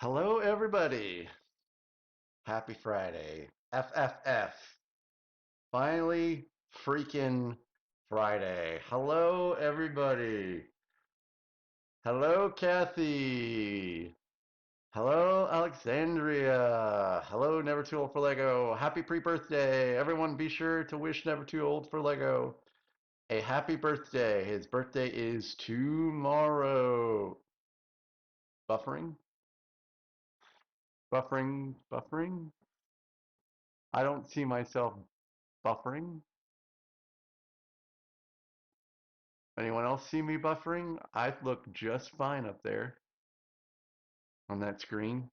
Hello, everybody. Happy Friday. FFF. Finally, freaking Friday. Hello, everybody. Hello, Kathy. Hello, Alexandria. Hello, Never Too Old for Lego. Happy pre-birthday. Everyone be sure to wish Never Too Old for Lego a happy birthday. His birthday is tomorrow. Buffering? Buffering? Buffering? I don't see myself buffering. Anyone else see me buffering? I look just fine up there on that screen.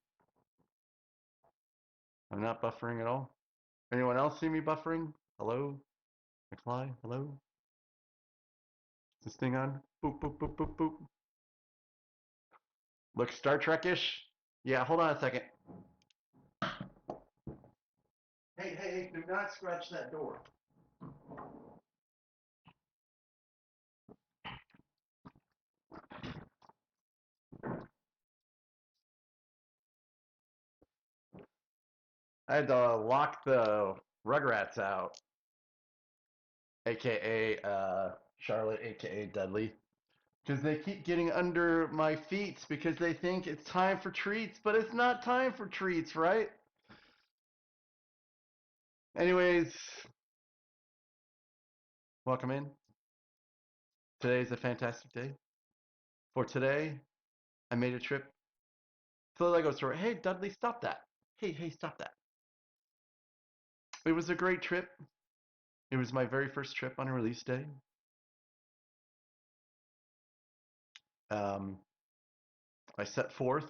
I'm not buffering at all. Anyone else see me buffering? Hello? McFly? Hello? Is this thing on? Boop, boop, boop, boop, boop. Looks Star Trek-ish? Yeah, hold on a second. Hey, do not scratch that door. I had to lock the Rugrats out, aka Charlotte, aka Dudley. Because they keep getting under my feet because they think it's time for treats, but it's not time for treats, right? Anyways, welcome in. Today's a fantastic day. For today, I made a trip to the Lego store. Hey, Dudley, stop that. Hey, stop that. It was a great trip. It was my very first trip on a release day. Um, I set forth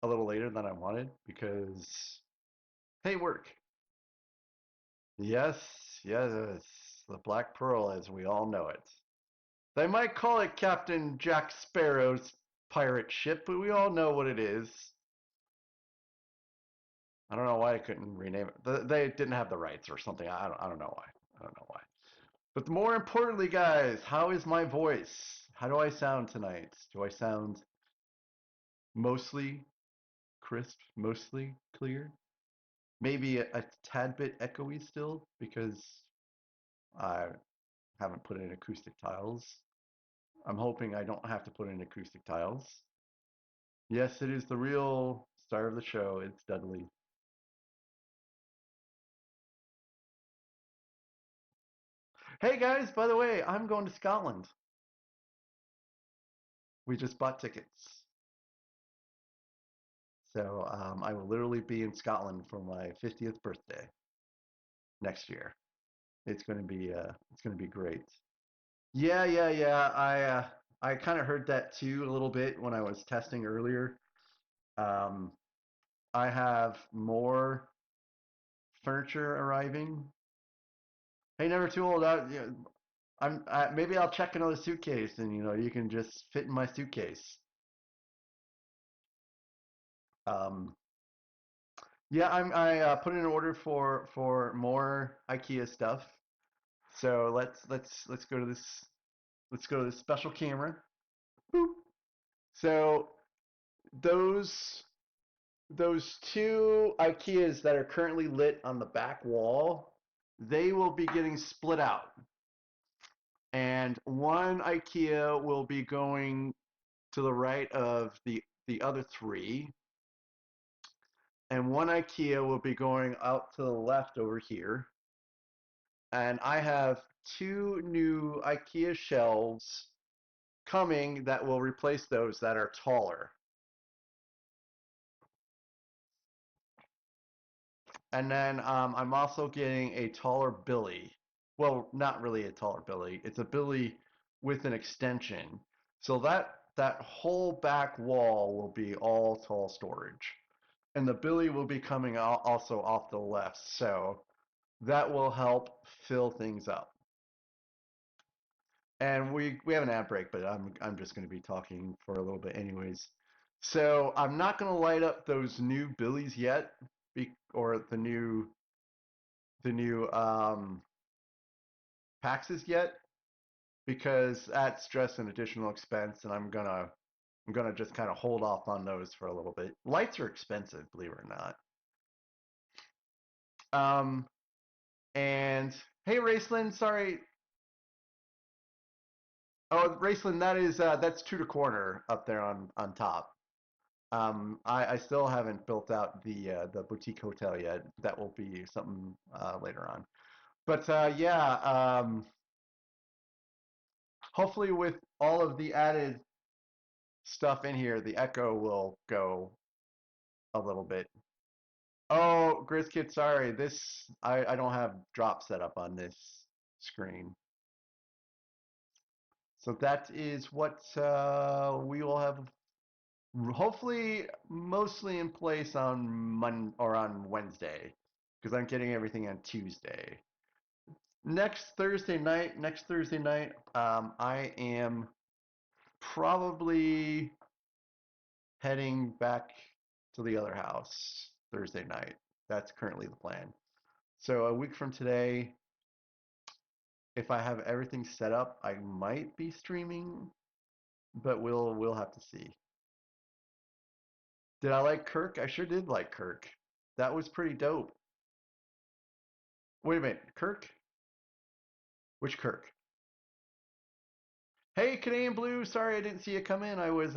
a little later than I wanted because, hey, work. Yes, yes, the Black Pearl as we all know it. They might call it Captain Jack Sparrow's pirate ship, but we all know what it is. I don't know why I couldn't rename it. They didn't have the rights or something. I don't know why. I don't know why. But more importantly, guys, how is my voice? How do I sound tonight? Do I sound mostly crisp, mostly clear? Maybe a tad bit echoey still because I haven't put in acoustic tiles. I'm hoping I don't have to put in acoustic tiles. Yes, it is the real star of the show. It's Dudley. Hey guys, by the way, I'm going to Scotland. We just bought tickets. So I will literally be in Scotland for my 50th birthday next year. It's going to be great. Yeah. I kind of heard that too a little bit when I was testing earlier. Um, I have more furniture arriving. Hey, never too old. Maybe I'll check another suitcase, and you can just fit in my suitcase. Um, yeah, I put in an order for more IKEA stuff. So let's go to this special camera. Boop. So those those two IKEAs that are currently lit on the back wall, they will be getting split out. And one IKEA will be going to the right of the other three, and one IKEA will be going out to the left over here. And I have two new IKEA shelves coming that will replace those that are taller. And then I'm also getting a taller Billy. Well, not really a taller Billy. It's a Billy with an extension. So that whole back wall will be all tall storage. And the Billy will be coming out also off the left. So that will help fill things up. And we have an ad break, but I'm just going to be talking for a little bit anyways. So I'm not going to light up those new Billies yet, or the new Paxes yet, because that's just an additional expense, and I'm gonna I'm gonna just kind of hold off on those for a little bit. Lights are expensive, believe it or not. Um, and hey, Raceland, sorry. Oh, Raceland, that's two to corner up there on top. I still haven't built out the boutique hotel yet. That will be something later on. But yeah, hopefully with all of the added stuff in here, the echo will go a little bit. Oh, Grizkid, sorry. I don't have drop set up on this screen. So that is what we will have hopefully mostly in place on Wednesday because I'm getting everything on Tuesday. Next Thursday night, I am probably heading back to the other house Thursday night. That's currently the plan. So a week from today, if I have everything set up, I might be streaming, but we'll have to see. Did I like Kirk? I sure did like Kirk. That was pretty dope. Wait a minute, Kirk? Which Kirk? Hey, Canadian Blue. Sorry I didn't see you come in. I was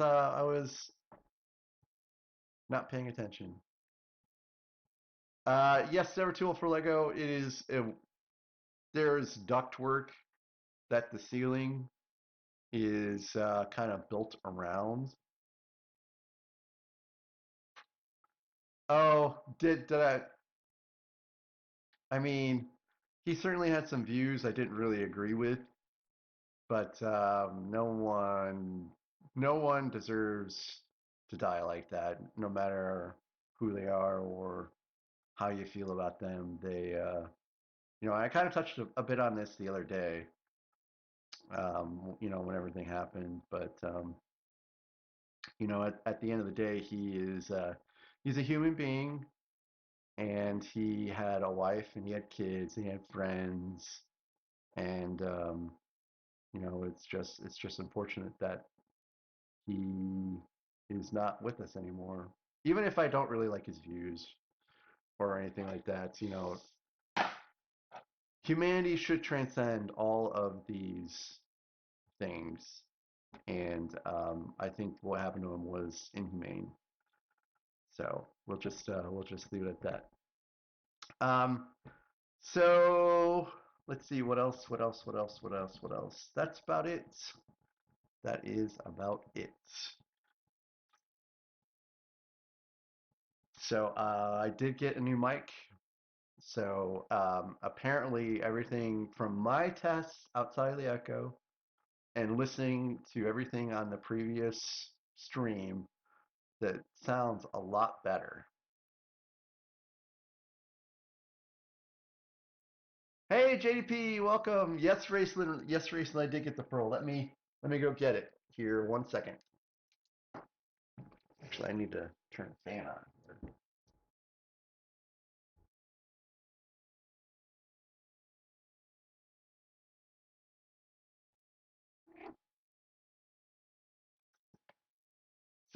not paying attention. Yes, Never Tool for Lego. There's ductwork that the ceiling is kind of built around. Oh, did I mean, he certainly had some views I didn't really agree with, but no one deserves to die like that, no matter who they are or how you feel about them. I kind of touched a bit on this the other day, when everything happened, but at the end of the day, he's a human being, and he had a wife, and he had kids, and he had friends, and it's just unfortunate that he is not with us anymore. Even if I don't really like his views or anything like that, humanity should transcend all of these things, and I think what happened to him was inhumane. So we'll just leave it at that. Um, so let's see what else. What else? What else? What else? What else? That's about it. That is about it. So I did get a new mic. So apparently everything from my tests outside of the Echo and listening to everything on the previous stream, that sounds a lot better. Hey JDP, welcome. Yes, Raceland. Yes, Raceland. I did get the pearl. Let me go get it here. 1 second. Actually, I need to turn the fan on.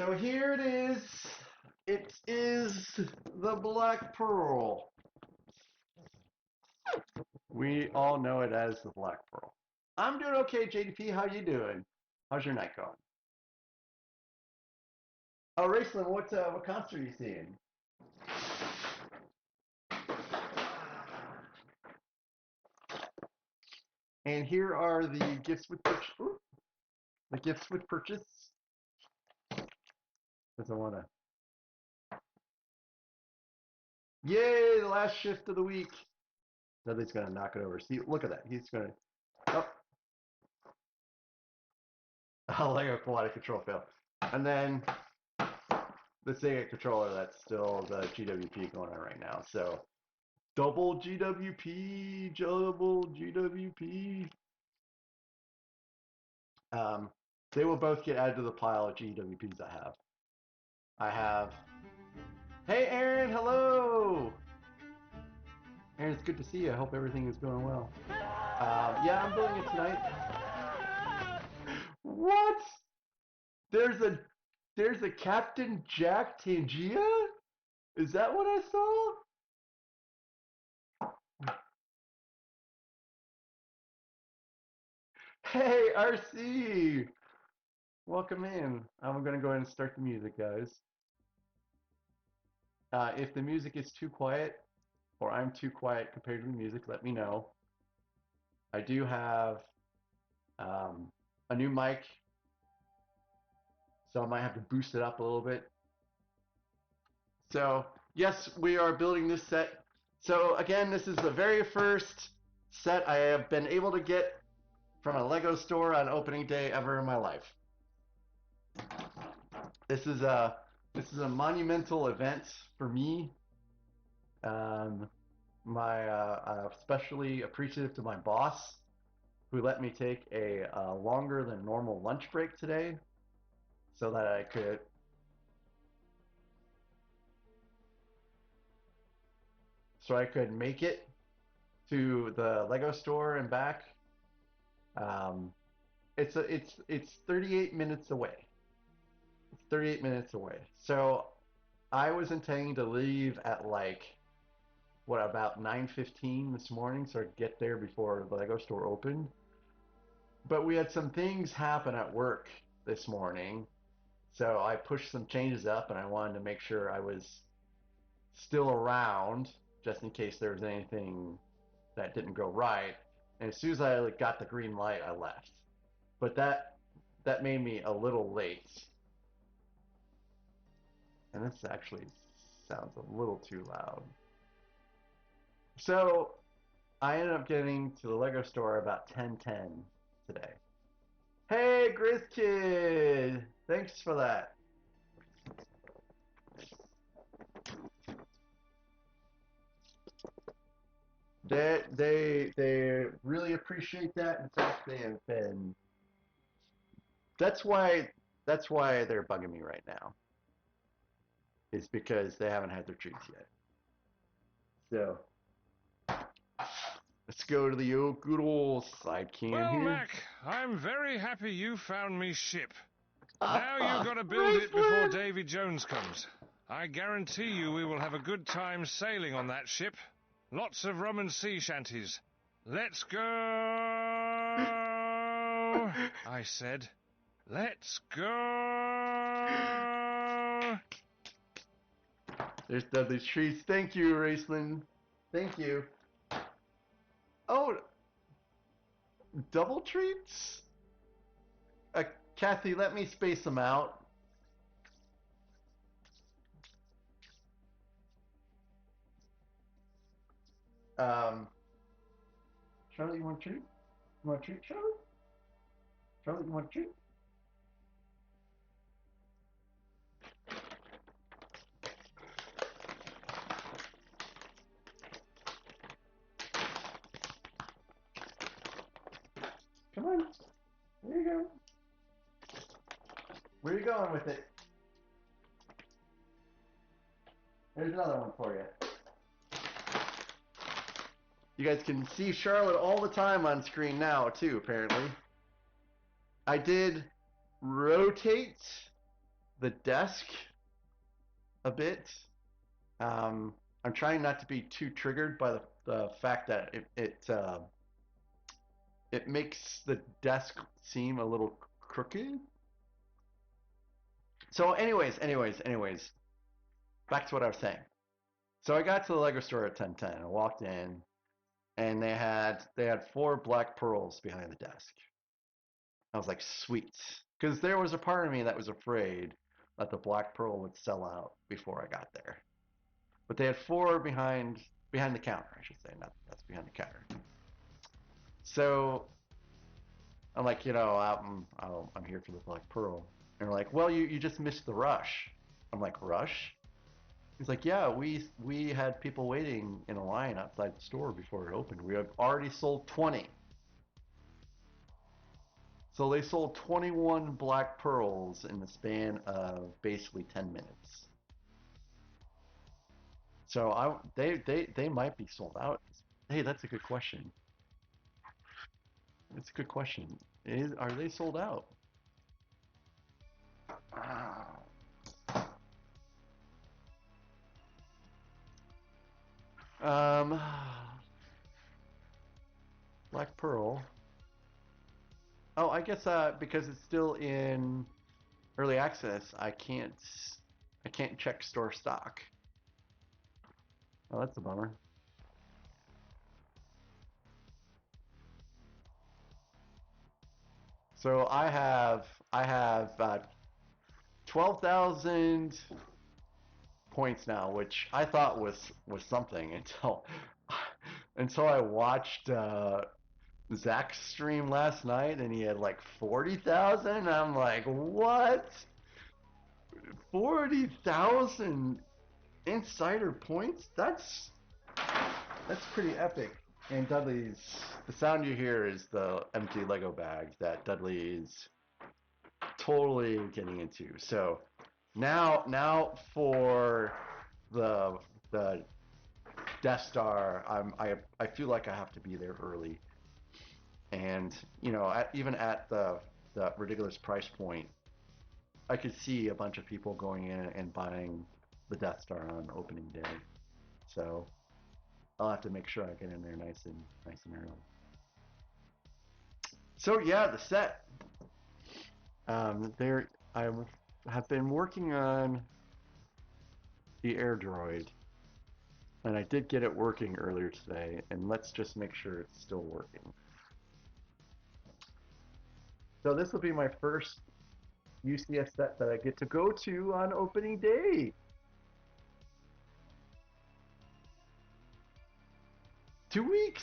So here it is. It is the Black Pearl. We all know it as the Black Pearl. I'm doing okay, JDP. How you doing? How's your night going? Oh, Raceland, what concert are you seeing? And here are the gifts with purchase. The gifts with purchase. Because I want to. Yay! The last shift of the week. Dudley's gonna knock it over. See, look at that. He's gonna. Oh, oh, Lego quality control fail. And then the Sega controller. That's still the GWP going on right now. So double GWP, double GWP. Um, they will both get added to the pile of GWPs I have. I have. Hey, Aaron. Hello. Aaron, it's good to see you. I hope everything is going well. Yeah, I'm building it tonight. What? There's a There's a Captain Jack Tangia? Is that what I saw? Hey, RC! Welcome in. I'm going to go ahead and start the music, guys. If the music is too quiet, or I'm too quiet compared to the music, let me know. I do have a new mic, so I might have to boost it up a little bit. So, yes, we are building this set. So, again, this is the very first set I have been able to get from a Lego store on opening day ever in my life. This is a monumental event for me. Especially appreciative to my boss, who let me take a longer than normal lunch break today, so that I could make it to the Lego store and back. It's 38 minutes away. It's 38 minutes away. So I was intending to leave at like about 9:15 this morning, so I'd get there before the Lego store opened. But we had some things happen at work this morning, so I pushed some changes up, and I wanted to make sure I was still around just in case there was anything that didn't go right. And as soon as I got the green light, I left. But that made me a little late. And this actually sounds a little too loud. So I ended up getting to the Lego store about 10:10 today. Hey, Grizz Kid! Thanks for that. They really appreciate that. In fact, they have been. That's why they're bugging me right now. Is because they haven't had their treats yet. So let's go to the good old side cam well, here. Mac, I'm very happy you found me ship. Now you gotta build it before Davy Jones comes. I guarantee you we will have a good time sailing on that ship. Lots of rum and sea shanties. Let's go! I said. Let's go! There's Dudley's treats. Thank you, Raceland. Thank you. Oh, double treats? Kathy, let me space them out. Charlotte, you want a treat? You want a treat, Charlotte? Charlotte, you want a treat? Come on. There you go. Where are you going with it? There's another one for you. You guys can see Charlotte all the time on screen now, too, apparently. I did rotate the desk a bit. I'm trying not to be too triggered by the fact that it makes the desk seem a little crooked. So anyways, back to what I was saying. So I got to the Lego store at 10:10. I walked in, and they had 4 black pearls behind the desk. I was like, sweet, because there was a part of me that was afraid that the black pearl would sell out before I got there. But they had 4 behind the counter, I should say, not that's behind the counter. So I'm like, I'm here for the black pearl. And they're like, well, you just missed the rush. I'm like, rush? He's like, yeah, we had people waiting in a line outside the store before it opened. We had already sold 20. So they sold 21 black pearls in the span of basically 10 minutes. So they might be sold out. Hey, that's a good question. It's a good question. Are they sold out? Um, Black Pearl. Oh, I guess because it's still in early access, I can't check store stock. Oh, that's a bummer. So I have 12,000 points now, which I thought was something until until I watched Zach's stream last night and he had like 40,000. I'm like, what? 40,000 insider points? That's pretty epic. And Dudley's the sound you hear is the empty Lego bag that Dudley is totally getting into. So now for the Death Star, I feel like I have to be there early, and even at the ridiculous price point, I could see a bunch of people going in and buying the Death Star on opening day. So I'll have to make sure I get in there nice and early. So yeah, the set. There I have been working on the air droid, and I did get it working earlier today, and let's just make sure it's still working. So this will be my first UCS set that I get to go to on opening day. 2 weeks.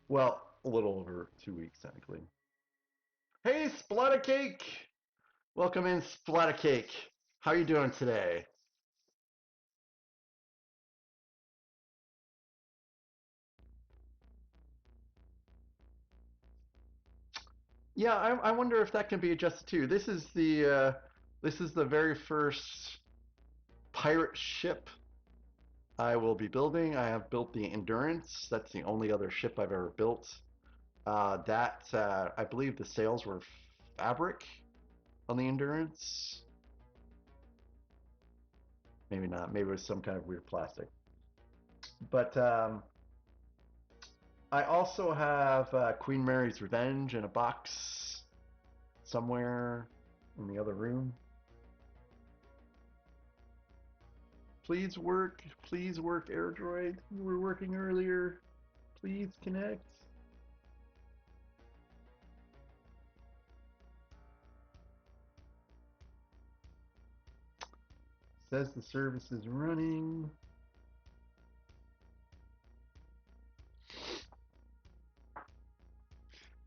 Well, a little over 2 weeks technically. Hey, Splatter Cake! Welcome in, Splatter Cake. How are you doing today? Yeah, I wonder if that can be adjusted too. This is the very first pirate ship I will be building. I have built the Endurance. That's the only other ship I've ever built. I believe the sails were fabric on the Endurance. Maybe not. Maybe it was some kind of weird plastic. But I also have Queen Mary's Revenge in a box somewhere in the other room. Please work, Air Droid. You were working earlier. Please connect. Says the service is running.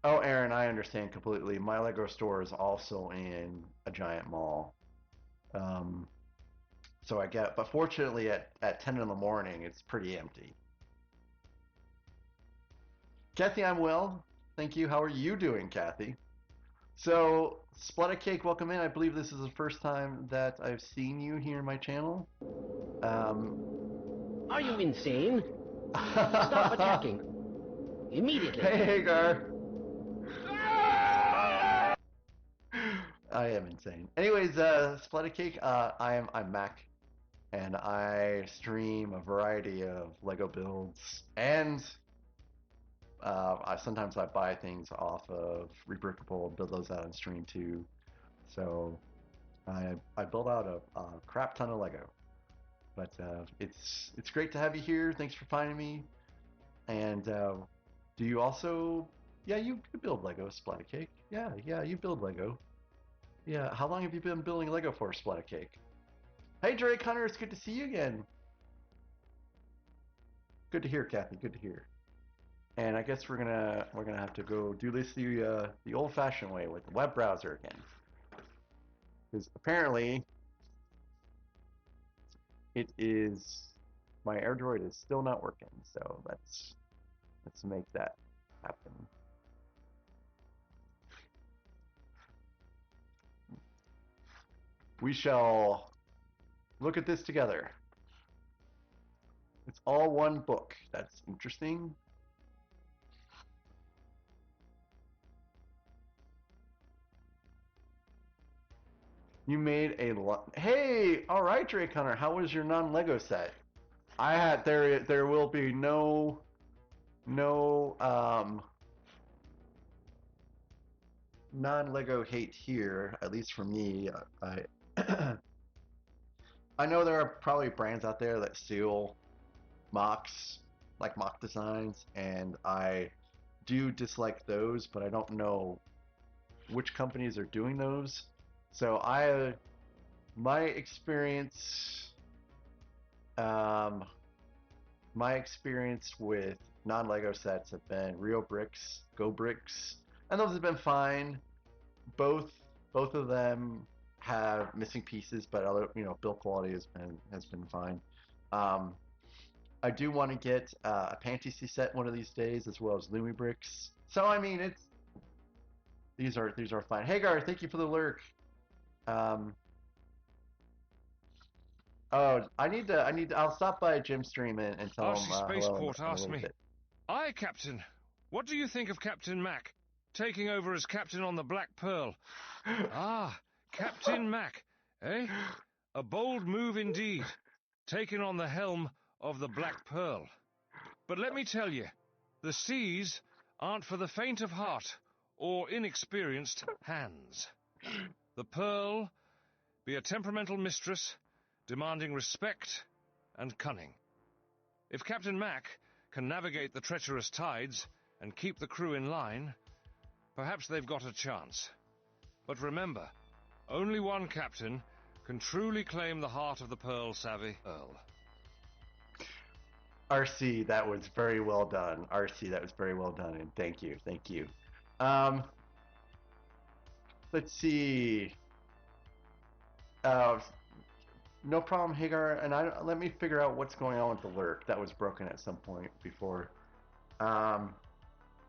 Oh, Aaron, I understand completely. My Lego store is also in a giant mall. So I get, but fortunately at 10 in the morning, it's pretty empty. Kathy, I'm well. Thank you. How are you doing, Kathy? So, Splatter Cake, welcome in. I believe this is the first time that I've seen you here in my channel. Are you insane? Stop attacking. Immediately. Hey, Hagar. I am insane. Anyways, Splatter Cake, I'm Mac, and I stream a variety of Lego builds, and sometimes I buy things off of Rebrickable, build those out on stream too. So I build out a crap ton of Lego. But it's great to have you here. Thanks for finding me. And do you also? Yeah, you build Lego, Splatter Cake. Yeah, you build Lego. Yeah, how long have you been building Lego for, Splatter Cake? Hey, Drake Hunter, it's good to see you again. Good to hear, Kathy. Good to hear. And I guess we're gonna have to go do this the old-fashioned way with the web browser again, because apparently my AirDroid is still not working. So let's make that happen. We shall look at this together. It's all one book. That's interesting. You made a lot. Hey, all right, Drake Hunter. How was your non-Lego set? I had there will be no non-Lego hate here, at least for me. I I know there are probably brands out there that steal mocks, like mock designs, and I do dislike those, but I don't know which companies are doing those. So my experience, um, my experience with non-Lego sets have been Rio Bricks, Go Bricks, and those have been fine. Both of them have missing pieces, but other build quality has been fine. Um, I do want to get a Fantasy set one of these days, as well as Lumi Bricks. So I mean, these are fine. Hagar, thank you for the lurk. Oh, I'll stop by Jim's stream and tell him RC hello Spaceport in a asked little me, bit. "Aye, Captain. What do you think of Captain Mac taking over as captain on the Black Pearl?" Ah, Captain Mac, eh? A bold move indeed, taking on the helm of the Black Pearl. But let me tell you, the seas aren't for the faint of heart or inexperienced hands. The Pearl be a temperamental mistress, demanding respect and cunning. If Captain Mac can navigate the treacherous tides and keep the crew in line, perhaps they've got a chance. But remember, only one captain can truly claim the heart of the Pearl Savvy Earl. RC, that was very well done. RC, that was very well done, and thank you. Let's see. No problem, Hagar. And let me figure out what's going on with the lurk. That was broken at some point before. The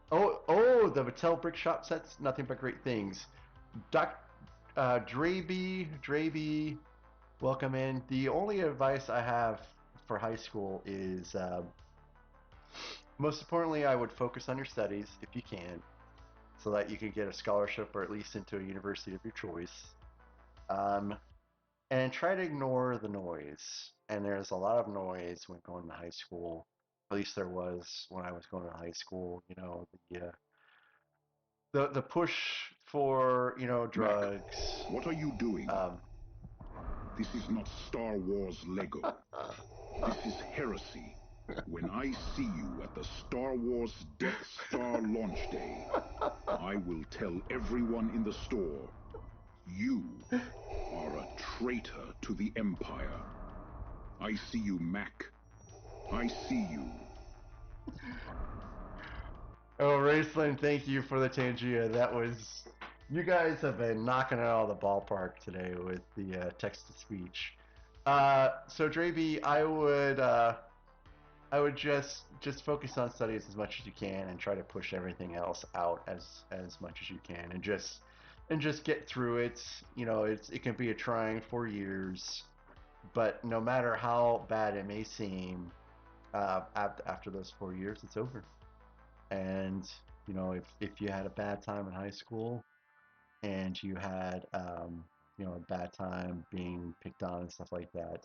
Mattel Brick Shop sets nothing but great things. Draby, welcome in. The only advice I have for high school is, most importantly, I would focus on your studies if you can, so that you can get a scholarship or at least into a university of your choice. And try to ignore the noise. And there's a lot of noise when going to high school. At least there was when I was going to high school. The push for drugs. Mac, what are you doing? This is not Star Wars Lego. This is heresy. When I see you at the Star Wars Death Star launch day, I will tell everyone in the store, you are a traitor to the Empire. I see you, Mac. I see you. Oh, Raceland, thank you for the Tangia. That was... You guys have been knocking it out of the ballpark today with the text-to-speech. So, Draby, I would just focus on studies as much as you can and try to push everything else out as much as you can, and just get through it. It can be a trying 4 years, but no matter how bad it may seem, after those 4 years, it's over. And if you had a bad time in high school, and you had a bad time being picked on and stuff like that,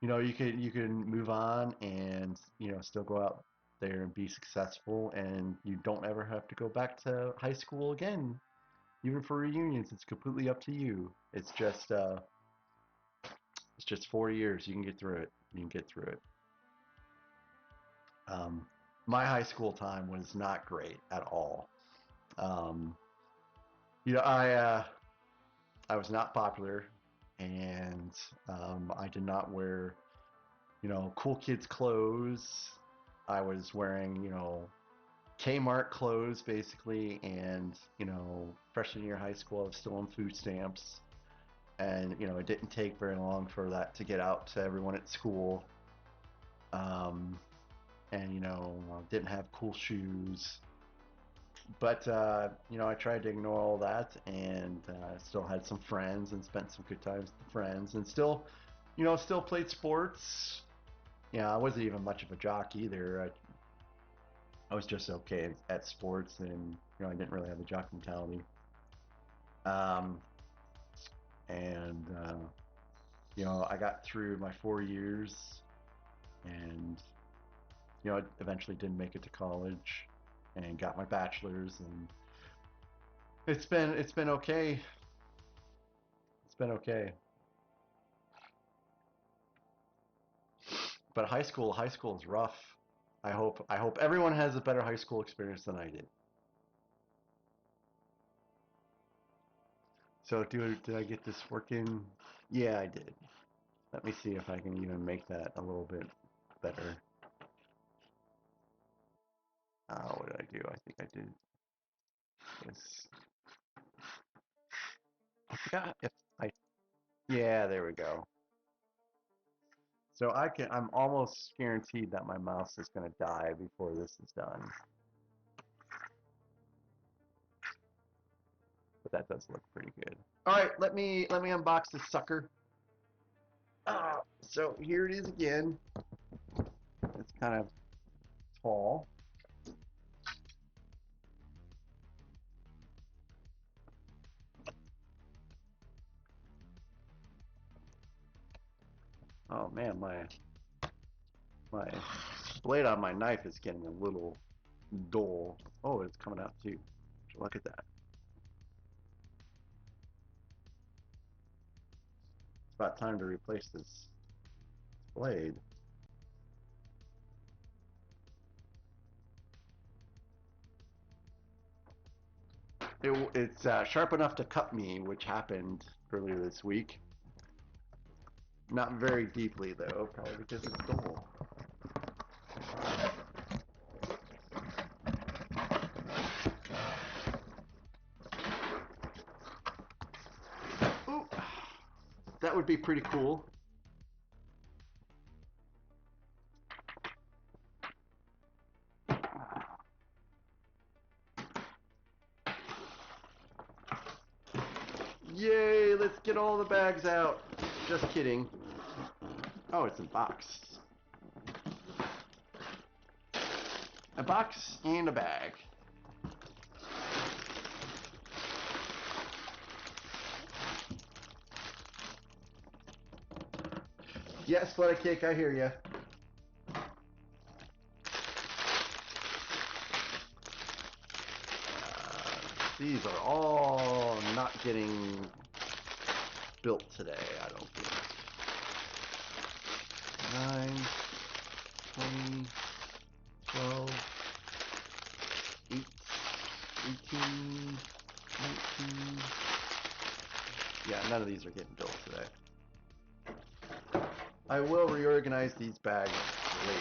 you can move on and still go out there and be successful, and you don't ever have to go back to high school again, even for reunions. It's completely up to you. It's just 4 years. You can get through it. My high school time was not great at all. I was not popular, and I did not wear cool kids clothes. I was wearing Kmart clothes basically, and freshman year of high school I was still on food stamps, and it didn't take very long for that to get out to everyone at school. And didn't have cool shoes, but I tried to ignore all that, and still had some friends and spent some good times with friends, and still played sports. I wasn't even much of a jock either. I was just okay at sports, and I didn't really have the jock mentality. and you know, I got through my 4 years, and you know, I eventually did make it to college, and got my bachelor's, and it's been okay. It's been okay. But high school is rough. I hope everyone has a better high school experience than I did. So did I get this working? Yeah, I did. Let me see if I can even make that a little bit better. What did I do? I think I did this. I forgot if I. Yeah, there we go. So I'm almost guaranteed that my mouse is going to die before this is done. But that does look pretty good. All right, let me unbox this sucker. So here it is again. It's kind of tall. Oh man, my blade on my knife is getting a little dull. Oh, it's coming out too. Look at that. It's about time to replace this blade. It's sharp enough to cut me, which happened earlier this week. Not very deeply though, probably because it's dull. Ooh, that would be pretty cool. Yay, let's get all the bags out. Just kidding. Oh, it's a box. A box and a bag. Yes, Flutter Cake, I hear you. These are all not getting built today, I don't think. 9, 20, 12, 8, 18, 19. Yeah, none of these are getting built today. I will reorganize these bags later.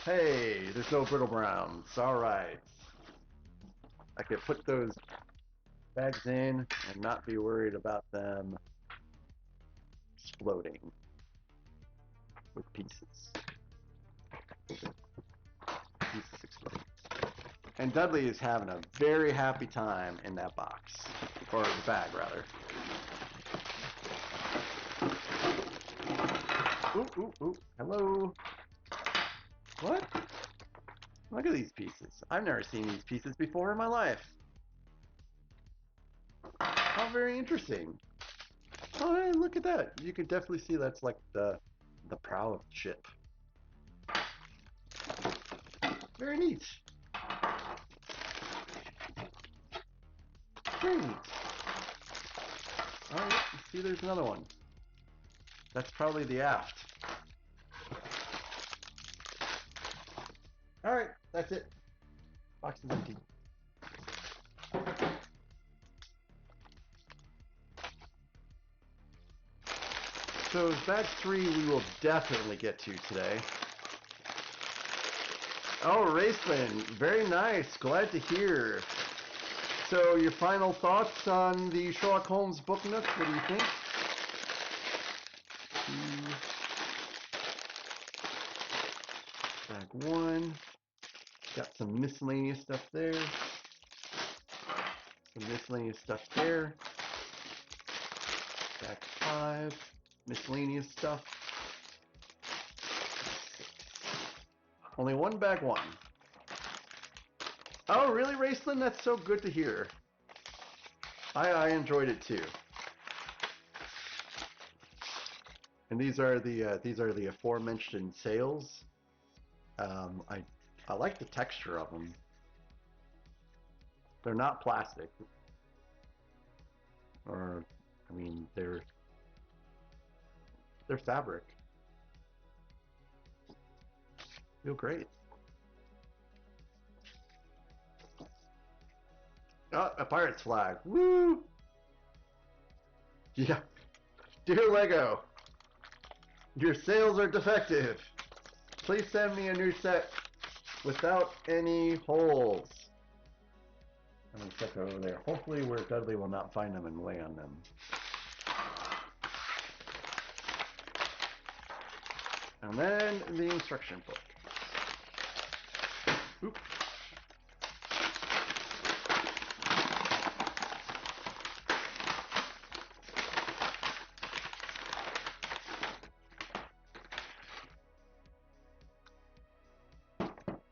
Hey, there's no brittle browns. Alright. I could put those bags in and not be worried about them exploding with pieces. Pieces exploding. And Dudley is having a very happy time in that box. Or the bag, rather. Ooh, ooh, ooh. Hello. What? Look at these pieces. I've never seen these pieces before in my life. How very interesting. Oh, hey, look at that. You can definitely see that's like the prow of the ship. Very neat. Very neat. Alright, see there's another one. That's probably the aft. Alright, that's it. Box is empty. So bag 3 we will definitely get to today. Oh, Raceman, very nice. Glad to hear. So your final thoughts on the Sherlock Holmes book nook? What do you think? Bag 1. Got some miscellaneous stuff there. Some miscellaneous stuff there. Bag 5. Miscellaneous stuff. Only one bag 1. Oh, really, Raceland? That's so good to hear. I enjoyed it too. And these are the aforementioned sails. I like the texture of them. They're not plastic, or I mean they're fabric. Feel great. Oh, a pirate's flag. Woo! Yeah. Dear Lego, your sails are defective. Please send me a new set without any holes. I'm going to set that over there. Hopefully where Dudley will not find them and lay on them. And then the instruction book. Oop.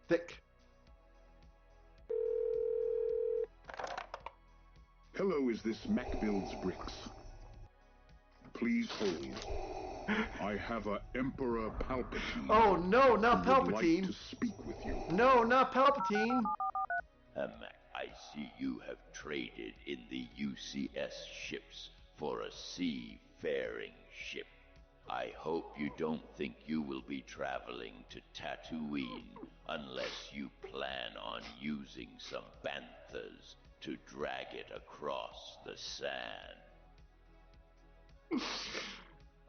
Thick. Hello, is this Mac Builds Bricks? Please hold. I have a Emperor Palpatine. Oh no, not who would Palpatine! like to speak with you. No, not Palpatine! I see you have traded in the UCS ships for a seafaring ship. I hope you don't think you will be traveling to Tatooine unless you plan on using some banthas to drag it across the sand.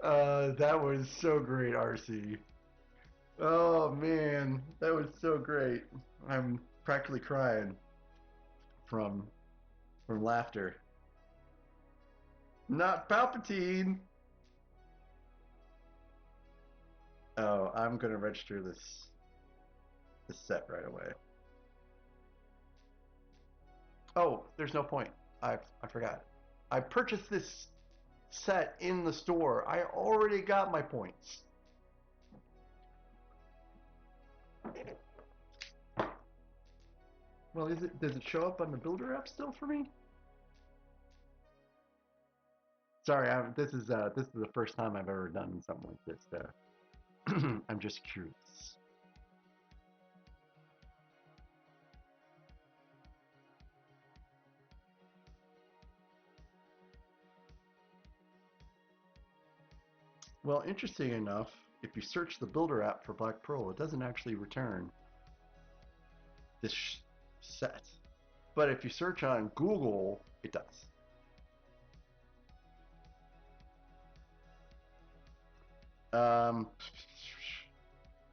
That was so great, RC. Oh man, that was so great. I'm practically crying from laughter. Not Palpatine. Oh, I'm gonna register this set right away. Oh, there's no point. I forgot. I purchased this set in the store. I already got my points. Well, does it show up on the builder app still for me? Sorry, this is the first time I've ever done something like this. I'm just curious. Well, interesting enough, if you search the builder app for Black Pearl, it doesn't actually return this set. But if you search on Google, it does.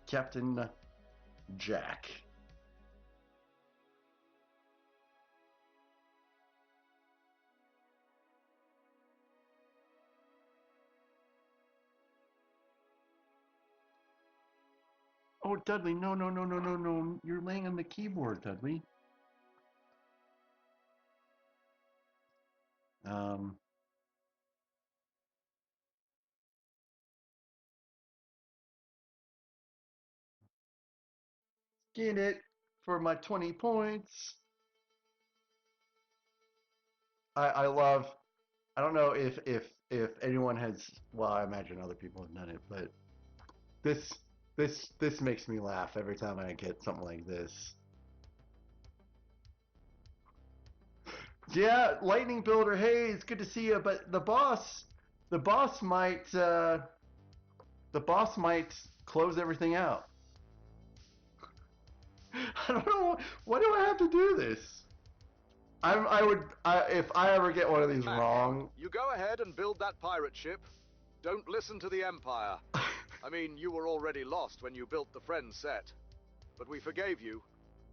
Captain Jack. Oh, Dudley, no, no, no, no, no, no. You're laying on the keyboard, Dudley. Get it for my 20 points. I love, I don't know if anyone has, well, I imagine other people have done it, but this makes me laugh every time I get something like this. Yeah, Lightning Builder, hey, it's good to see you, but the boss might close everything out. I don't know, why do I have to do this? If I ever get one of these wrong. You go ahead and build that pirate ship. Don't listen to the Empire. I mean, you were already lost when you built the Friends set. But we forgave you.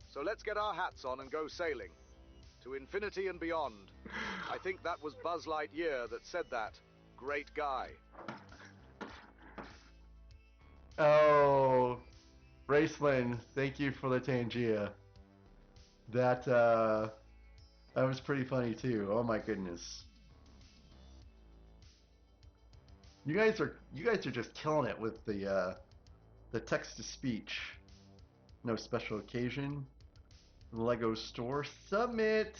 So let's get our hats on and go sailing. To infinity and beyond. I think that was Buzz Lightyear that said that. Great guy. Oh, Raceland, thank you for the Tangia. That was pretty funny too. Oh my goodness. You guys are just killing it with the text to speech. No special occasion. Lego Store Summit.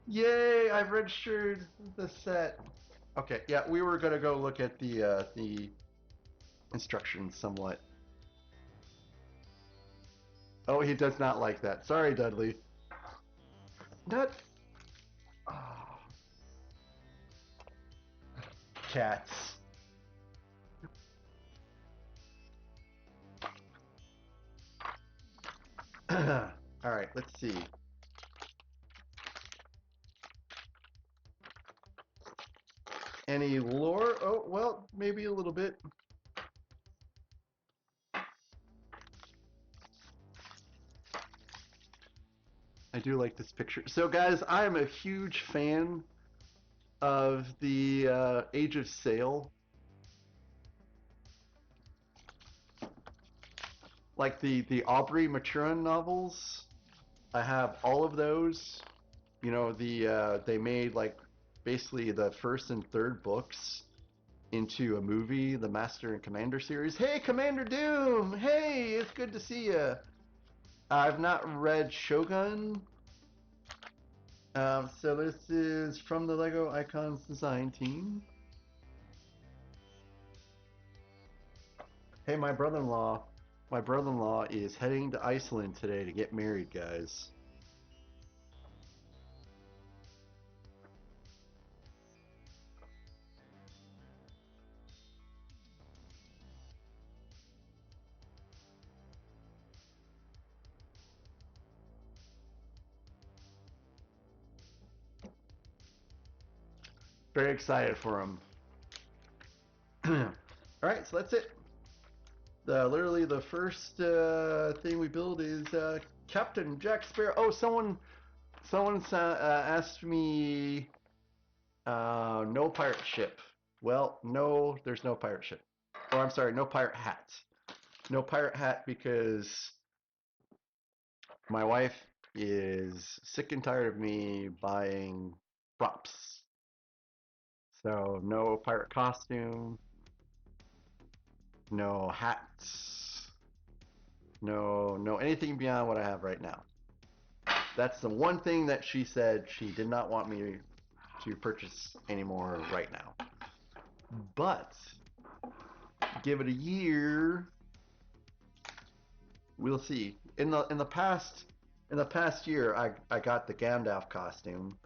Yay! I've registered the set. Okay, yeah, we were gonna go look at the instructions somewhat. Oh, he does not like that. Sorry, Dudley. Not. Oh. Cats. Alright, let's see. Any lore? Oh, well, maybe a little bit. I do like this picture. So, guys, I am a huge fan of the Age of Sail. Like the Aubrey Maturin novels. I have all of those. You know, they made like basically the first and third books into a movie, the Master and Commander series. Hey, Commander Doom! Hey, it's good to see you. I've not read Shogun. So this is from the Lego Icons design team. Hey, my brother-in-law is heading to Iceland today to get married, guys. Very excited for him. Alright, so that's it. Literally the first thing we build is Captain Jack Sparrow. Oh, someone asked me no pirate ship. Well, no, there's no pirate ship. Or I'm sorry, no pirate hat. No pirate hat because my wife is sick and tired of me buying props. So no pirate costume, no hats, no anything beyond what I have right now. That's the one thing that she said she did not want me to purchase anymore right now. But give it a year, we'll see. In the past year, I got the Gandalf costume,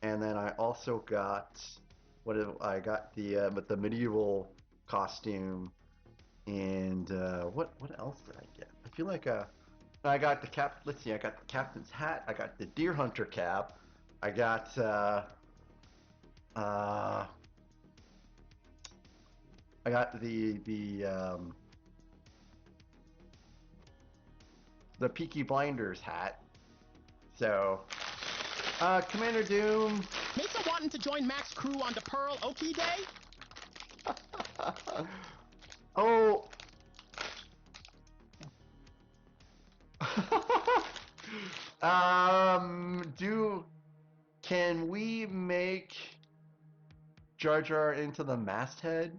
and then I also got the medieval costume, and what else did I get? I feel like I got the let's see, I got the captain's hat, I got the deer hunter cap, I got the Peaky Blinders hat. So, Commander Doom. Mesa wanting to join Mac's crew on the Pearl Okie Day? Oh. Can we make Jar Jar into the masthead?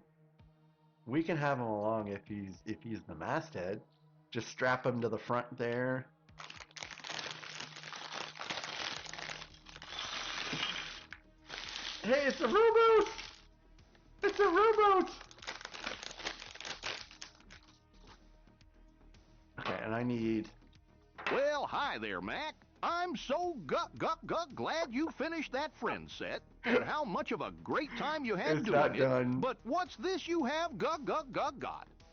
We can have him along if he's the masthead. Just strap him to the front there. Hey, it's a rowboat! It's a rowboat! Okay, and I need... Well, hi there, Mac. I'm so glad you finished that friend set, and how much of a great time you had It's doing not it. done. But what's this you have got?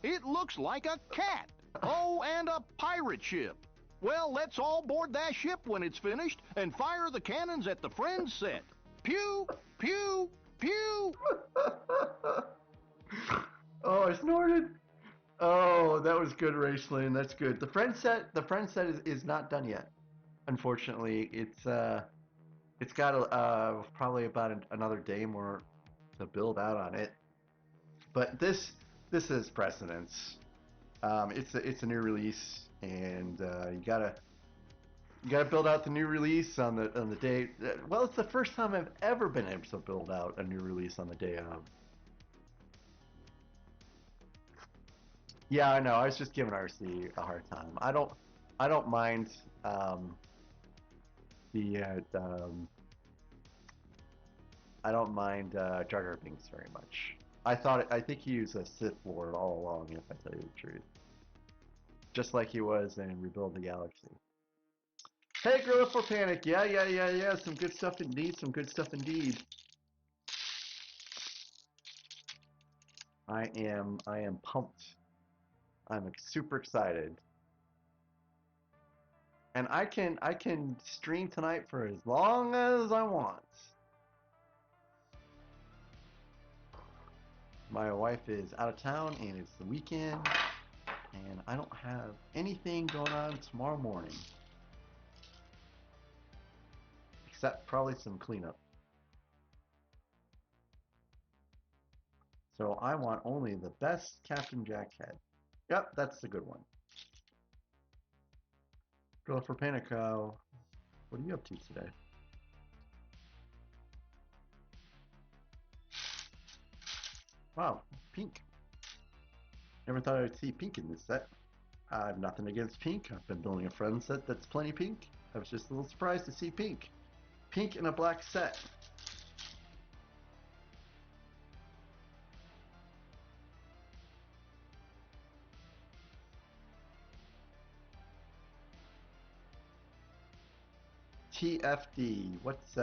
It looks like a cat. Oh, and a pirate ship. Well, let's all board that ship when it's finished and fire the cannons at the friend set. Pew, pew, pew. Oh, I snorted. Oh, that was good, Raceland. That's good. The friend set is not done yet. Unfortunately, it's got probably about another day more to build out on it. But this is precedence. It's a new release, and you gotta build out the new release on the day. Well, it's the first time I've ever been able to build out a new release on the day of. Yeah, I know. I was just giving RC a hard time. I don't I don't mind the I don't mind Jar Jar Binks very much. I think he was a Sith Lord all along, if I tell you the truth. Just like he was in Rebuild the Galaxy. Hey, Gorilla for Panic! Yeah. Some good stuff indeed. Some good stuff indeed. I am pumped. I'm super excited. And I can stream tonight for as long as I want. My wife is out of town and it's the weekend and I don't have anything going on tomorrow morning. Except probably some cleanup. So I want only the best Captain Jack head. Yep, that's the good one. Girl for Panic, what are you up to today? Wow, pink. Never thought I would see pink in this set. I have nothing against pink. I've been building a friend set that's plenty pink. I was just a little surprised to see pink. Pink in a black set. TFD. What's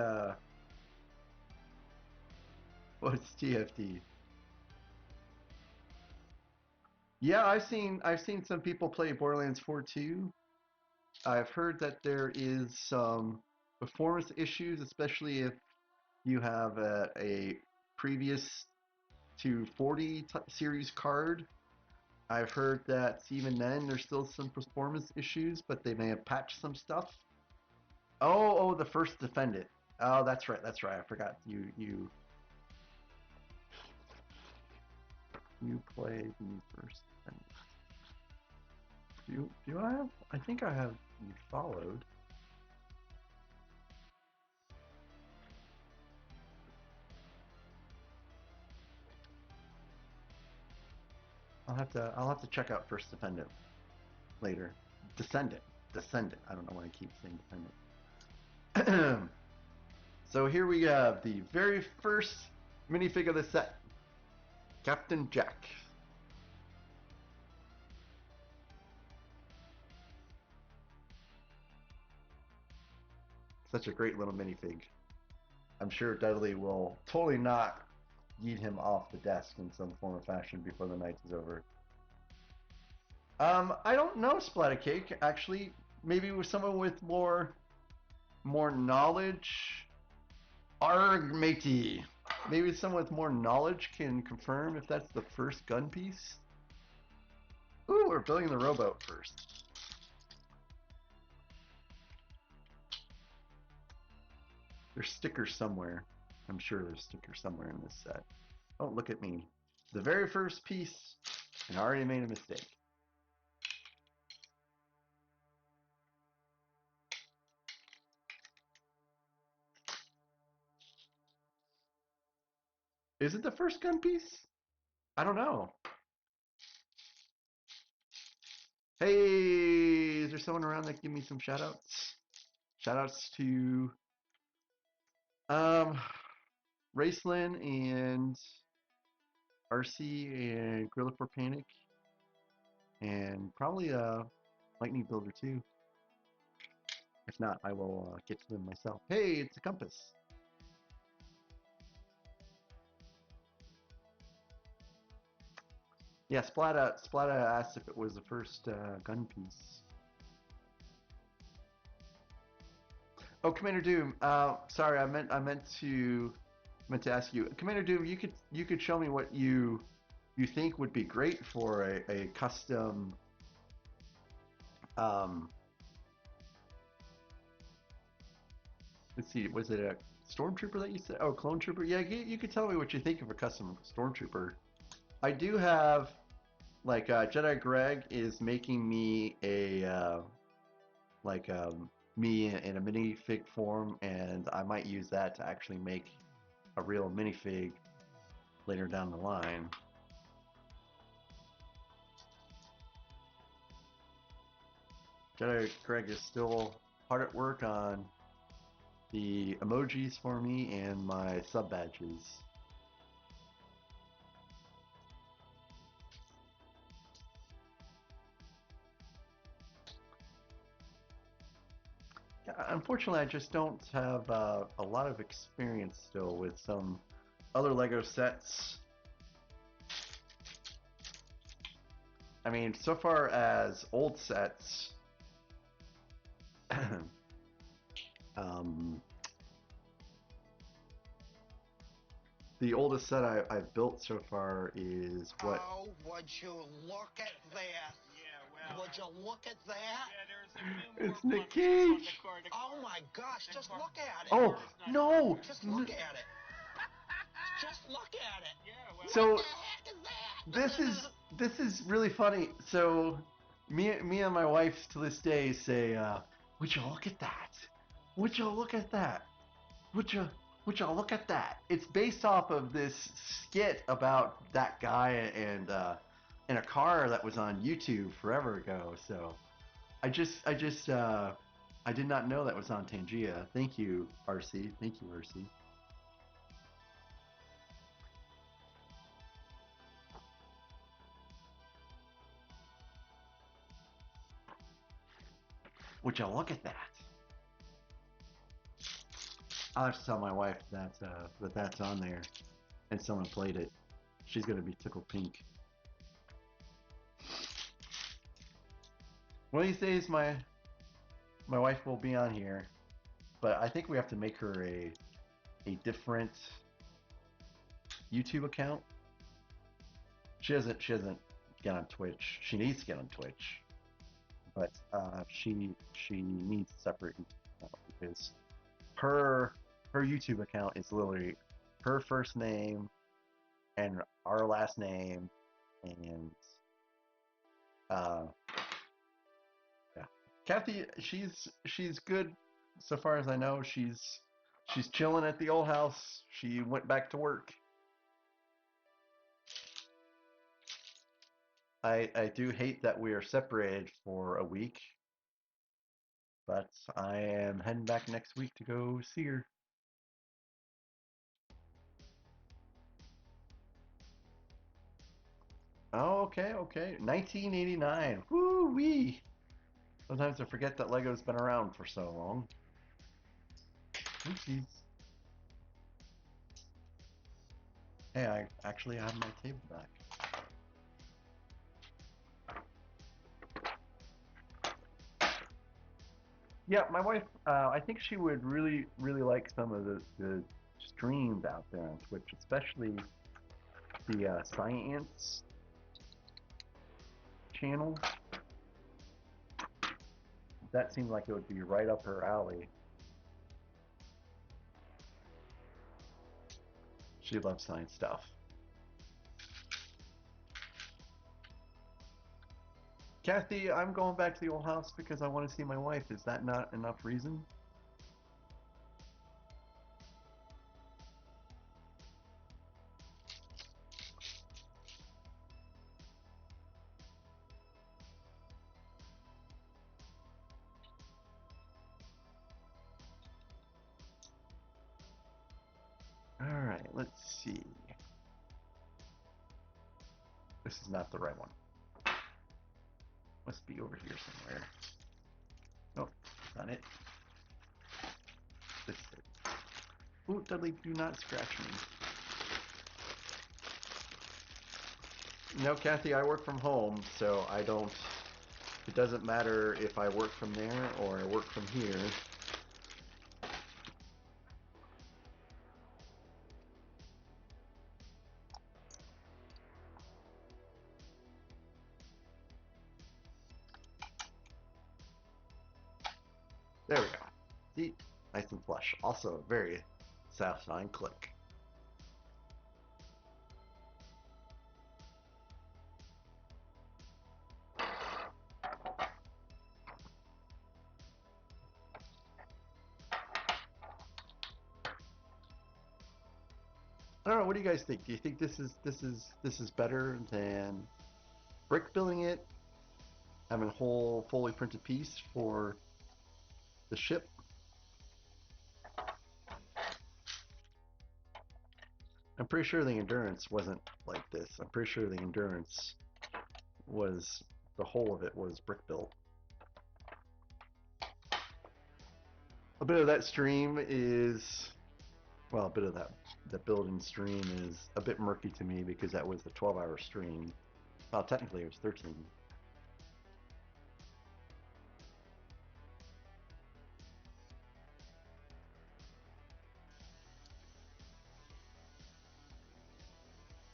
TFD? Yeah, I've seen some people play Borderlands 4 too. I've heard that there is some performance issues, especially if you have a previous to 40 series card. I've heard that even then there's still some performance issues, but they may have patched some stuff. Oh, the first Defendant. Oh, that's right. I forgot you play the first Defendant. Do I have? I think I have you followed. I'll have to check out First Defendant later. Descendant. I don't know why I keep saying Defendant. So here we have the very first minifig of the set, Captain Jack. Such a great little minifig. I'm sure Dudley will totally not yeet him off the desk in some form or fashion before the night is over. I don't know, Splattercake. Actually, maybe with someone with more knowledge. Arg, matey. Maybe someone with more knowledge can confirm if that's the first gun piece. Ooh, we're building the rowboat first. There's stickers somewhere. I'm sure there's stickers somewhere in this set. Don't look at me. The very first piece, and I already made a mistake. Is it the first gun piece? I don't know. Hey, is there someone around that can give me some shoutouts? Shoutouts to Racelyn and RC and Gorilla for Panic and probably Lightning Builder too. If not, I will get to them myself. Hey, it's a compass. Yeah, Splatta asked if it was the first gun piece. Oh, Commander Doom. Sorry, I meant to ask you, Commander Doom. You could show me what you think would be great for a custom. Let's see. Was it a Stormtrooper that you said? Oh, Clone Trooper. Yeah, you could tell me what you think of a custom Stormtrooper. I do have, like, Jedi Greg is making me a me in a minifig form, and I might use that to actually make a real minifig later down the line. Greg is still hard at work on the emojis for me and my sub badges. Unfortunately, I just don't have a lot of experience still with some other LEGO sets. I mean, so far as old sets, the oldest set I've built so far is what? Oh, would you look at that? Yeah, well. Would you look at that? Yeah, there's a it's Nick Cage. Oh my gosh, just look at it. Oh no! Just look at it. Just look at it. Yeah, well. So What the heck is that? this is really funny. So me and my wife to this day say, "Would you look at that? Would you look at that? Would you look at that?" It's based off of this skit about that guy and in a car that was on YouTube forever ago. So I did not know that was on Tangia. Thank you, RC. Thank you, RC. Would you look at that? I'll have to tell my wife that that's on there, and someone played it. She's gonna be tickled pink. One of these days, my wife will be on here, but I think we have to make her a different YouTube account. She doesn't get on Twitch. She needs to get on Twitch, but she needs a separate YouTube account because her YouTube account is literally her first name and our last name, and yeah. Kathy, she's good so far as I know. She's chilling at the old house. She went back to work. I do hate that we are separated for a week, but I am heading back next week to go see her. Oh, okay. 1989. Woo wee. Sometimes I forget that Lego's been around for so long. Oopsies. Hey, I actually have my table back. Yeah, my wife, I think she would really like some of the streams out there on Twitch, especially the science channel. That seems like it would be right up her alley. She loves science stuff. Kathy, I'm going back to the old house because I want to see my wife. Is that not enough reason? Alright, let's see. This is not the right one. Must be over here somewhere. Nope, not it. This is it. Ooh, Dudley, do not scratch me. No, Kathy, I work from home, so I don't... It doesn't matter if I work from there or I work from here. There we go. See? Nice and flush. Also a very satisfying click. I don't know, what do you guys think? Do you think this is better than brick building it? having a whole fully printed piece for the ship. I'm pretty sure the Endurance wasn't like this. I'm pretty sure the Endurance was, the whole of it was brick built. A bit of that stream is, well, a bit of that building stream is a bit murky to me because that was a 12-hour stream. Well, technically it was 13.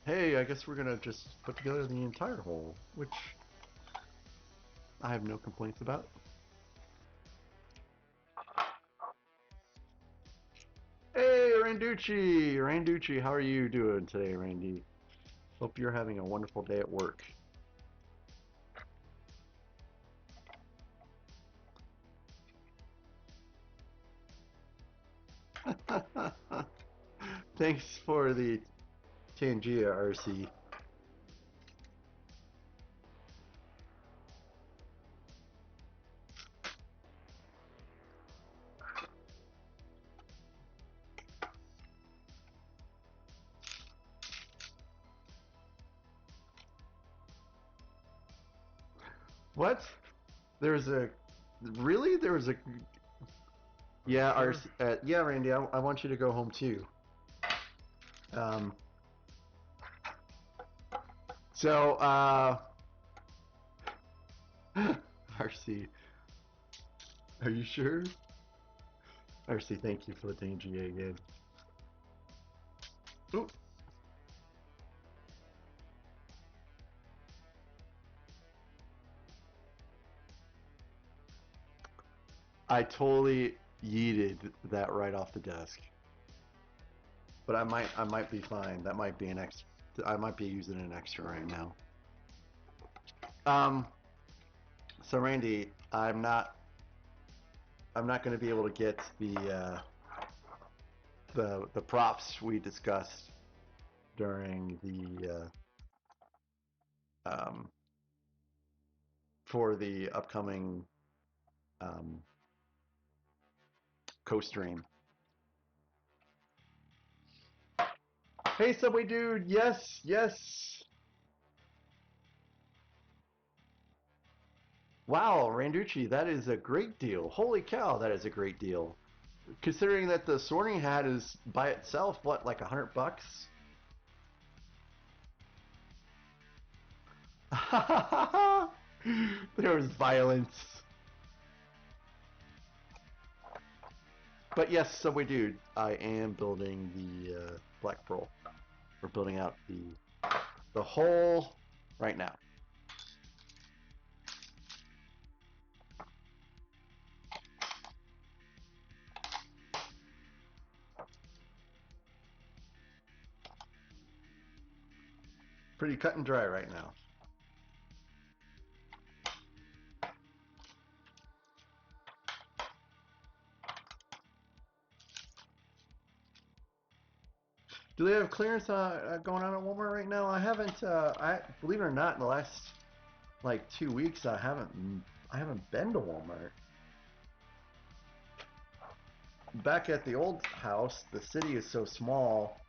Hey, I guess we're gonna just put together the entire hole, which I have no complaints about. Hey, Randucci, how are you doing today, Randy? Hope you're having a wonderful day at work. Thanks for the Tangia, RC. What? There's a... Really? There was a... Yeah, RC, yeah, Randy, I want you to go home too. So, RC, are you sure? RC, thank you for the Tangia again. Oop. I totally yeeted that right off the desk. But I might be fine. That might be an extra. I might be using an extra right now. So Randy, I'm not going to be able to get the props we discussed during the for the upcoming co-stream. Hey, Subway Dude, yes, yes. Wow, Randucci, that is a great deal. Holy cow, that is a great deal. Considering that the Sorting Hat is by itself, what, like $100? There was violence. But yes, Subway Dude, I am building the Black Pearl. We're building out the whole right now. Pretty cut and dry right now. Do they have clearance going on at Walmart right now? I haven't. I believe it or not, in the last like 2 weeks, I haven't been to Walmart. Back at the old house, the city is so small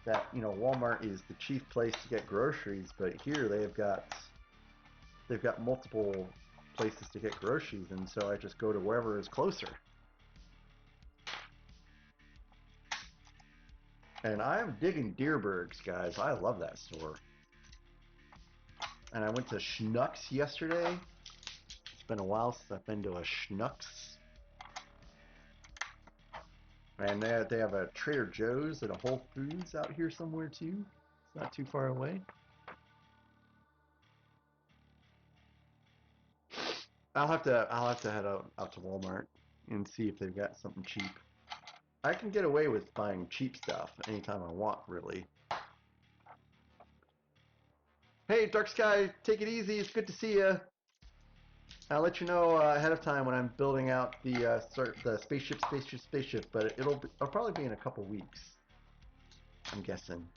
that, you know, Walmart is the chief place to get groceries. But here they've got multiple places to get groceries, and so I just go to wherever is closer. And I'm digging Deerberg's, guys. I love that store. And I went to Schnucks yesterday. It's been a while since I've been to a Schnucks. And they have a Trader Joe's and a Whole Foods out here somewhere too. It's not too far away. I'll have to head out to Walmart and see if they've got something cheap. I can get away with buying cheap stuff anytime I want, really. Hey, Dark Sky, take it easy. It's good to see you. I'll let you know ahead of time when I'm building out the spaceship, but it'll probably be in a couple weeks, I'm guessing.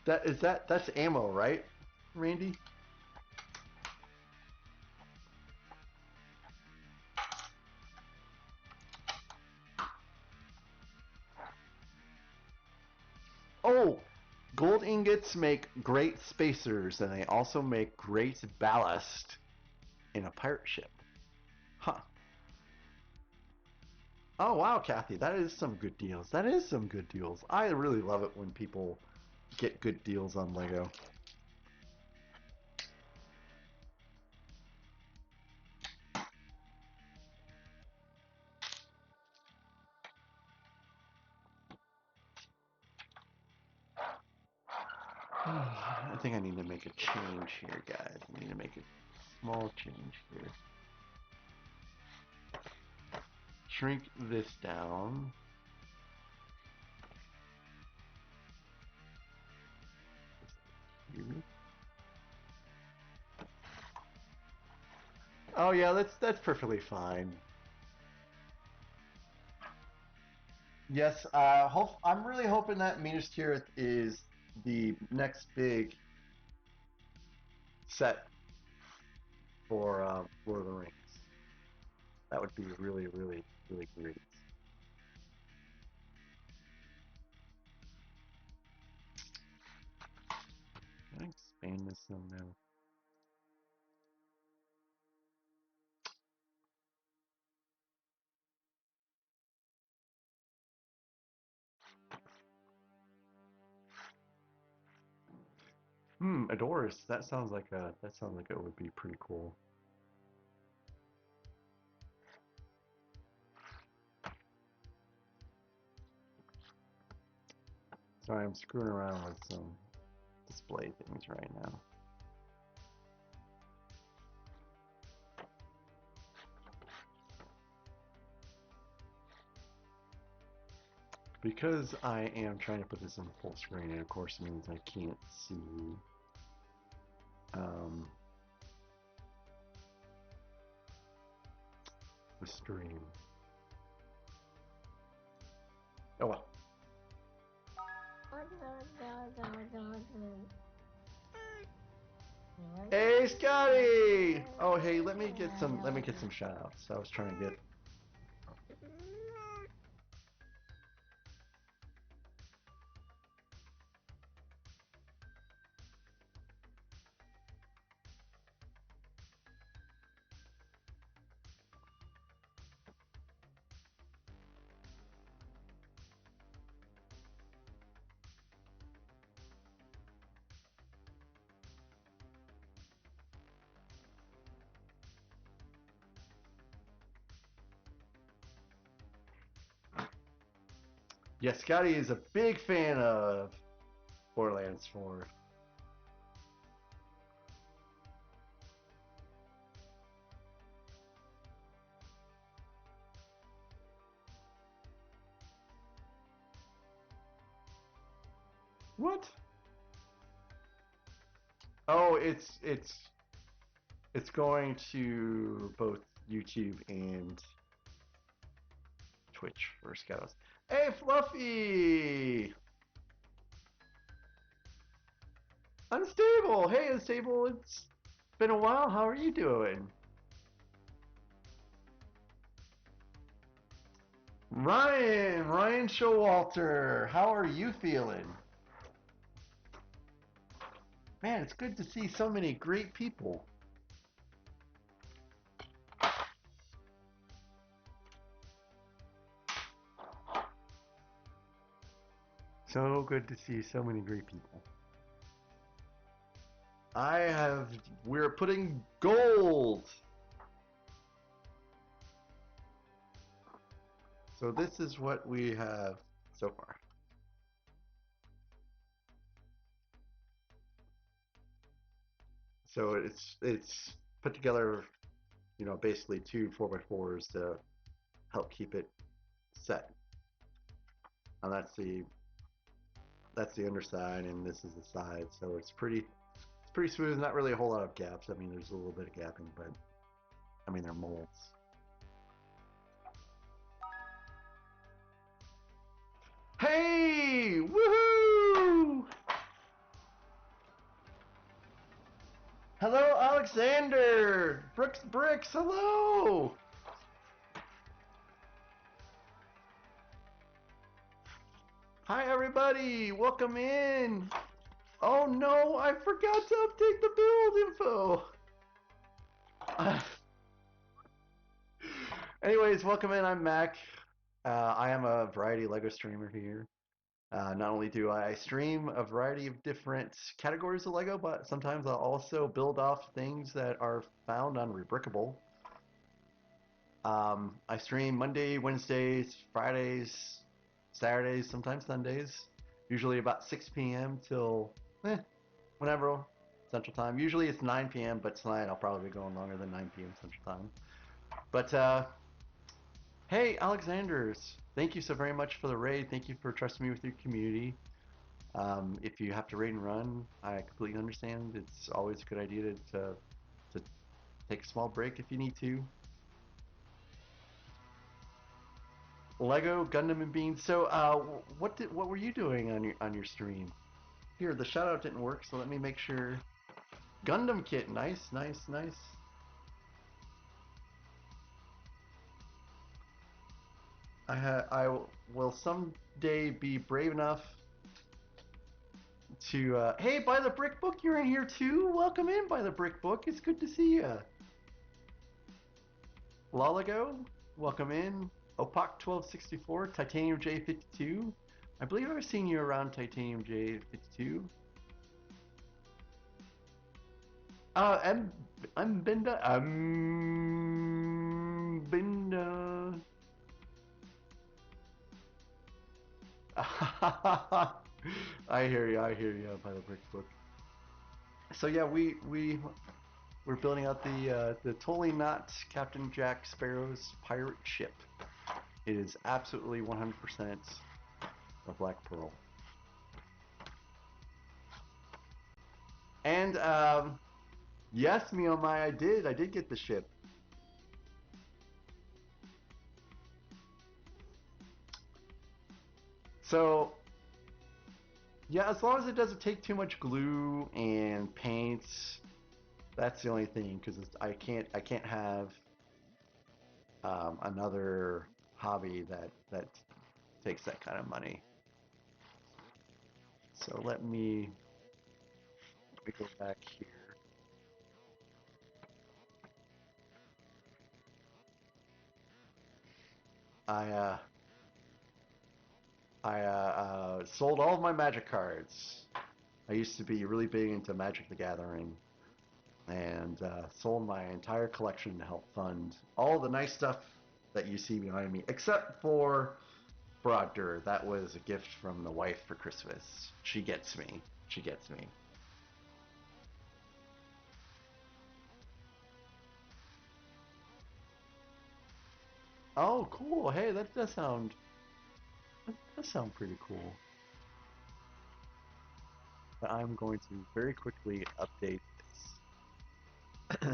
That's ammo, right, Randy? Oh, gold ingots make great spacers, and they also make great ballast in a pirate ship. Huh. Oh wow, Kathy, that is some good deals. That is some good deals. I really love it when people get good deals on Lego. I think I need to make a change here, guys. I need to make a small change here. Shrink this down. Here. Oh yeah, that's perfectly fine. Yes, I'm really hoping that Minas Tirith is the next big set for Lord of the Rings. That would be really, really, really great. Can I expand this some now? Adoris. That sounds like it would be pretty cool. Sorry, I'm screwing around with some display things right now. Because I am trying to put this in full screen, and of course it means I can't see the stream. Oh well. Hey Scotty! Oh hey, let me get some shout outs. I was trying to get Scotty is a big fan of Borderlands 4. What? Oh, it's going to both YouTube and Twitch for Scouts. Hey Fluffy! Unstable! Hey Unstable, it's been a while. How are you doing? Ryan Showalter, how are you feeling? Man, it's good to see so many great people. So good to see so many great people. We're putting gold. So this is what we have so far. So it's put together, you know, basically two 4x4s to help keep it set. And that's the underside, and this is the side. So it's pretty smooth. Not really a whole lot of gaps. I mean, there's a little bit of gapping, but I mean they're molds. Hey! Woohoo! Hello, Alexander! Brooks Bricks, hello! Hi, everybody! Welcome in! Oh no, I forgot to update the build info! Anyways, welcome in, I'm Mac. I am a variety LEGO streamer here. Not only do I stream a variety of different categories of LEGO, but sometimes I'll also build off things that are found on Rebrickable. I stream Monday, Wednesdays, Fridays, Saturdays, sometimes Sundays. Usually about 6 p.m. till whenever Central Time. Usually it's 9 p.m., but tonight I'll probably be going longer than 9 p.m. Central Time. But hey, Alexanders, thank you so very much for the raid. Thank you for trusting me with your community. If you have to raid and run, I completely understand. It's always a good idea to take a small break if you need to. Lego, Gundam, and Beans. So, what were you doing on your stream? Here, the shout out didn't work, so let me make sure. Gundam kit, nice, nice, nice. I will someday be brave enough to. Hey, By the Brick Book, you're in here too. Welcome in, By the Brick Book. It's good to see you. Lalago, welcome in. Opak 1264, Titanium J52. I believe I've seen you around Titanium J52. I'm Binda. I'm Binda. I hear you. I hear you. By the Brick Book. So yeah, we're building out the totally not Captain Jack Sparrow's pirate ship. It is absolutely 100% a Black Pearl. And yes, Miomai, I did get the ship. So yeah, as long as it doesn't take too much glue and paints, that's the only thing. Because I can't have another hobby that takes that kind of money. So let me go back here. I sold all of my Magic cards. I used to be really big into Magic the Gathering, and sold my entire collection to help fund all the nice stuff that you see behind me, except for Broader. That was a gift from the wife for Christmas. She gets me. She gets me. Oh, cool. Hey, that does sound pretty cool. But I'm going to very quickly update this.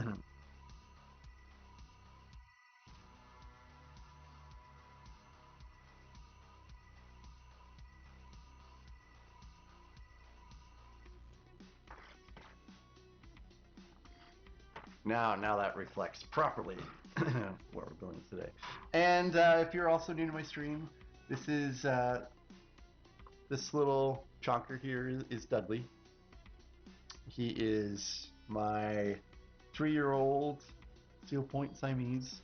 Now that reflects properly what we're doing today. And if you're also new to my stream, this is this little chonker here is Dudley. He is my 3-year-old Steel Point Siamese.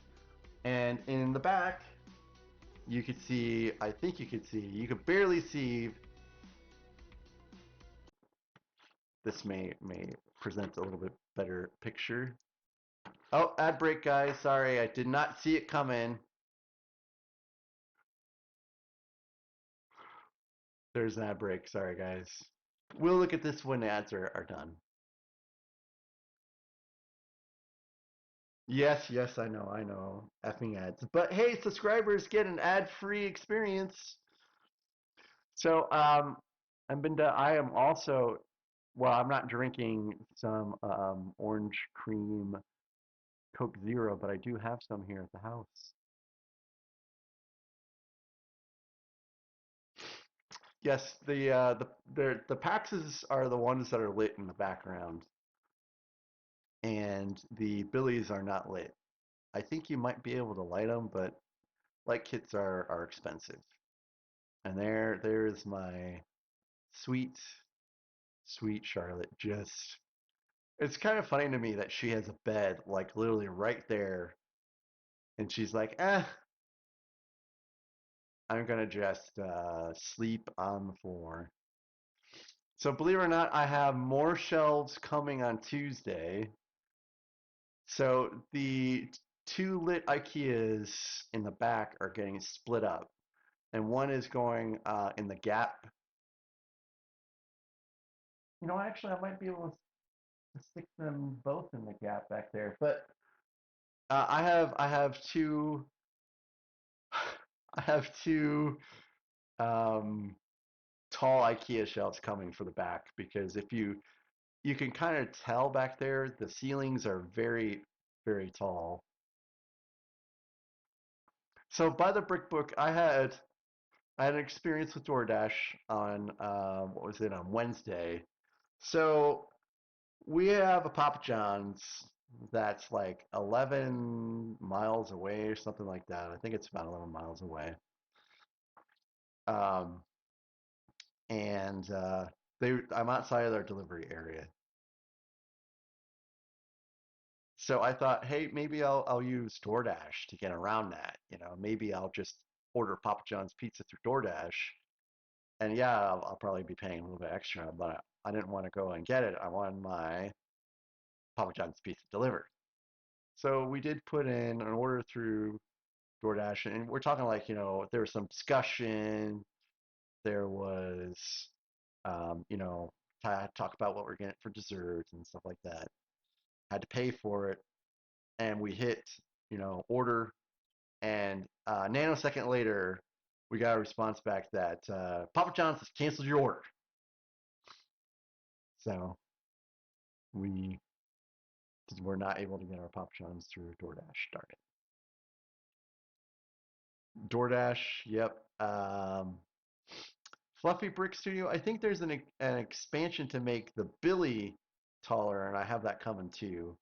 And in the back, you could see, I think you could see, you could barely see. This may present a little bit better picture. Oh, ad break, guys. Sorry, I did not see it coming. There's an ad break. Sorry, guys. We'll look at this when ads are done. Yes, I know. Effing ads. But hey, subscribers get an ad-free experience. So, I am also, well, I'm not drinking some orange cream Coke Zero, but I do have some here at the house. Yes, the PAXs are the ones that are lit in the background. and the billies are not lit. I think you might be able to light them, but light kits are expensive. And there's my sweet Charlotte. Just, it's kind of funny to me that she has a bed like literally right there, and she's like, I'm gonna just sleep on the floor. So believe it or not, I have more shelves coming on Tuesday. So the two lit IKEAs in the back are getting split up, and one is going in the gap. You know, actually, I might be able to stick them both in the gap back there. But I have two I have two tall IKEA shelves coming for the back, because if you can kind of tell back there, the ceilings are very, very tall. So by the brick book, I had an experience with DoorDash on what was it, on Wednesday. So we have a Papa John's that's like 11 miles away or something like that. I think it's about 11 miles away. Um, and I'm outside of their delivery area. So I thought, hey, maybe I'll use DoorDash to get around that. You know, maybe I'll just order Papa John's pizza through DoorDash. And yeah, I'll probably be paying a little bit extra, but I didn't want to go and get it. I wanted my Papa John's pizza delivered. So we did put in an order through DoorDash, and we're talking like, you know, there was some discussion. There was, you know, talk about what we're getting for desserts and stuff like that. Had to pay for it, and we hit, you know, order, and a nanosecond later, we got a response back that Papa John's has canceled your order. So we were not able to get our Papa John's through DoorDash. Darn it. DoorDash, yep. Fluffy Brick Studio, I think there's an expansion to make the Billy taller, and I have that coming too.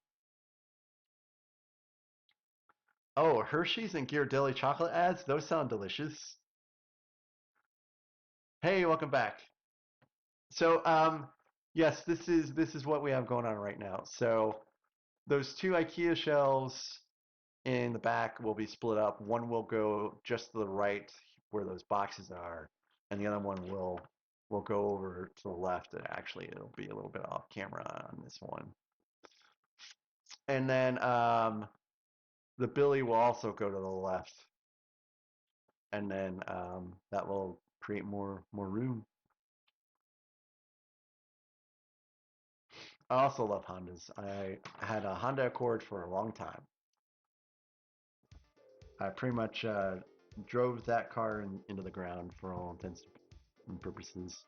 Oh, Hershey's and Ghirardelli chocolate ads? Those sound delicious. Hey, welcome back. So, yes, this is what we have going on right now. So, those two IKEA shelves in the back will be split up. One will go just to the right where those boxes are, and the other one will go over to the left. And actually, it'll be a little bit off camera on this one. And then the Billy will also go to the left, and then that will create more room. I also love Hondas. I had a Honda Accord for a long time. I pretty much drove that car into the ground for all intents and purposes.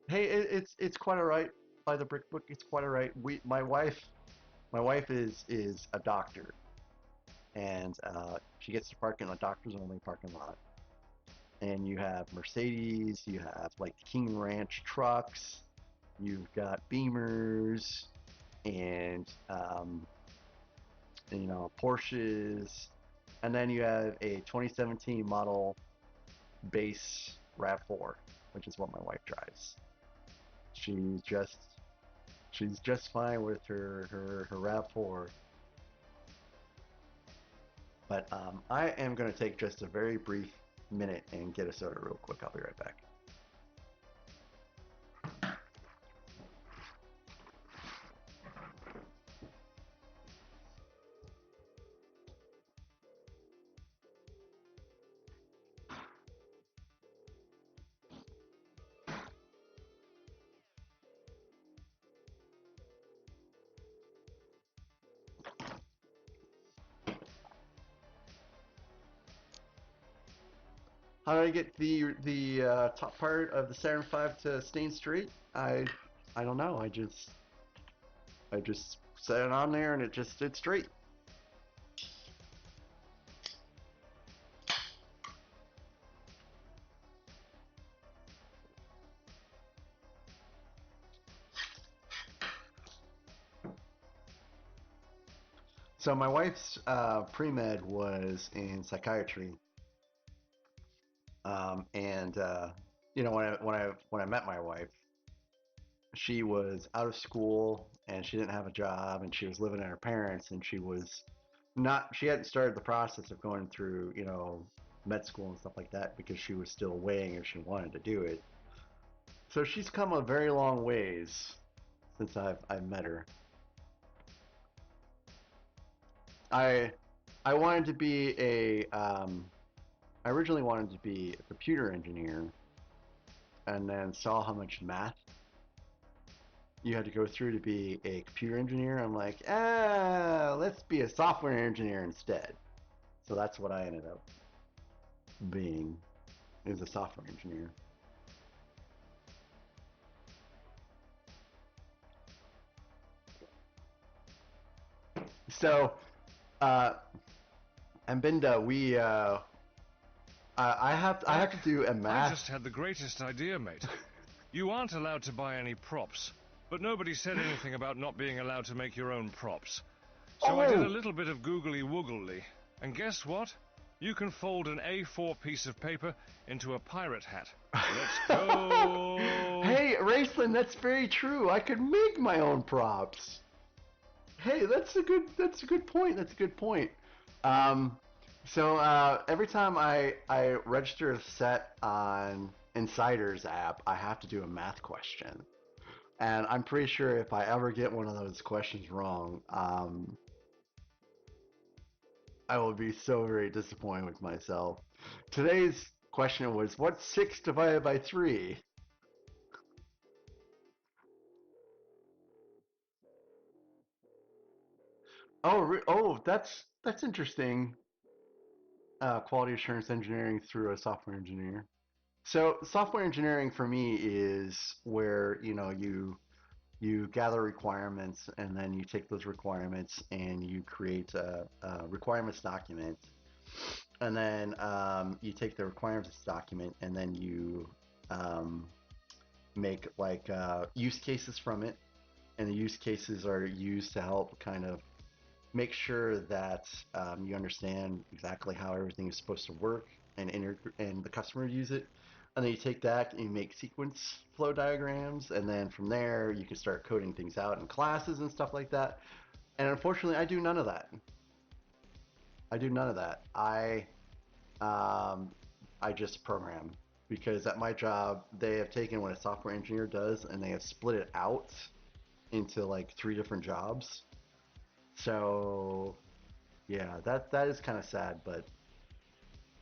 Hey, it's quite alright by the brick book. It's quite alright. My wife is a doctor, and she gets to park in a doctor's only parking lot. And you have Mercedes, you have like the King Ranch trucks, you've got Beamers, and you know, Porsches, and then you have a 2017 model base RAV4, which is what my wife drives. She's just fine with her RAV4. But I am going to take just a very brief minute and get a soda real quick. I'll be right back. How did I get the top part of the Saturn V to stain straight? I don't know. I just set it on there and it just stood straight. So my wife's pre-med was in psychiatry, and you know, when I met my wife, she was out of school and she didn't have a job and she was living in her parents and she hadn't started the process of going through, you know, med school and stuff like that because she was still weighing if she wanted to do it. So she's come a very long ways since I've met her. I wanted to be I originally wanted to be a computer engineer, and then saw how much math you had to go through to be a computer engineer. I'm like, let's be a software engineer instead. So that's what I ended up being, is a software engineer. So, and Binda, I have to do a math. I just had the greatest idea, mate. You aren't allowed to buy any props, but nobody said anything about not being allowed to make your own props. So I did a little bit of googly-woogly, and guess what? You can fold an A4 piece of paper into a pirate hat. Let's go! Hey, Raceland, that's very true. I could make my own props. Hey, that's a good point. That's a good point. So every time I register a set on Insider's app, I have to do a math question. And I'm pretty sure if I ever get one of those questions wrong, I will be so very disappointed with myself. Today's question was, what's 6 divided by 3? That's interesting. Quality assurance engineering through a software engineer. So software engineering for me is where, you know, you gather requirements and then you take those requirements and you create a requirements document, and then you take the requirements document and then you make like use cases from it, and the use cases are used to help kind of make sure that you understand exactly how everything is supposed to work and and the customer use it. And then you take that and you make sequence flow diagrams, and then from there you can start coding things out in classes and stuff like that. And unfortunately, I do none of that. I just program, because at my job they have taken what a software engineer does and they have split it out into like 3 different jobs. So yeah, that is kind of sad, but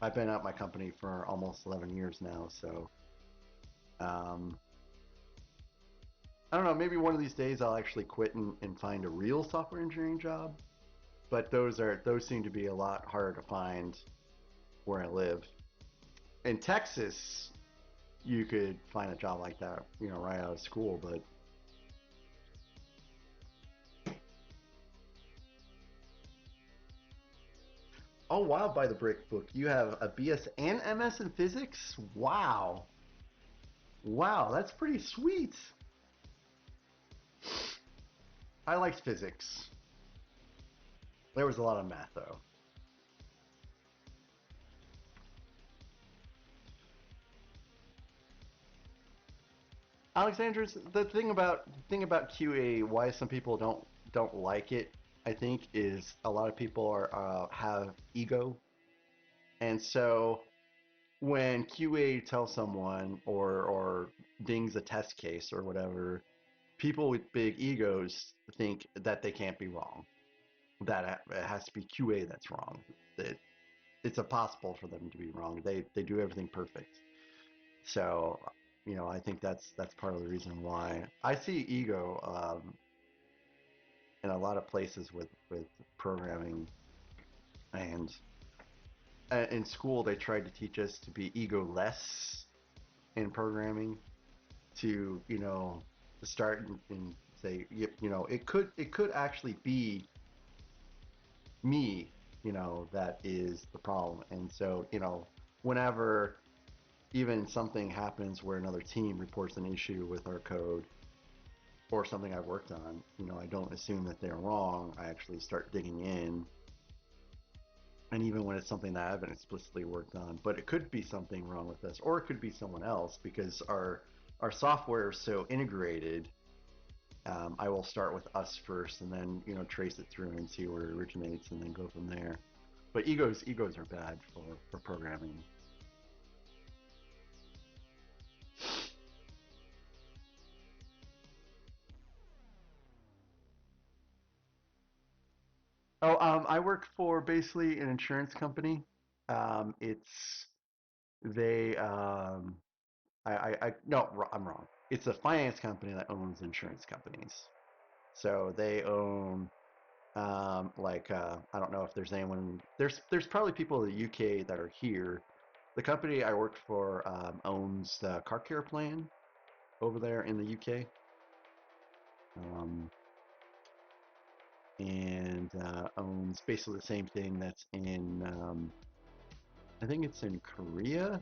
I've been at my company for almost 11 years now, so I don't know, maybe one of these days I'll actually quit and find a real software engineering job, but those seem to be a lot harder to find where I live. In Texas, you could find a job like that, you know, right out of school, but oh wow, by the Brick Book, you have a BS and MS in physics? Wow. Wow, that's pretty sweet. I liked physics. There was a lot of math though. Alexander's, the thing about QA, why some people don't like it, I think, is a lot of people have ego, and so when QA tells someone or dings a test case or whatever, people with big egos think that they can't be wrong, that it has to be QA that's wrong, that it's impossible for them to be wrong. They do everything perfect. So, you know, I think that's part of the reason why I see ego in a lot of places with programming. And in school, they tried to teach us to be ego-less in programming, to, you know, to start and say, you know, it could actually be me, you know, that is the problem. And so, you know, whenever even something happens where another team reports an issue with our code, or something I've worked on, I don't assume that they're wrong. I actually start digging in. And even when it's something that I haven't explicitly worked on, but it could be something wrong with us, or it could be someone else, because our software is so integrated. I will start with us first, and then trace it through and see where it originates, and then go from there. But egos are bad for programming. Oh, I work for basically an insurance company. It's they I no, I'm wrong. It's a finance company that owns insurance companies. So they own I don't know if there's anyone there's probably people in the UK that are here. The company I work for owns the car care plan over there in the UK. And owns basically the same thing that's in I think it's in Korea.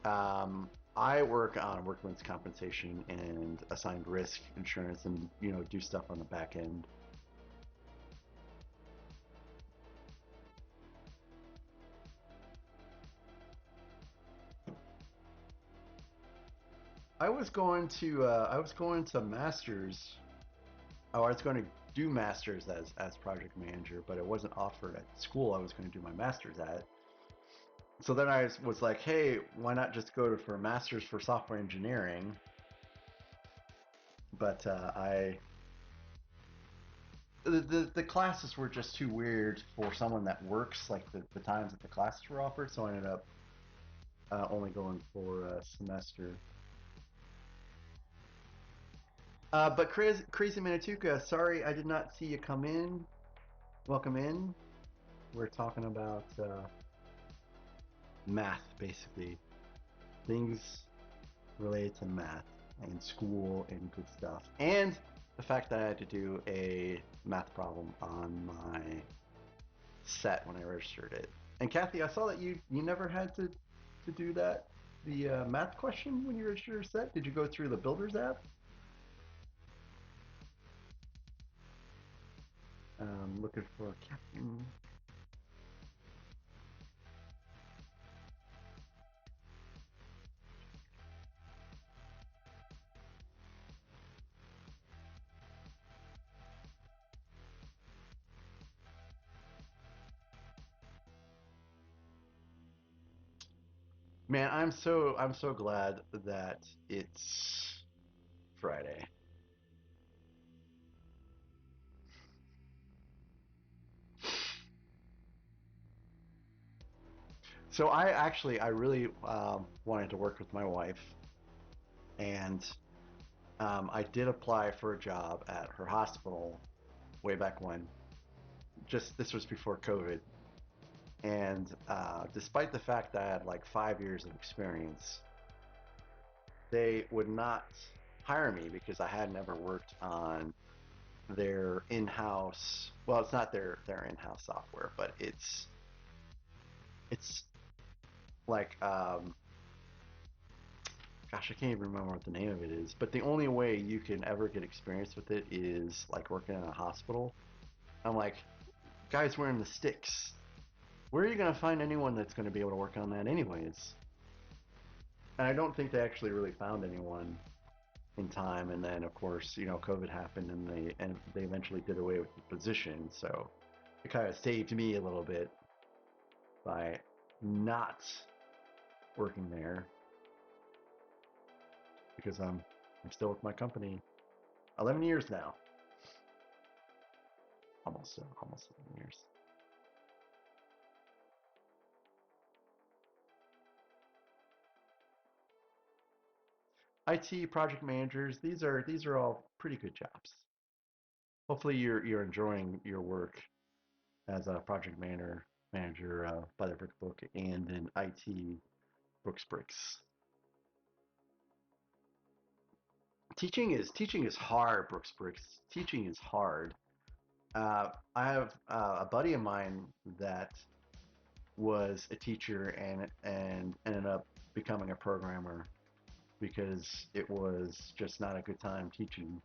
I work on workman's compensation and assigned risk insurance, and do stuff on the back end. I was going to masters. Oh, I was going to do masters as project manager, but it wasn't offered at school I was going to do my masters at. So then I was like, hey, why not just go for a master's for software engineering? But the classes were just too weird for someone that works, like the times that the classes were offered, so I ended up only going for a semester. But Crazy Manituka, sorry I did not see you come in. Welcome in. We're talking about math, basically. Things related to math and school and good stuff. And the fact that I had to do a math problem on my set when I registered it. And Kathy, I saw that you never had to do that, the math question when you registered your set. Did you go through the Builders app? Looking for Captain. Man, I'm so glad that it's Friday. So I really wanted to work with my wife, and I did apply for a job at her hospital way back when. This was before COVID, and despite the fact that I had like 5 years of experience, they would not hire me because I had never worked on their in-house. Well, it's not their in-house software, but it's like gosh, I can't even remember what the name of it is. But the only way you can ever get experience with it is like working in a hospital. I'm like, guys wearing the sticks. Where are you going to find anyone that's going to be able to work on that anyways? And I don't think they actually really found anyone in time. And then of course, COVID happened, and they eventually did away with the position. So it kind of saved me a little bit by not working there, because I'm still with my company 11 years now. Almost 11 years. IT project managers, these are all pretty good jobs. Hopefully you're enjoying your work as a project manager by the Brick Book and in IT Bricks. Teaching is hard, Bricks. Teaching is hard. I have a buddy of mine that was a teacher and ended up becoming a programmer. because it was just not a good time teaching.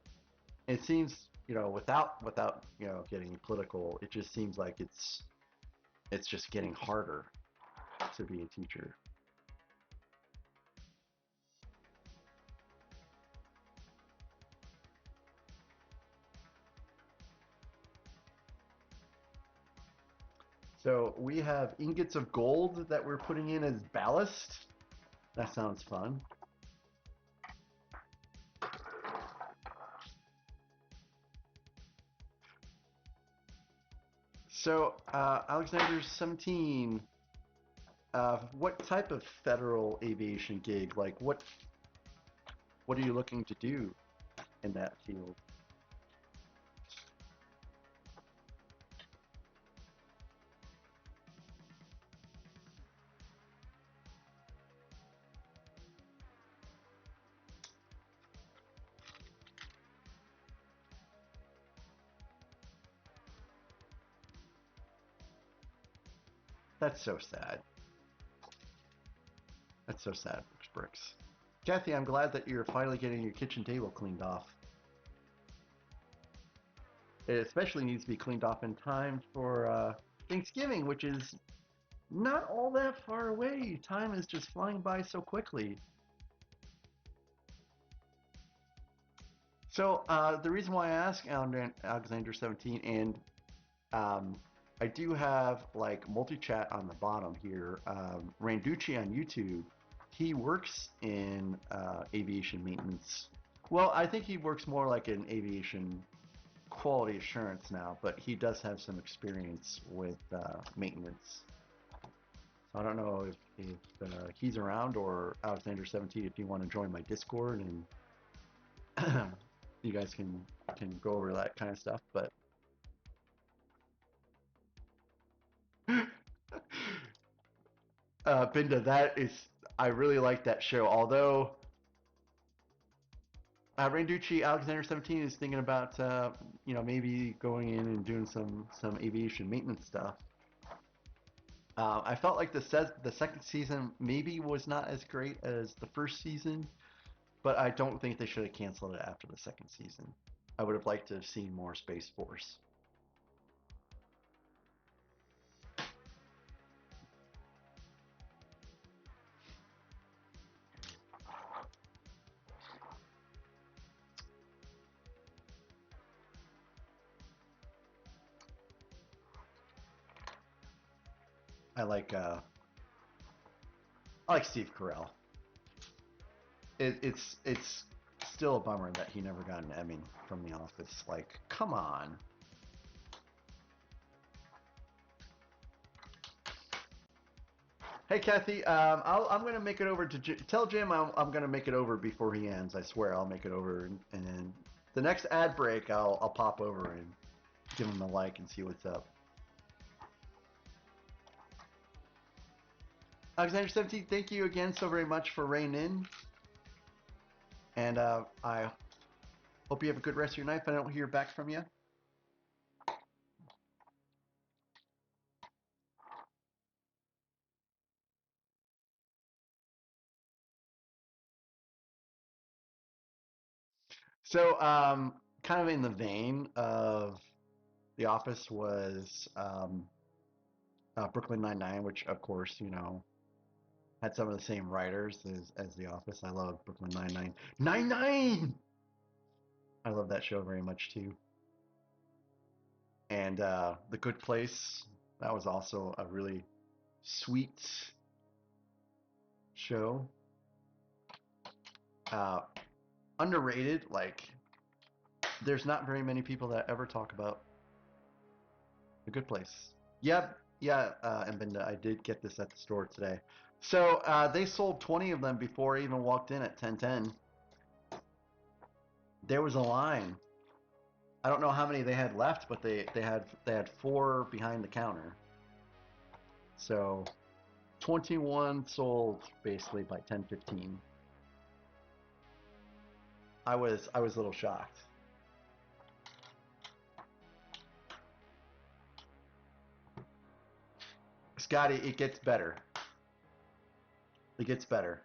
It seems, without getting political, it just seems like it's just getting harder to be a teacher. So we have ingots of gold that we're putting in as ballast. That sounds fun. So, Alexander 17, what type of federal aviation gig, like what are you looking to do in that field? That's so sad. That's so sad, Bricks. Kathy, I'm glad that you're finally getting your kitchen table cleaned off. It especially needs to be cleaned off in time for Thanksgiving, which is not all that far away. Time is just flying by so quickly. So the reason why I asked Alexander 17, and I do have like multi-chat on the bottom here. Randucci on YouTube, he works in aviation maintenance. Well, I think he works more like in aviation quality assurance now, but he does have some experience with maintenance. So I don't know if he's around, or Alexander 17, if you want to join my Discord and you guys can go over that kind of stuff. But Binda, I really like that show. Although Randucci, Alexander 17 is thinking about maybe going in and doing some aviation maintenance stuff. I felt like the second season maybe was not as great as the first season, but I don't think they should have canceled it after the second season. I would have liked to have seen more Space Force. I like Steve Carell. It's still a bummer that he never got an Emmy from The Office. Like, come on. Hey Kathy, I'm gonna make it over to tell Jim I'm gonna make it over before he ends. I swear I'll make it over, and then the next ad break I'll pop over and give him a like and see what's up. Alexander 17, thank you again so very much for reining in, and I hope you have a good rest of your night. If I don't hear back from you. So, kind of in the vein of The Office was Brooklyn Nine-Nine, which of course, had some of the same writers as The Office. I love Brooklyn Nine-Nine. Nine-Nine! I love that show very much too. And The Good Place, that was also a really sweet show. Underrated, like, there's not very many people that ever talk about The Good Place. Yep, yeah, and Binda, I did get this at the store today. So they sold 20 of them before I even walked in at 10:10. There was a line. I don't know how many they had left, but they had 4 behind the counter. So 21 sold basically by 10:15. I was a little shocked. Scotty, it gets better. It gets better.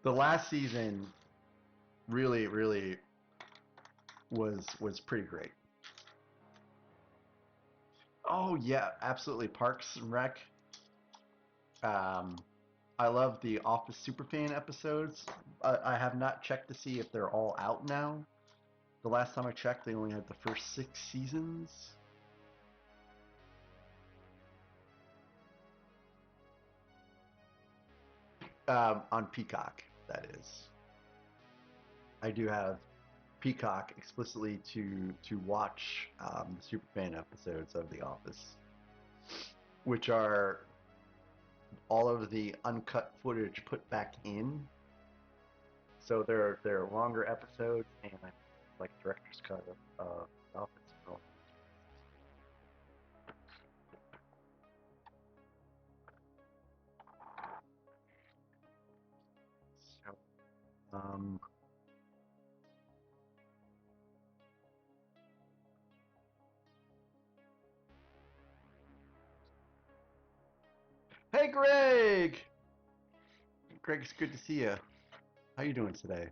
the last season really was pretty great. Oh yeah, absolutely. Parks and Rec. I love the Office Superfan episodes. I have not checked to see if they're all out now. The last time I checked, they only had the first 6 seasons. On Peacock, that is. I do have Peacock explicitly to watch the Superfan episodes of The Office, which are all of the uncut footage put back in. So they're longer episodes and like director's cut of The Office. So, hey, Greg! Greg, it's good to see you. How you doing today?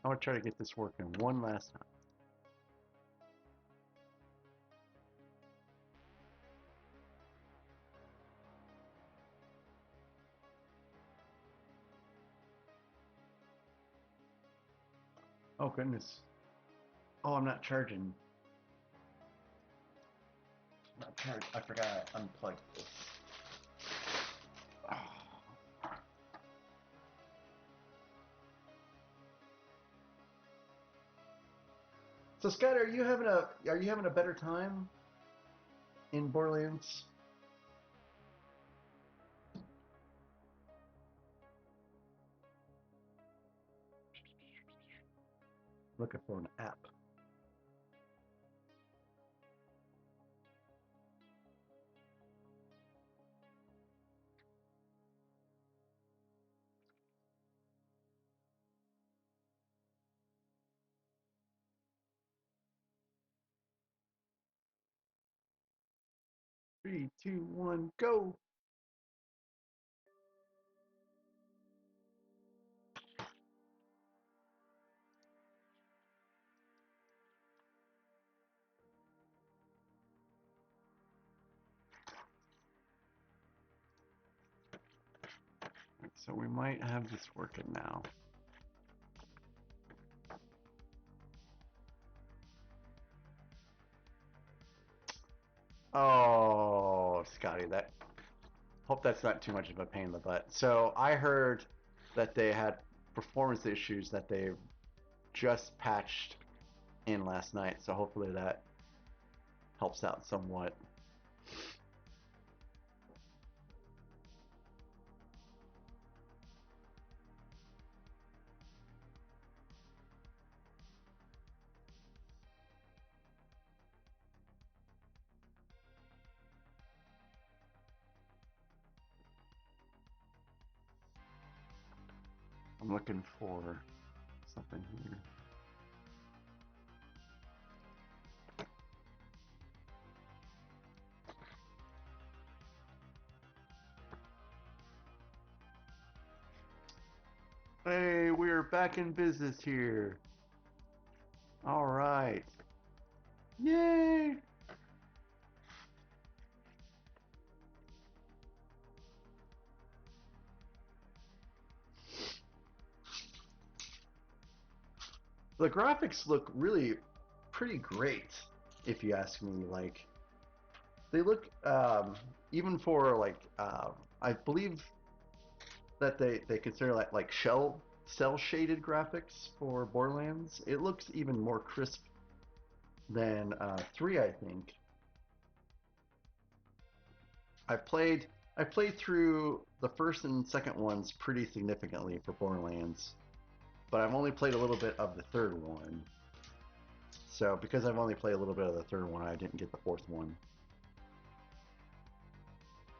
I want to try to get this working one last time. Oh, goodness. Oh, I'm not charging. Not charged. I forgot I unplugged this. Oh. So Scott, are you having a better time in Borderlands? Looking for an app. Three, two, one, go! So we might have this working now. Oh, Scotty, hope that's not too much of a pain in the butt. So I heard that they had performance issues that they just patched in last night, so hopefully that helps out somewhat. I'm looking for something here. Hey, we're back in business here. All right. Yay! The graphics look really pretty great, if you ask me. Like, they look, even for like, I believe that they consider like cell shaded graphics for Borderlands. It looks even more crisp than 3, I think. I've played through the first and second ones pretty significantly for Borderlands, but I've only played a little bit of the third one. So because I've only played a little bit of the third one, I didn't get the fourth one.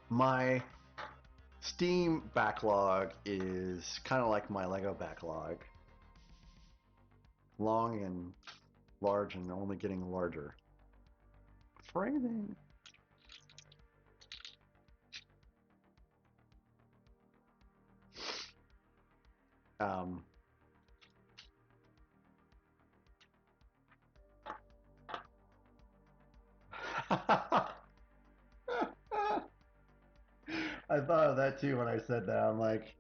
My Steam backlog is kind of like my Lego backlog. Long and large and only getting larger. Phrasing. I thought of that too when I said that. I'm like,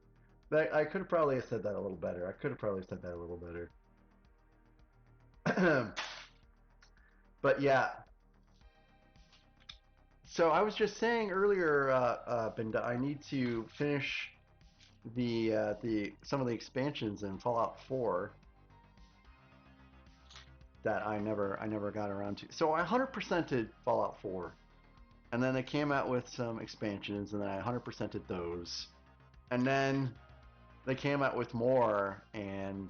I could have probably said that a little better. I could have probably said that a little better. But yeah. So I was just saying earlier, Binda, I need to finish the some of the expansions in Fallout 4 that I never got around to. So I 100%ed Fallout 4. And then they came out with some expansions, and then I 100%ed those. And then they came out with more, and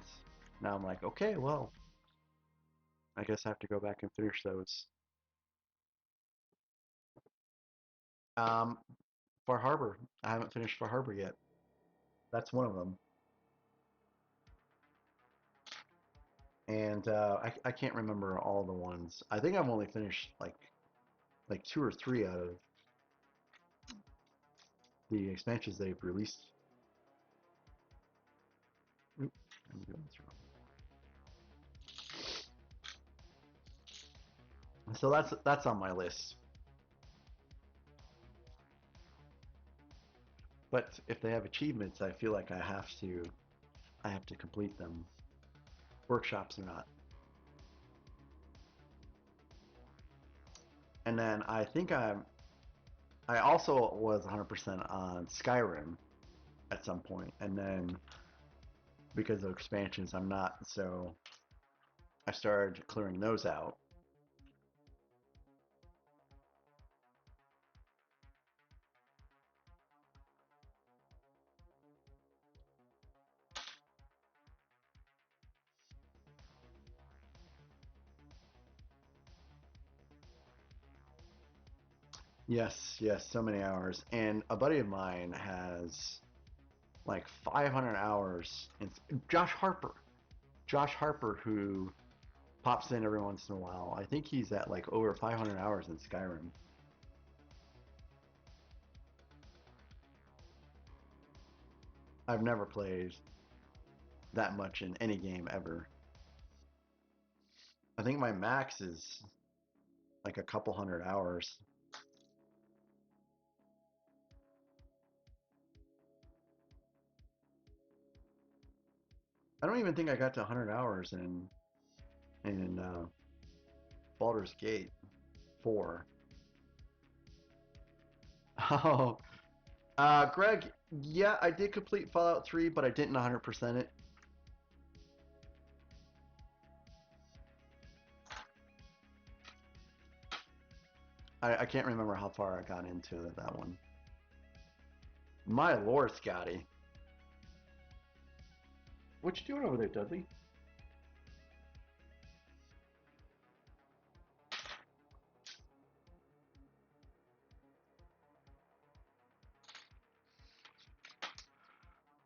now I'm like, okay, well, I guess I have to go back and finish those. Far Harbor. I haven't finished Far Harbor yet. That's one of them. And I can't remember all the ones. I think I've only finished like 2 or 3 out of the expansions they've released. Oop, I'm doing this wrong. So that's on my list. But if they have achievements, I feel like I have to complete them. Workshops or not. And then I think I also was 100% on Skyrim at some point, and then because of expansions, I'm not. So I started clearing those out. Yes, so many hours. And a buddy of mine has like 500 hours. And Josh Harper, who pops in every once in a while. I think he's at like over 500 hours in Skyrim. I've never played that much in any game ever. I think my max is like a couple hundred hours. I don't even think I got to 100 hours in Baldur's Gate 4. Oh, Greg, yeah, I did complete Fallout 3, but I didn't 100% it. I can't remember how far I got into that one. My lord, Scotty. What you doing over there, Dudley?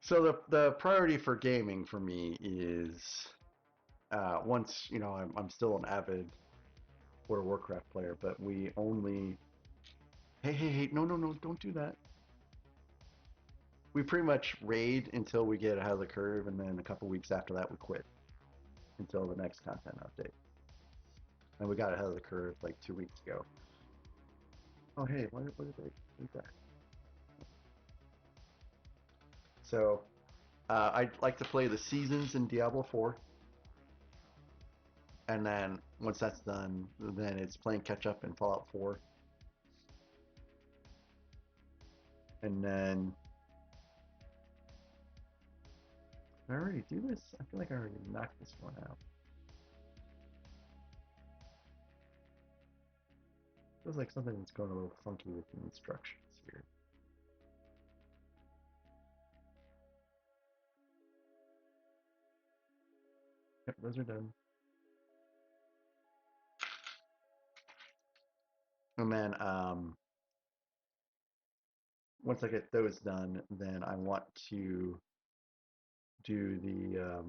So the priority for gaming for me is once I'm still an avid World of Warcraft player, but we only hey no don't do that. We pretty much raid until we get ahead of the curve, and then a couple weeks after that we quit until the next content update. And we got ahead of the curve like 2 weeks ago. Oh hey, what did they do that? So I'd like to play the seasons in Diablo 4. And then once that's done, then it's playing catch up in Fallout 4. And then did I already do this? I feel like I already knocked this one out. Feels like something that's going a little funky with the instructions here. Yep, those are done. And then once I get those done, then I want to do the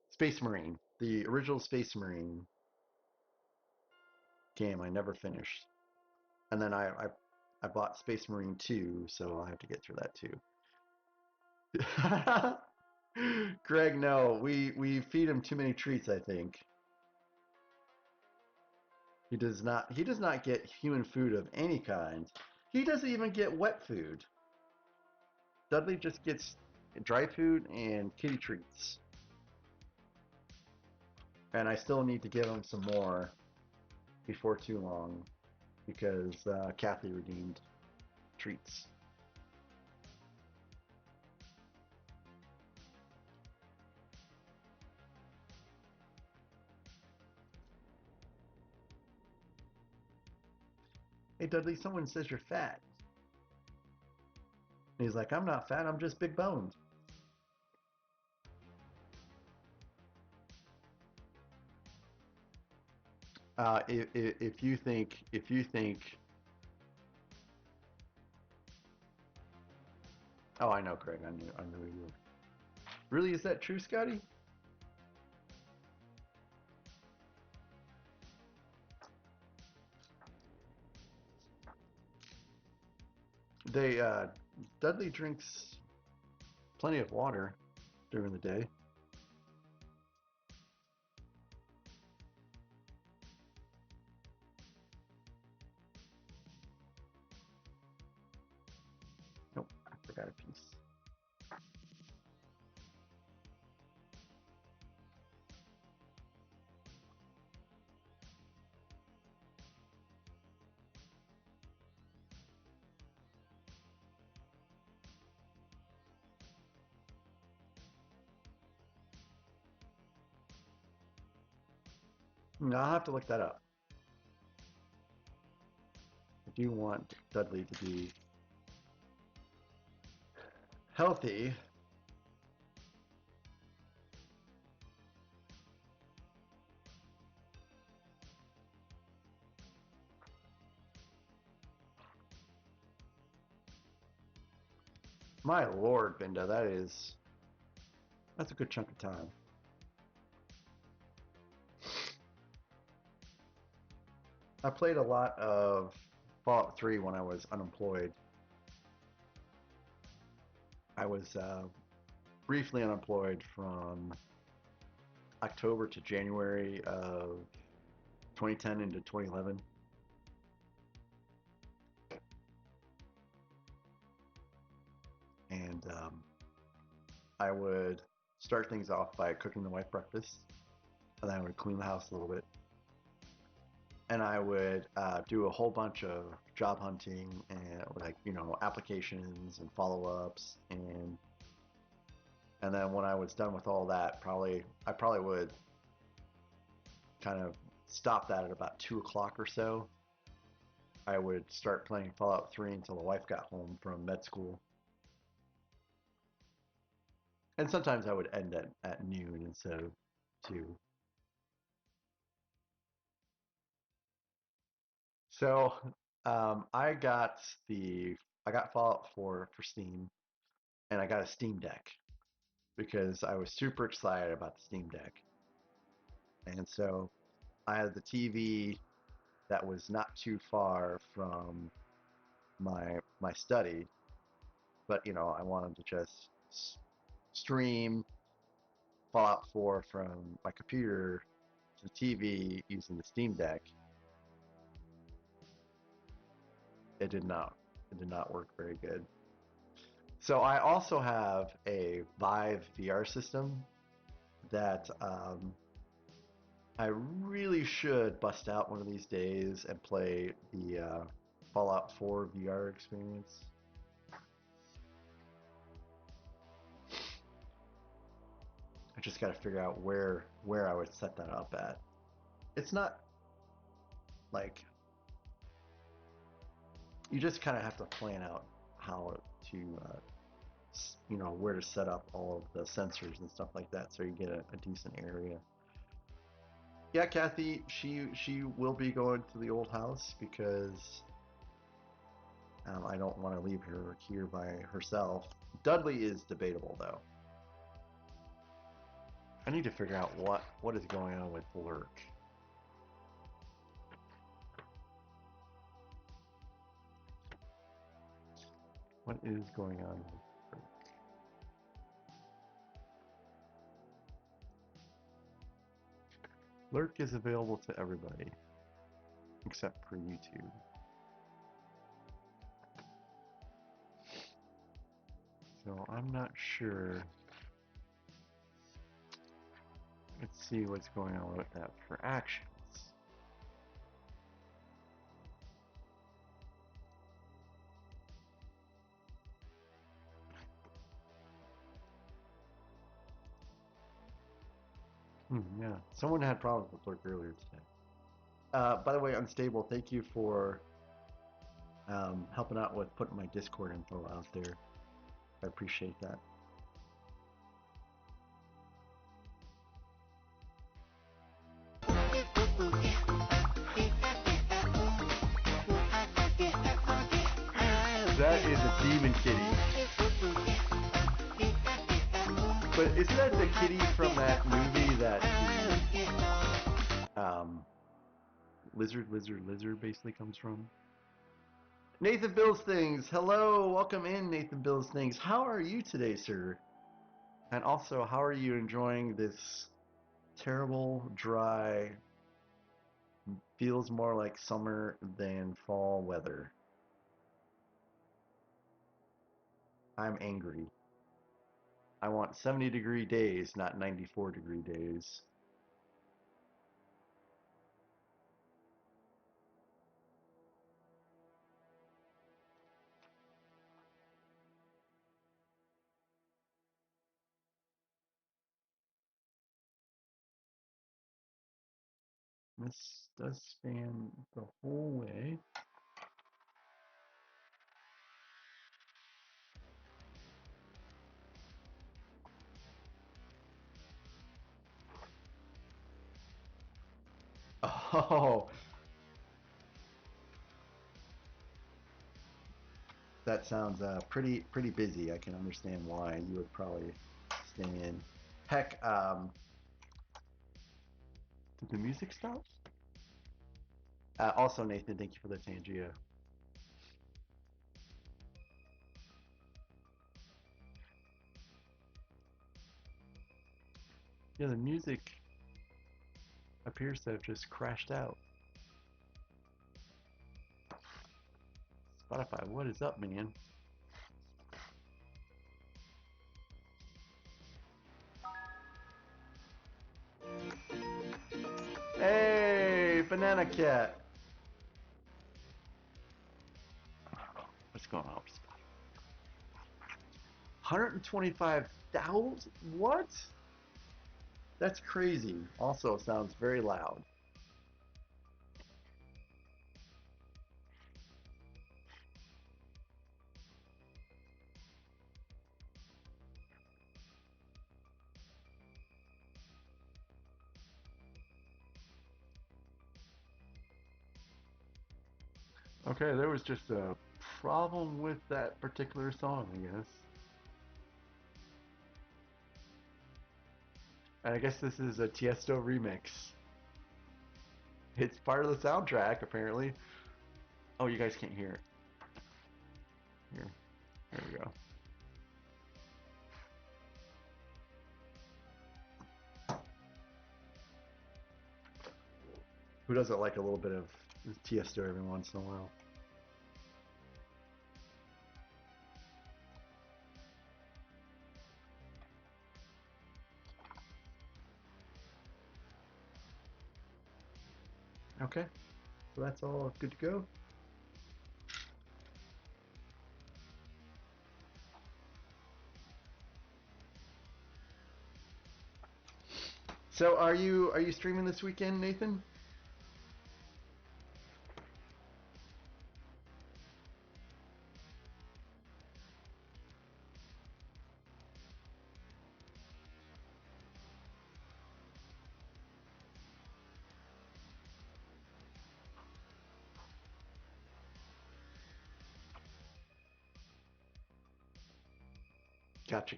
Space Marine, the original Space Marine game. I never finished, and then I bought Space Marine 2, so I have to get through that too. Greg, no, we feed him too many treats, I think. He does not get human food of any kind. He doesn't even get wet food. Dudley just gets dry food and kitty treats. And I still need to give him some more before too long because Kathy redeemed treats. Hey Dudley, someone says you're fat. And he's like, I'm not fat, I'm just big boned. If you think, oh, I know, Craig. I knew you were. Really, is that true, Scotty? They Dudley drinks plenty of water during the day. Nope, I forgot a piece. No, I'll have to look that up. I do want Dudley to be healthy. My lord, Binda, that's a good chunk of time. I played a lot of Fallout 3 when I was unemployed. I was briefly unemployed from October to January of 2010 into 2011. And I would start things off by cooking the wife breakfast, and then I would clean the house a little bit. And I would do a whole bunch of job hunting and applications and follow-ups, and then when I was done with all that, I probably would kind of stop that at about 2 o'clock or so. I would start playing Fallout 3 until the wife got home from med school. And sometimes I would end at noon instead of 2. So I got Fallout 4 for Steam, and I got a Steam Deck because I was super excited about the Steam Deck. And so I had the TV that was not too far from my study, but I wanted to just stream Fallout 4 from my computer to the TV using the Steam Deck. It did not work very good. So I also have a Vive VR system that I really should bust out one of these days and play the Fallout 4 VR experience. I just got to figure out where I would set that up at. It's not like you just kind of have to plan out how to where to set up all of the sensors and stuff like that so you get a decent area. Yeah, Kathy, she will be going to the old house because I don't want to leave her here by herself. Dudley is debatable though. I need to figure out what is going on with Lurk. What is going on with Lurk? Lurk is available to everybody, except for YouTube. So I'm not sure. Let's see what's going on with that for actions. Yeah, someone had problems with Lurk earlier today. By the way, Unstable, thank you for helping out with putting my Discord info out there. I appreciate that. That is a demon kitty. But isn't that the kitty from that movie that the lizard basically comes from? Nathan Bills Things, hello, welcome in Nathan Bills Things. How are you today, sir? And also, how are you enjoying this terrible, dry, feels more like summer than fall weather? I'm angry. I want 70-degree days, not 94-degree days. This does span the whole way. Oh, that sounds pretty busy. I can understand why you would probably stay in. Heck, did the music stop? Also, Nathan, thank you for the Tangia. Yeah, the music appears to have just crashed out. Spotify, what is up, man? Hey, Banana Cat. What's going on with Spotify? 125,000? What? That's crazy. Also sounds very loud. Okay, there was just a problem with that particular song, I guess. And I guess this is a Tiesto remix. It's part of the soundtrack, apparently. Oh, you guys can't hear it. Here. There we go. Who doesn't like a little bit of Tiesto every once in a while? Okay, so that's all good to go. So are you streaming this weekend, Nathan?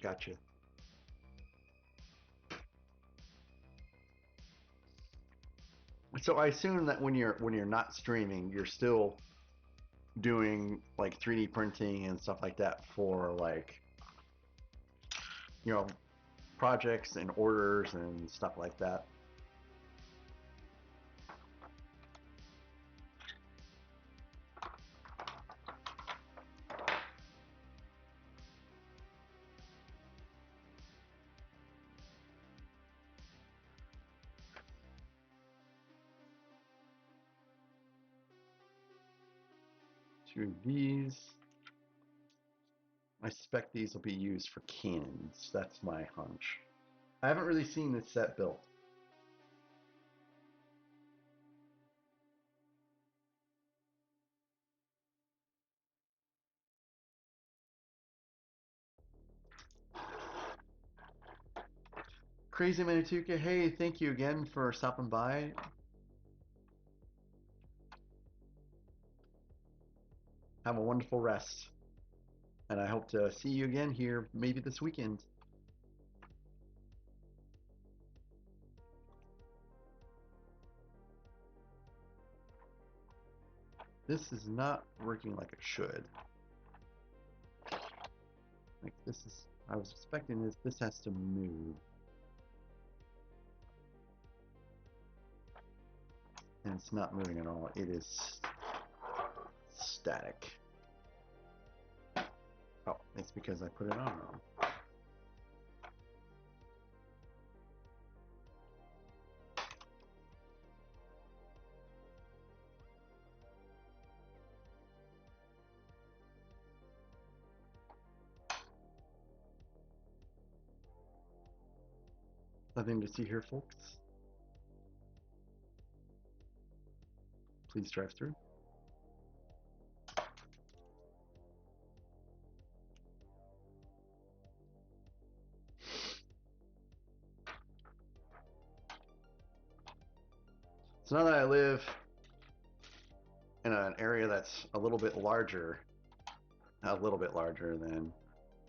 Gotcha. So I assume that when you're not streaming, you're still doing like 3D printing and stuff like that for like, you know, projects and orders and stuff like that. 2 of these. I suspect these will be used for cannons. That's my hunch. I haven't really seen this set built. Crazy Manituka, hey, thank you again for stopping by. Have a wonderful rest. And I hope to see you again here maybe this weekend. This is not working like it should. Like this is, I was expecting this has to move. And it's not moving at all. It is static. Oh, it's because I put it on wrong. Nothing to see here, folks. Please drive through. So now that I live in an area that's a little bit larger than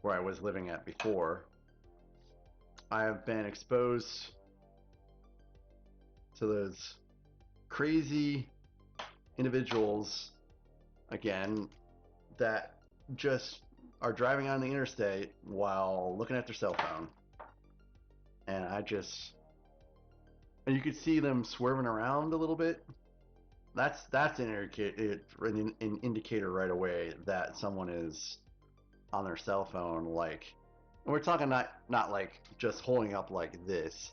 where I was living at before, I have been exposed to those crazy individuals again that just are driving on the interstate while looking at their cell phone, and and you could see them swerving around a little bit. That's an indicator right away that someone is on their cell phone. Like, and we're talking not like just holding up like this,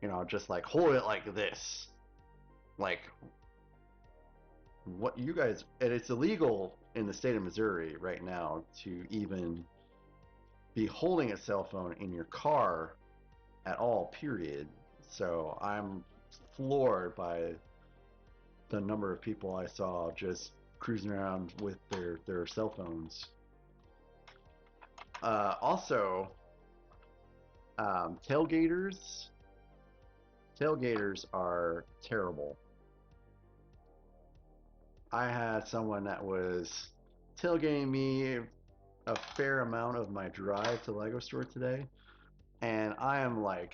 you know, just like hold it like this, like what you guys. And it's illegal in the state of Missouri right now to even be holding a cell phone in your car at all, period. So I'm floored by the number of people I saw just cruising around with their cell phones. Also, tailgaters are terrible. I had someone that was tailgating me a fair amount of my drive to the Lego store today, and I am like,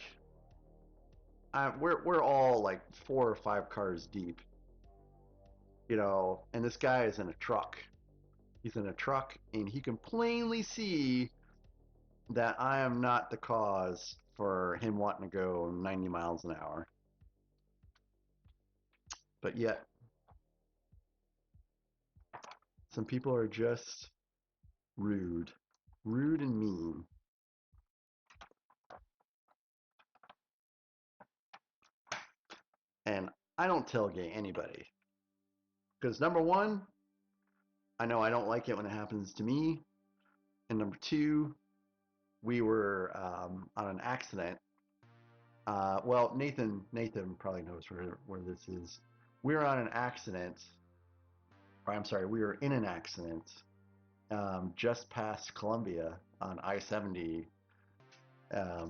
we're all like 4 or 5 cars deep, you know, and this guy is in a truck. He's in a truck, and he can plainly see that I am not the cause for him wanting to go 90 miles an hour. But yet, some people are just rude and mean. And I don't tailgate anybody. Because number one, I know I don't like it when it happens to me. And number two, we were on an accident. Well, Nathan probably knows where this is. We were on an accident. Or I'm sorry, we were in an accident just past Columbia on I-70 a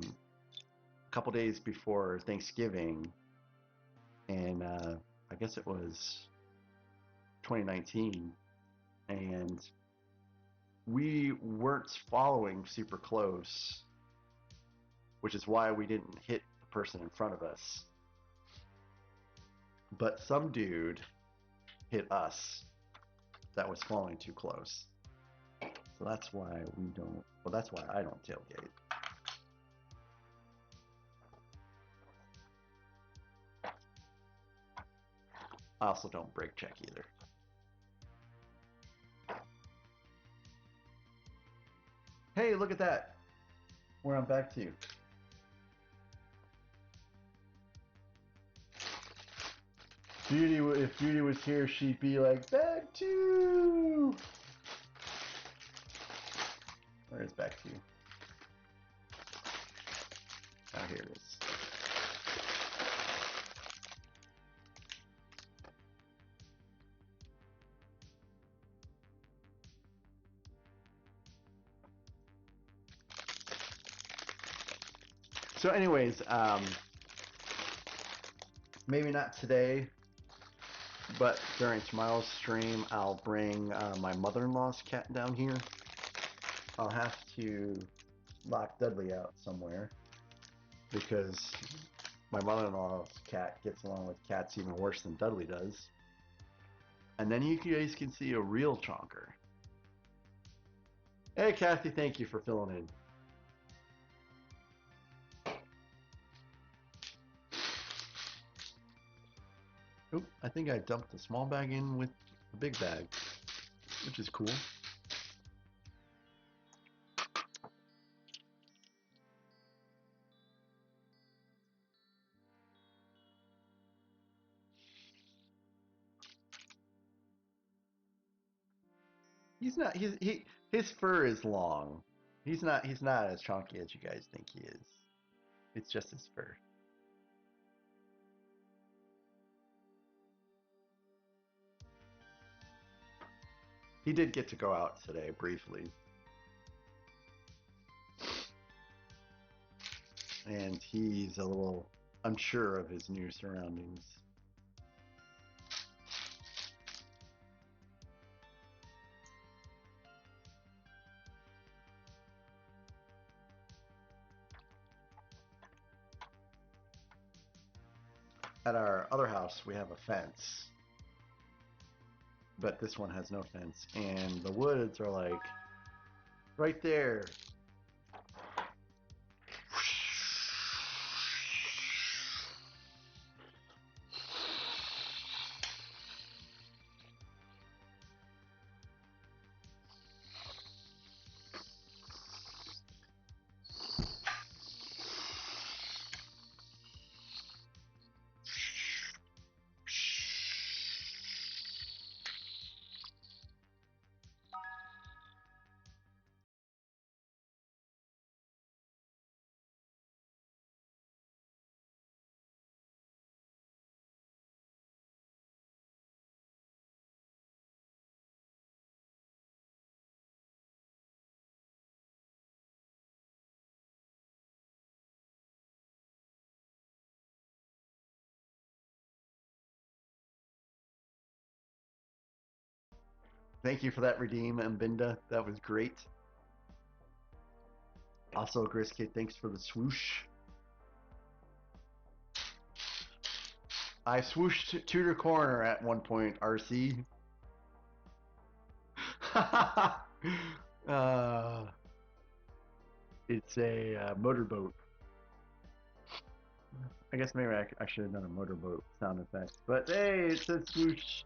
couple days before Thanksgiving, and I guess it was 2019, and we weren't following super close, which is why we didn't hit the person in front of us. But some dude hit us that was following too close. So that's why that's why I don't tailgate. I also don't brake check either. Hey, look at that. Where I'm back to. If Judy was here, she'd be like, bag 2! Where is bag 2? Oh, here it is. So anyways, maybe not today, but during tomorrow's stream, I'll bring my mother-in-law's cat down here. I'll have to lock Dudley out somewhere because my mother-in-law's cat gets along with cats even worse than Dudley does. And then you guys can see a real chonker. Hey Kathy, thank you for filling in. Oop, I think I dumped the small bag in with the big bag, which is cool. He's not. His fur is long. He's not as chunky as you guys think he is. It's just his fur. He did get to go out today briefly, and he's a little unsure of his new surroundings. At our other house, we have a fence, but this one has no fence, and the woods are like right there. Thank you for that redeem, Mbinda. That was great. Also, Griskate, thanks for the swoosh. I swooshed Tudor Corner at one point, RC. It's a motorboat. I guess maybe I should have done a motorboat sound effect. But hey, it says swoosh.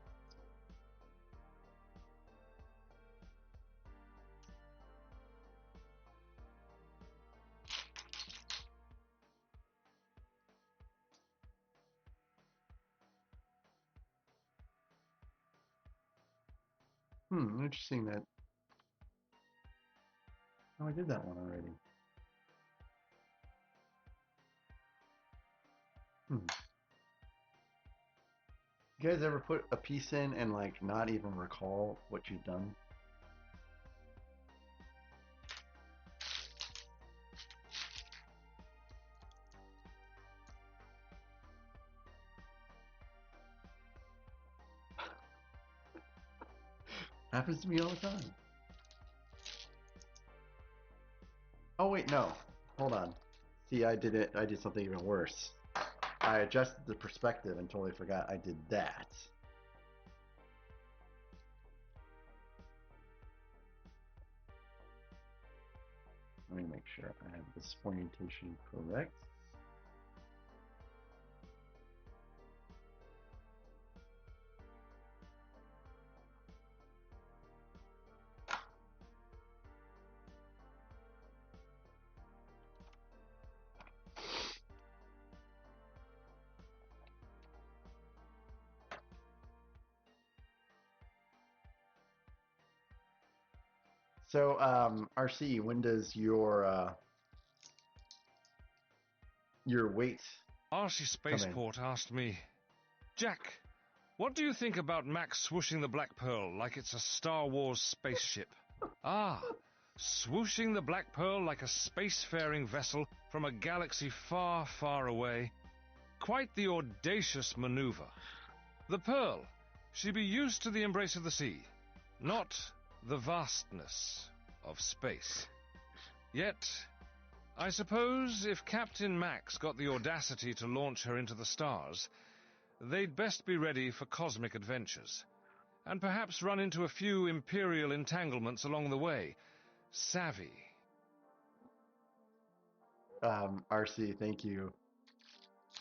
Interesting that. Oh, I did that one already. You guys ever put a piece in and like not even recall what you've done? Happens to me all the time. Oh wait, no. Hold on. See, I did something even worse. I adjusted the perspective and totally forgot I did that. Let me make sure I have this orientation correct. So, RC, when does your weight Archie Spaceport asked me, Jack, what do you think about Max swooshing the Black Pearl like it's a Star Wars spaceship? Ah, swooshing the Black Pearl like a spacefaring vessel from a galaxy far, far away. Quite the audacious maneuver. The Pearl, she be used to the embrace of the sea, not the vastness of space. Yet, I suppose if Captain Max got the audacity to launch her into the stars, they'd best be ready for cosmic adventures, and perhaps run into a few Imperial entanglements along the way. Savvy. RC, thank you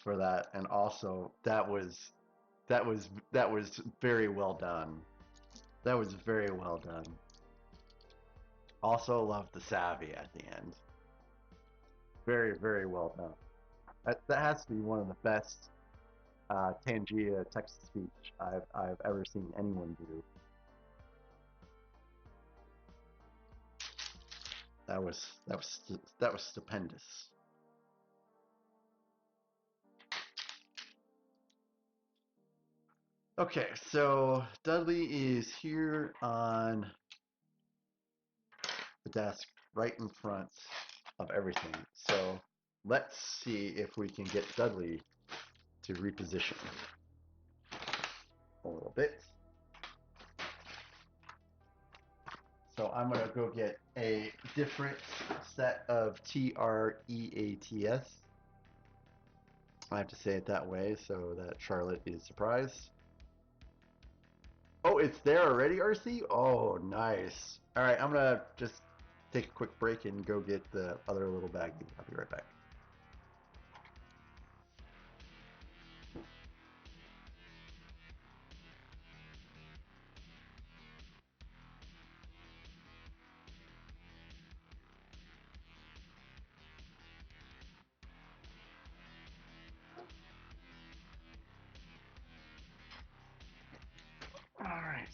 for that, and also that was very well done. That was very well done. Also love the savvy at the end. Very, very well done. That has to be one of the best Tangia text-to-speech I've ever seen anyone do. That was stupendous. Okay, so Dudley is here on the desk right in front of everything. So let's see if we can get Dudley to reposition a little bit. So I'm going to go get a different set of TREATS. I have to say it that way so that Charlotte is surprised. Oh, it's there already, RC? Oh, nice. All right, I'm going to just take a quick break and go get the other little baggie. I'll be right back. All right.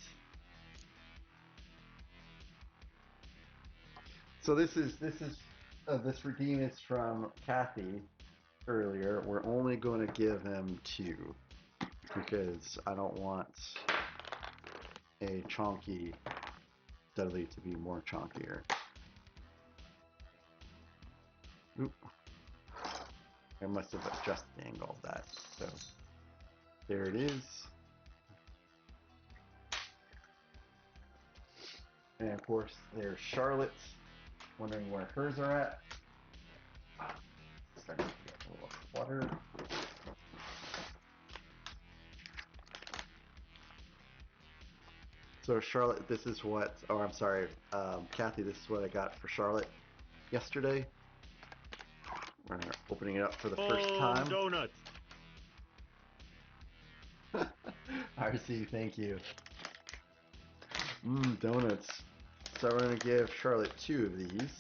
So this redeem is from Kathy earlier. We're only going to give him 2 because I don't want a chonky Dudley to be more chonkier. Oop. I must have adjusted the angle of that. So there it is. And of course, there's Charlotte, wondering where hers are at. Starting to get a little clutter. So Charlotte, this is what, oh, I'm sorry, Kathy, this is what I got for Charlotte yesterday. We're opening it up for the first time. Donuts. RC, thank you. Donuts. So we're gonna give Charlotte 2 of these.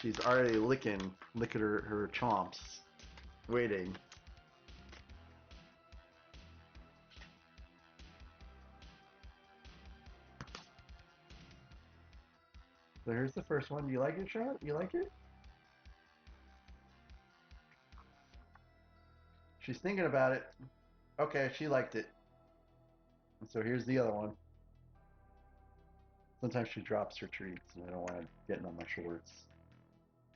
She's already licking her chomps, waiting. So here's the first one. Do you like it, Charlotte? You like it? She's thinking about it. Okay, she liked it. And so here's the other one. Sometimes she drops her treats, and I don't want it getting on my shorts.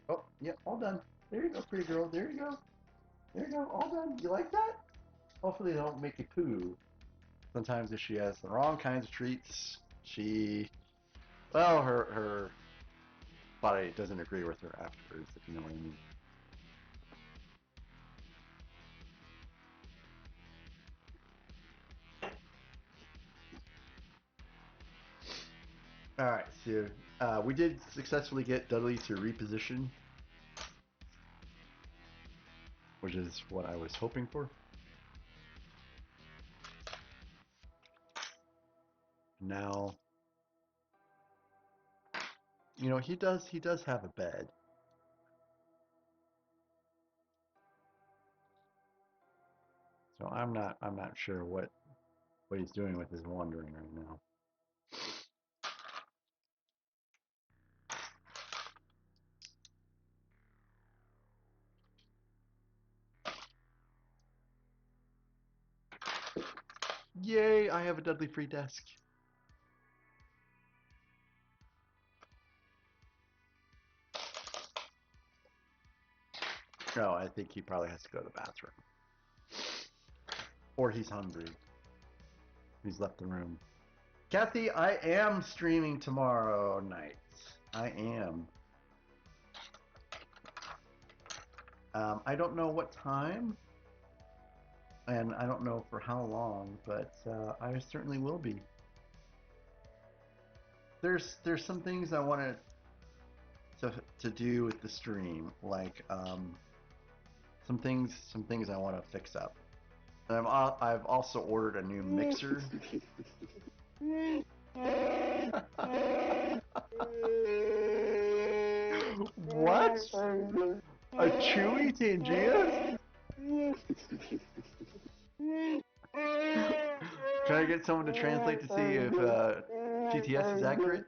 Oh, yeah, all done. There you go, pretty girl. There you go. There you go, all done. You like that? Hopefully they don't make you poo. Sometimes if she has the wrong kinds of treats, well, her body doesn't agree with her afterwards, if you know what I mean. Alright, so we did successfully get Dudley to reposition, which is what I was hoping for. Now, you know, he does have a bed. So I'm not sure what he's doing with his wandering right now. Yay, I have a Dudley free desk. No, I think he probably has to go to the bathroom. Or he's hungry. He's left the room. Kathy, I am streaming tomorrow night. I am. I don't know what time, and I don't know for how long, but I certainly will be. There's some things I wanted to do with the stream, like some things I want to fix up. And I've also ordered a new mixer. What? A chewy Tangia? Can I get someone to translate to see if GTS is accurate?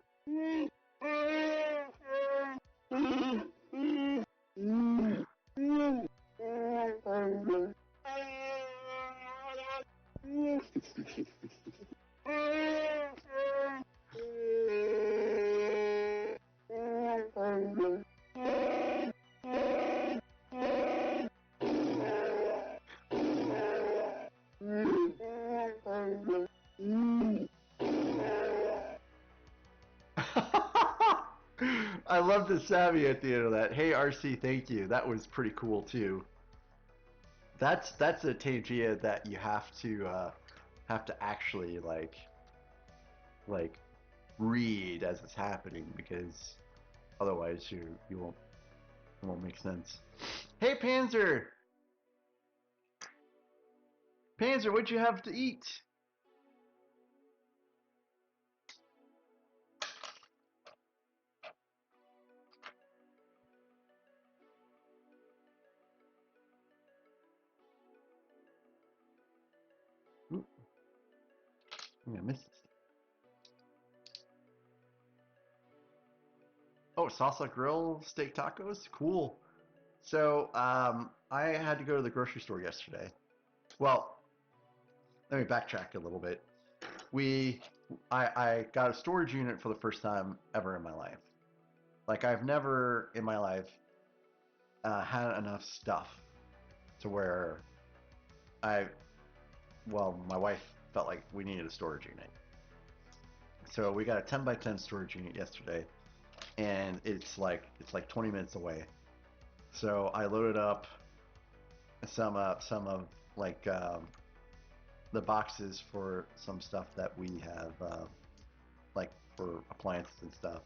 I love the savvy at the end of that. Hey RC, thank you. That was pretty cool too. That's a Tangia that you have to actually like read as it's happening, because otherwise you won't, it won't make sense. Hey Panzer! Panzer, what'd you have to eat? Ooh. Yeah, I missed it. Oh, salsa grill steak tacos? Cool. So, I had to go to the grocery store yesterday. Well, let me backtrack a little bit. I got a storage unit for the first time ever in my life. Like, I've never in my life had enough stuff to where my wife felt like we needed a storage unit. So we got a 10 by 10 storage unit yesterday, and it's like 20 minutes away. So I loaded up some of like the boxes for some stuff that we have, like for appliances and stuff.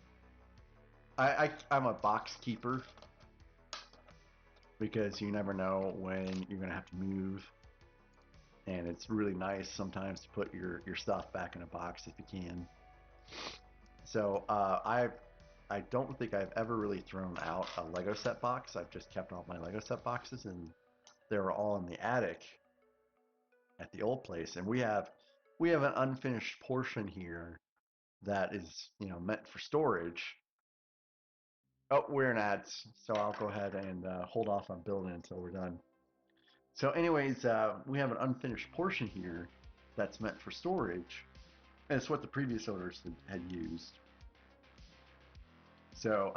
I'm a box keeper because you never know when you're gonna have to move, and it's really nice sometimes to put your stuff back in a box if you can. So I don't think I've ever really thrown out a Lego set box. I've just kept all my Lego set boxes, and they were all in the attic at the old place. And we have an unfinished portion here that is, meant for storage. Oh, we're in ads, so I'll go ahead and hold off on building until we're done. So anyways, we have an unfinished portion here that's meant for storage, and it's what the previous owners had used. So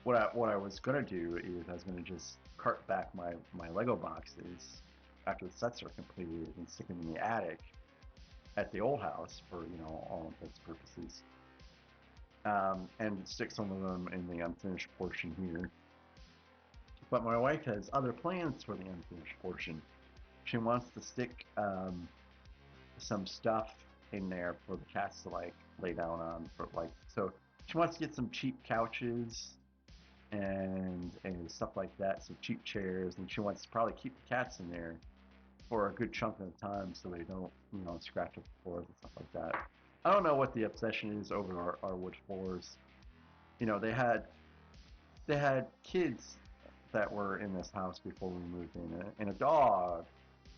what I was gonna do is I was gonna just cart back my Lego boxes after the sets are completed and stick them in the attic at the old house for all intents and purposes, and stick some of them in the unfinished portion here. But my wife has other plans for the unfinished portion. She wants to stick some stuff in there for the cats to like lay down on, so she wants to get some cheap couches and stuff like that, some cheap chairs, and she wants to probably keep the cats in there for a good chunk of the time so they don't scratch up the floors and stuff like that. I don't know what the obsession is over our wood floors. They had kids that were in this house before we moved in, and a dog.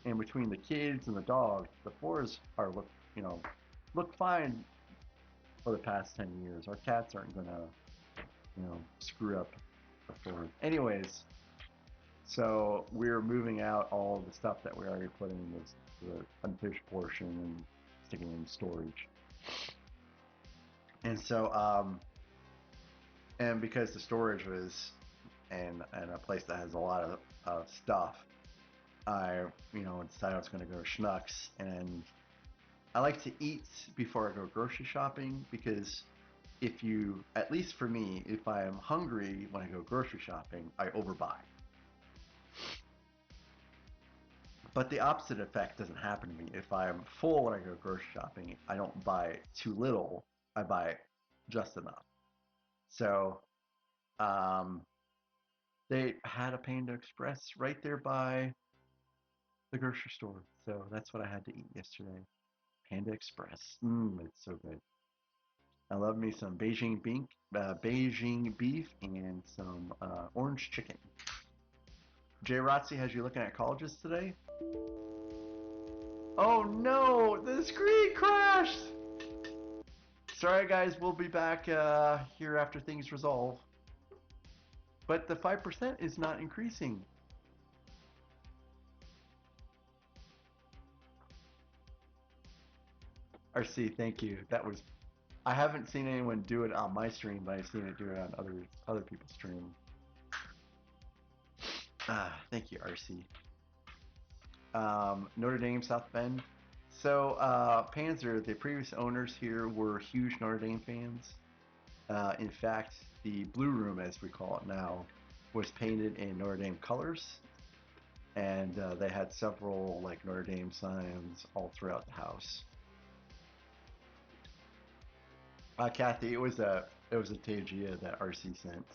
And between the kids and the dog, the floors look fine for the past 10 years. Our cats aren't gonna screw up the floor. Anyways, so we're moving out all the stuff that we already put in the unfinished portion and sticking it in storage. And so, and because the storage was in a place that has a lot of stuff, I, decided I was going to go to Schnucks, and I like to eat before I go grocery shopping because at least for me, if I am hungry when I go grocery shopping, I overbuy. But the opposite effect doesn't happen to me. If I'm full when I go grocery shopping, I don't buy too little, I buy just enough. So, they had a Panda Express right there by the grocery store. So that's what I had to eat yesterday. Panda Express. It's so good. I love me some Beijing beef and some orange chicken. Jay Rotzi has you looking at colleges today? Oh no! The screen crashed! Sorry guys, we'll be back here after things resolve. But the 5% is not increasing. RC, thank you. I haven't seen anyone do it on my stream, but I've seen it do it on other people's stream. Thank you, RC. Notre Dame, South Bend. So, Panzer, the previous owners here were huge Notre Dame fans. In fact, the Blue Room, as we call it now, was painted in Notre Dame colors. And they had several Notre Dame signs all throughout the house. Kathy, it was a Tegia that RC sent.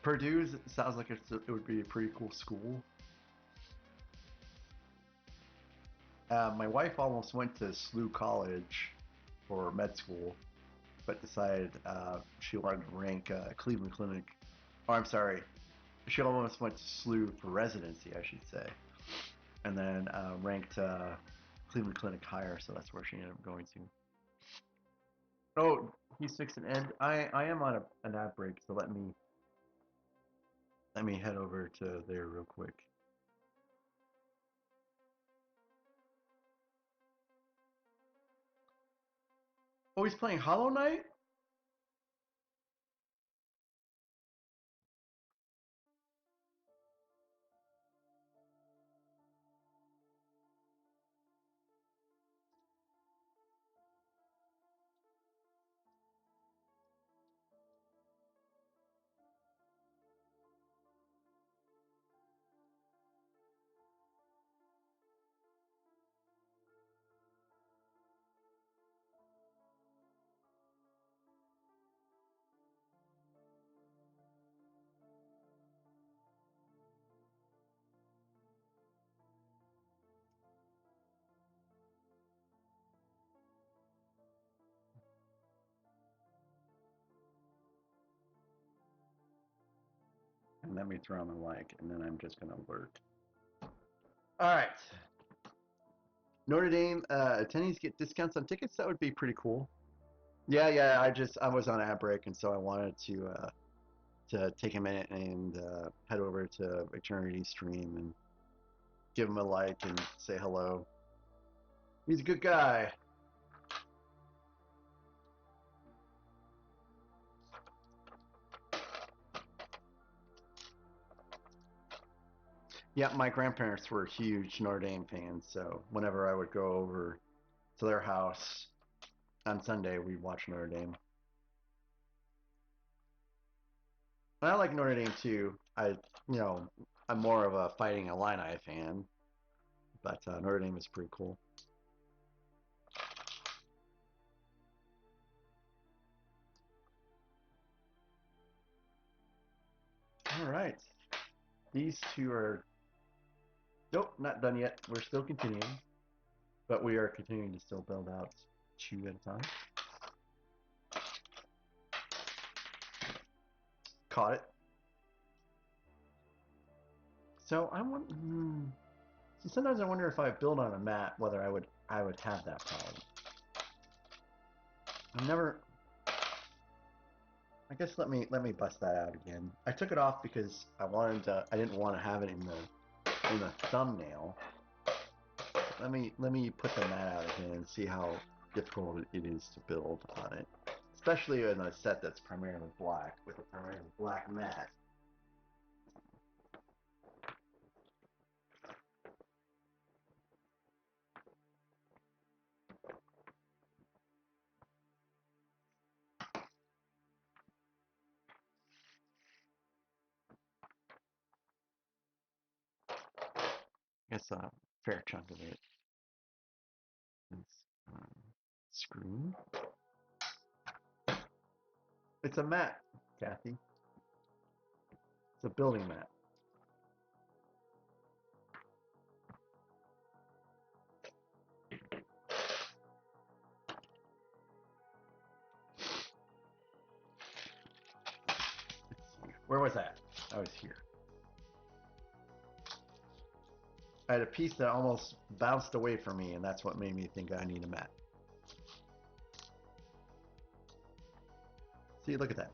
Purdue sounds like it would be a pretty cool school. My wife almost went to SLU College for med school, but decided she wanted to rank Cleveland Clinic. Oh, I'm sorry. She almost went to SLU for residency, I should say. And then ranked Cleveland Clinic higher, so that's where she ended up going to. Oh, he's fixing an end. I am on an ad break, so let me head over to there real quick. Oh, he's playing Hollow Knight? And let me throw on the like, and then I'm just going to alert. All right. Notre Dame attendees get discounts on tickets. That would be pretty cool. Yeah. I was on ad break, and so I wanted to take a minute and head over to Eternity's stream and give him a like and say hello. He's a good guy. Yeah, my grandparents were huge Notre Dame fans, so whenever I would go over to their house on Sunday, we'd watch Notre Dame. And I like Notre Dame too. I'm more of a Fighting Illini fan, but Notre Dame is pretty cool. All right, these two are. Nope, not done yet. We're still continuing, but we are continuing to still build out two at a time. Caught it. So I want. So sometimes I wonder if I build on a map, whether I would have that problem. I've never. I guess let me bust that out again. I took it off because I didn't want to have it in the thumbnail. Let me put the mat out again and see how difficult it is to build on it, especially in a set that's primarily black with a primarily black mat. I guess a fair chunk of it is screen. It's a mat, Kathy. It's a building mat. Where was that? I was here. I had a piece that almost bounced away from me, and that's what made me think I need a mat. See, look at that.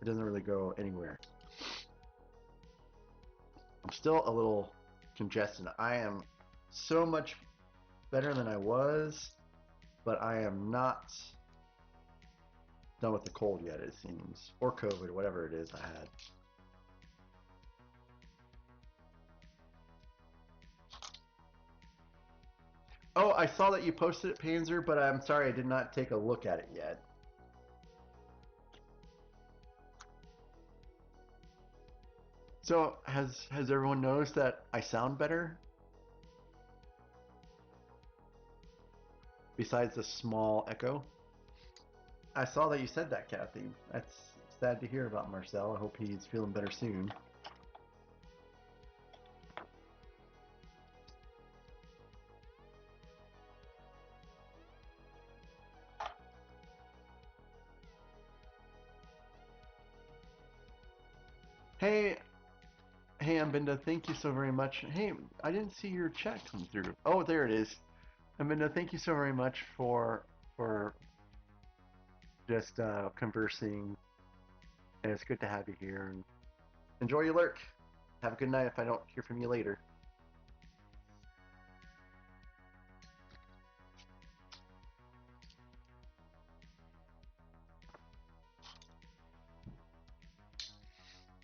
It doesn't really go anywhere. I'm still a little congested. I am so much better than I was, but I am not done with the cold yet, it seems. Or COVID, whatever it is I had. Oh, I saw that you posted it, Panzer, but I'm sorry I did not take a look at it yet. So, has everyone noticed that I sound better? Besides the small echo? I saw that you said that, Kathy. That's sad to hear about Marcel. I hope he's feeling better soon. Hey, Ambinda, thank you so very much. Hey, I didn't see your chat come through. Oh, there it is. Ambinda, thank you so very much for just conversing. And it's good to have you here. And enjoy your lurk. Have a good night if I don't hear from you later.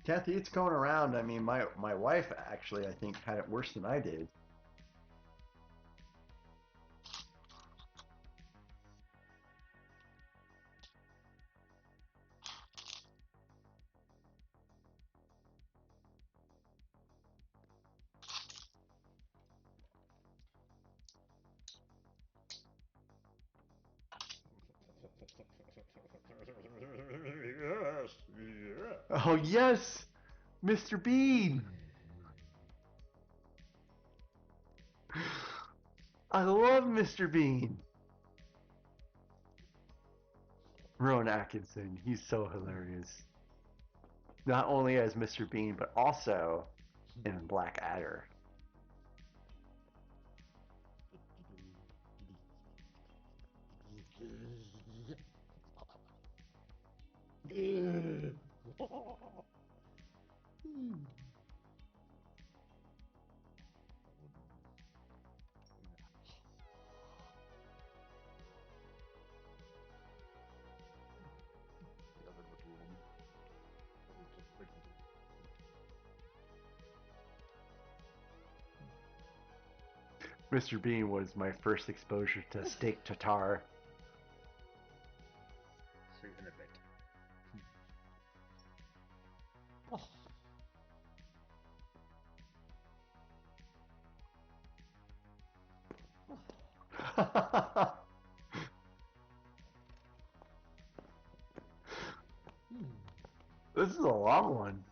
Kathy, it's going around. I mean, my wife actually, I think, had it worse than I did. Yes, yeah. Oh, yes! Mr. Bean! I love Mr. Bean! Rowan Atkinson, he's so hilarious. Not only as Mr. Bean, but also in Black Adder. Mr. Bean was my first exposure to steak tartare. See you in a bit. This is a long one.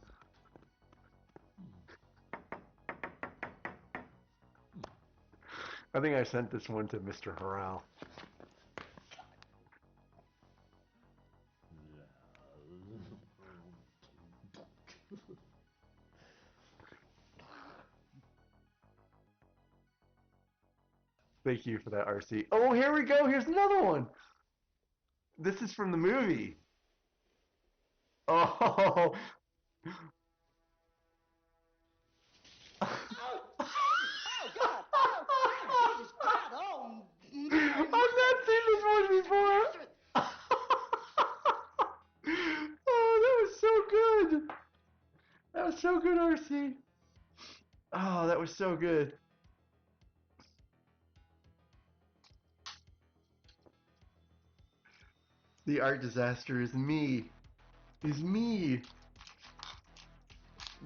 I think I sent this one to Mr. Harrell. Thank you for that, RC. Oh, here we go. Here's another one. This is from the movie. Oh. Oh, God! Oh, Jesus God! Oh, I've not seen this one before. Oh, that was so good. That was so good, RC. Oh, that was so good. The art disaster is me. Is me.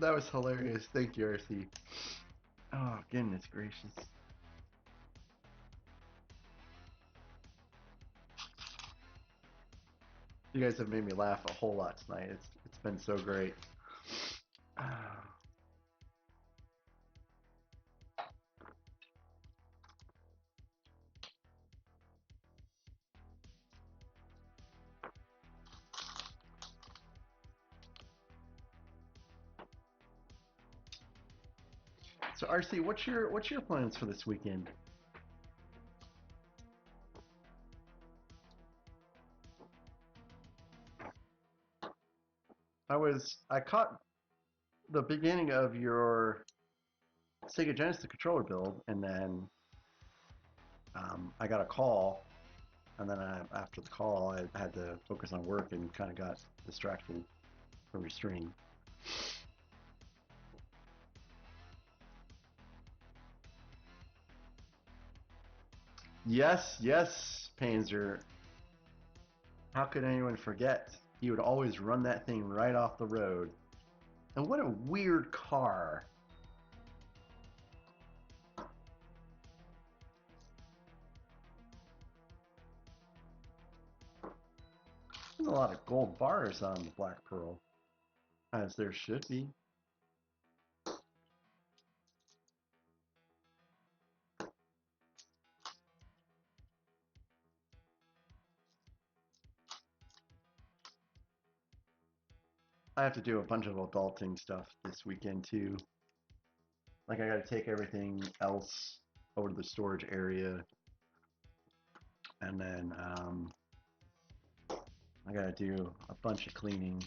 That was hilarious. Thank you, RC. Oh, goodness gracious. You guys have made me laugh a whole lot tonight. It's been so great. So RC, what's your plans for this weekend? I caught the beginning of your Sega Genesis controller build, and then I got a call, and then after the call, I had to focus on work and kind of got distracted from your stream. Yes, yes, Panzer. How could anyone forget? He would always run that thing right off the road. And what a weird car. There's a lot of gold bars on the Black Pearl, as there should be. I have to do a bunch of adulting stuff this weekend too. Like I got to take everything else over to the storage area, and then I got to do a bunch of cleaning.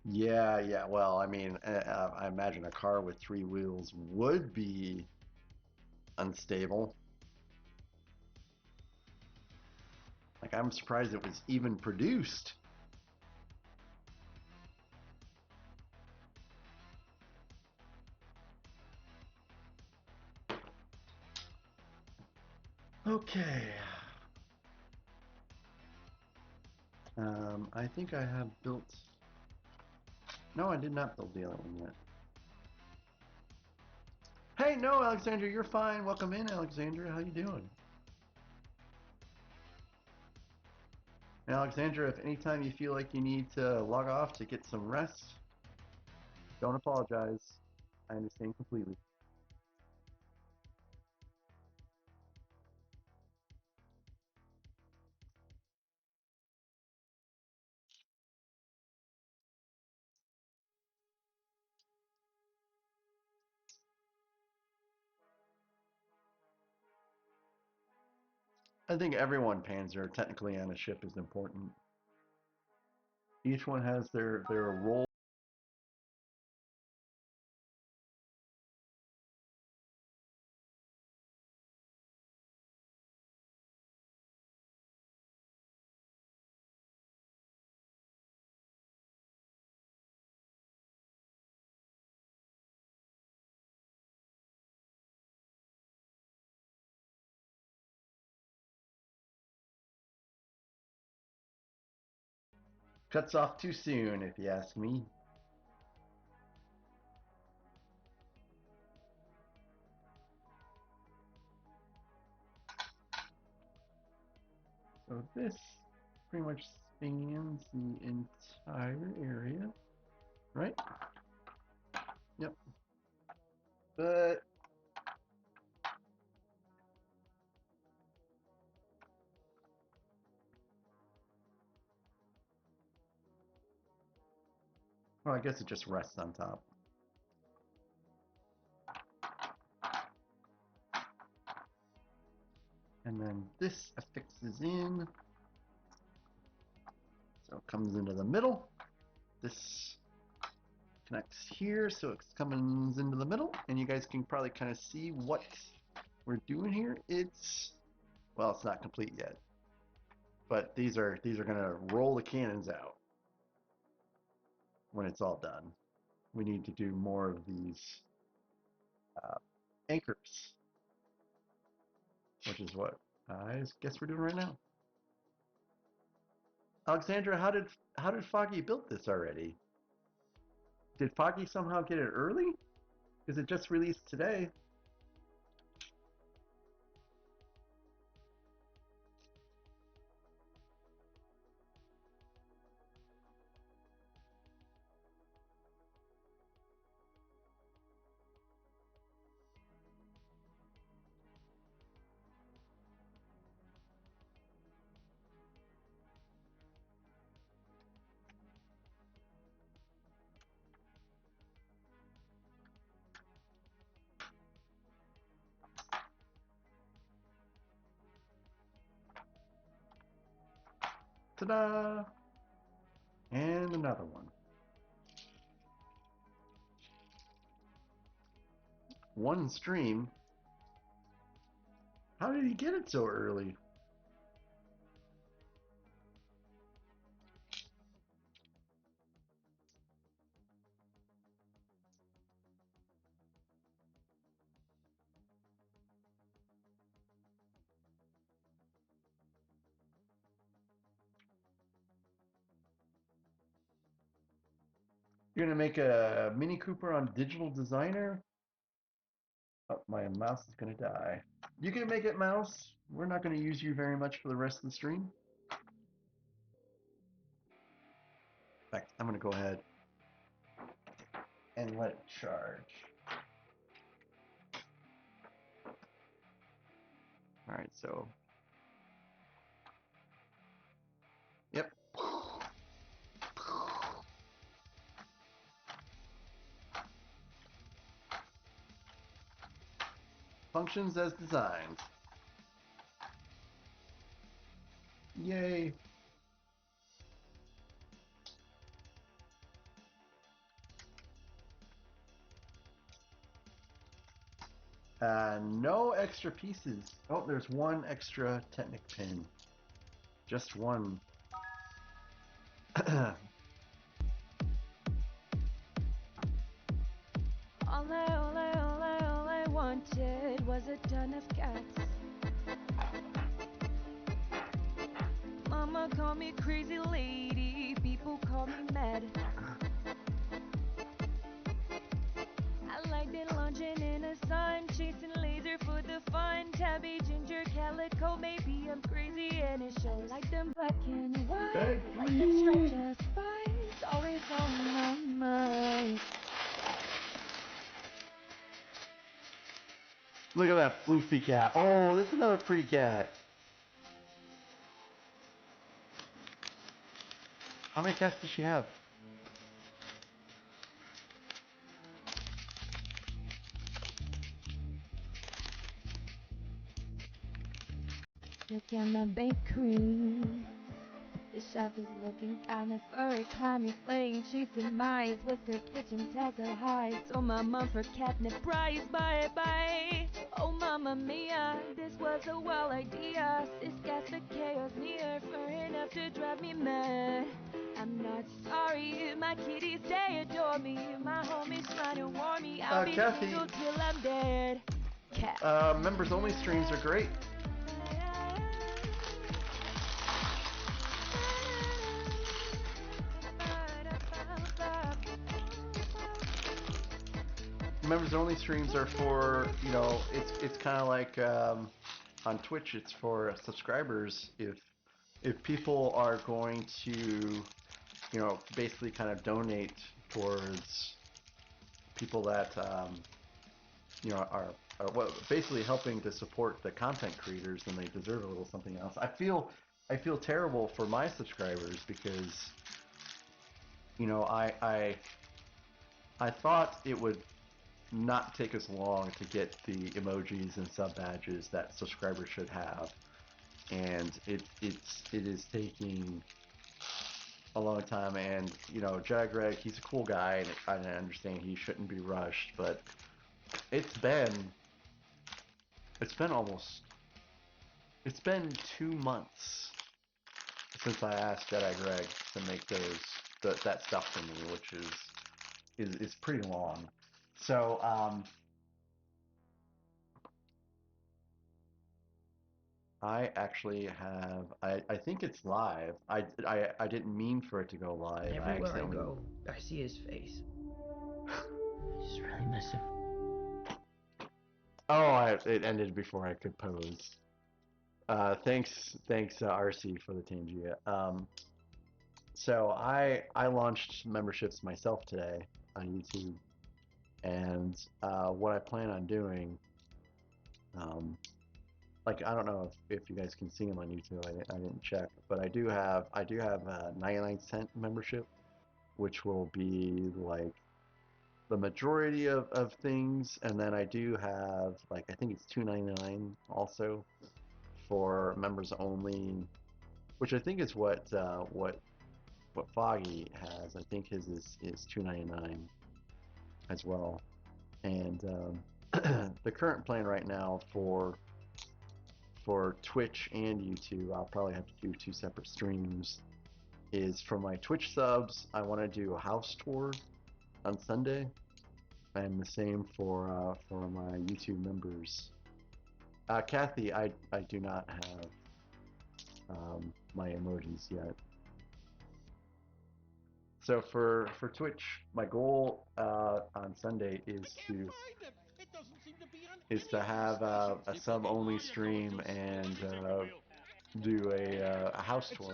Yeah, yeah. Well, I mean, I imagine a car with 3 wheels would be unstable. Like, I'm surprised it was even produced. Okay. I think I have built... No, I did not build the other one yet. Hey, no, Alexandra, you're fine. Welcome in, Alexandra. How you doing? Alexandra, if anytime you feel like you need to log off to get some rest, don't apologize. I understand completely. I think everyone, Panzer, technically on a ship is important. Each one has their role. Cuts off too soon, if you ask me. So this pretty much spans the entire area, right? Yep. But well, I guess it just rests on top. And And then this affixes in. So it comes into the middle. This connects here, so it comes into the middle. And you guys can probably kind of see what we're doing here. Well, it's not complete yet. But these are going to roll the cannons out when it's all done. We need to do more of these anchors, which is what I guess we're doing right now. Alexandra, how did Foggy build this already? Did Foggy somehow get it early? Because it just released today. Ta-da! And another one. One stream. How did he get it so early? You're gonna make a Mini Cooper on Digital Designer? Oh, my mouse is gonna die. You can make it, mouse. We're not gonna use you very much for the rest of the stream. In fact, I'm gonna go ahead and let it charge. Alright, so. Yep. Functions as designed. Yay. No extra pieces. Oh, there's one extra Technic pin. Just one. All I wanted was a ton of cats. Mama called me crazy lady, people call me mad. I liked it launching in the sun, chasing laser for the fun. Tabby, ginger, calico, maybe I'm crazy and it shows. Like them black and white, like them striped just spice, always on my mind. Look at that floofy cat. Oh, this is another pretty cat. How many cats does she have? Look at my bakery. The chef is looking kinda furry, climbing flame, chasing mice with her kitchen tags so high. So my mom for catnip prize, bye. Oh mamma mia, this was a wild idea. Sis got the chaos near, for enough to drive me mad. I'm not sorry, my kitties they adore me. My homies trying to warn me, I'll be Kathy. single till I'm dead. Cat. Members only streams are great. Members only streams are for, you know, it's kind of like on Twitch, it's for subscribers. If people are going to, you know, basically kind of donate towards people that you know are well, basically helping to support the content creators, then they deserve a little something else. I feel terrible for my subscribers because, you know, I thought it would not take us long to get the emojis and sub badges that subscribers should have, and it is taking a long time. And you know, Jedi Greg, he's a cool guy, and I understand he shouldn't be rushed, but it's been 2 months since I asked Jedi Greg to make that stuff for me, which is pretty long. So I actually have, I think it's live. I didn't mean for it to go live. Everywhere I go, I see his face. I just really miss him. Oh, it ended before I could pose. Thanks, RC for the Tangia. So I launched memberships myself today on YouTube, and what I plan on doing, like, I don't know if you guys can see them on YouTube. I didn't check, but I do have a 99-cent membership, which will be like the majority of things, and then I do have, like, I think it's $2.99 also for members only, which I think is what Foggy has. I think his is $2.99 as well. And the current plan right now for Twitch and YouTube, I'll probably have to do 2 separate streams, is for my Twitch subs, I want to do a house tour on Sunday, and the same for my YouTube members. Kathy, I do not have my emojis yet. So for Twitch, my goal on Sunday is to have a sub-only stream and do a house tour.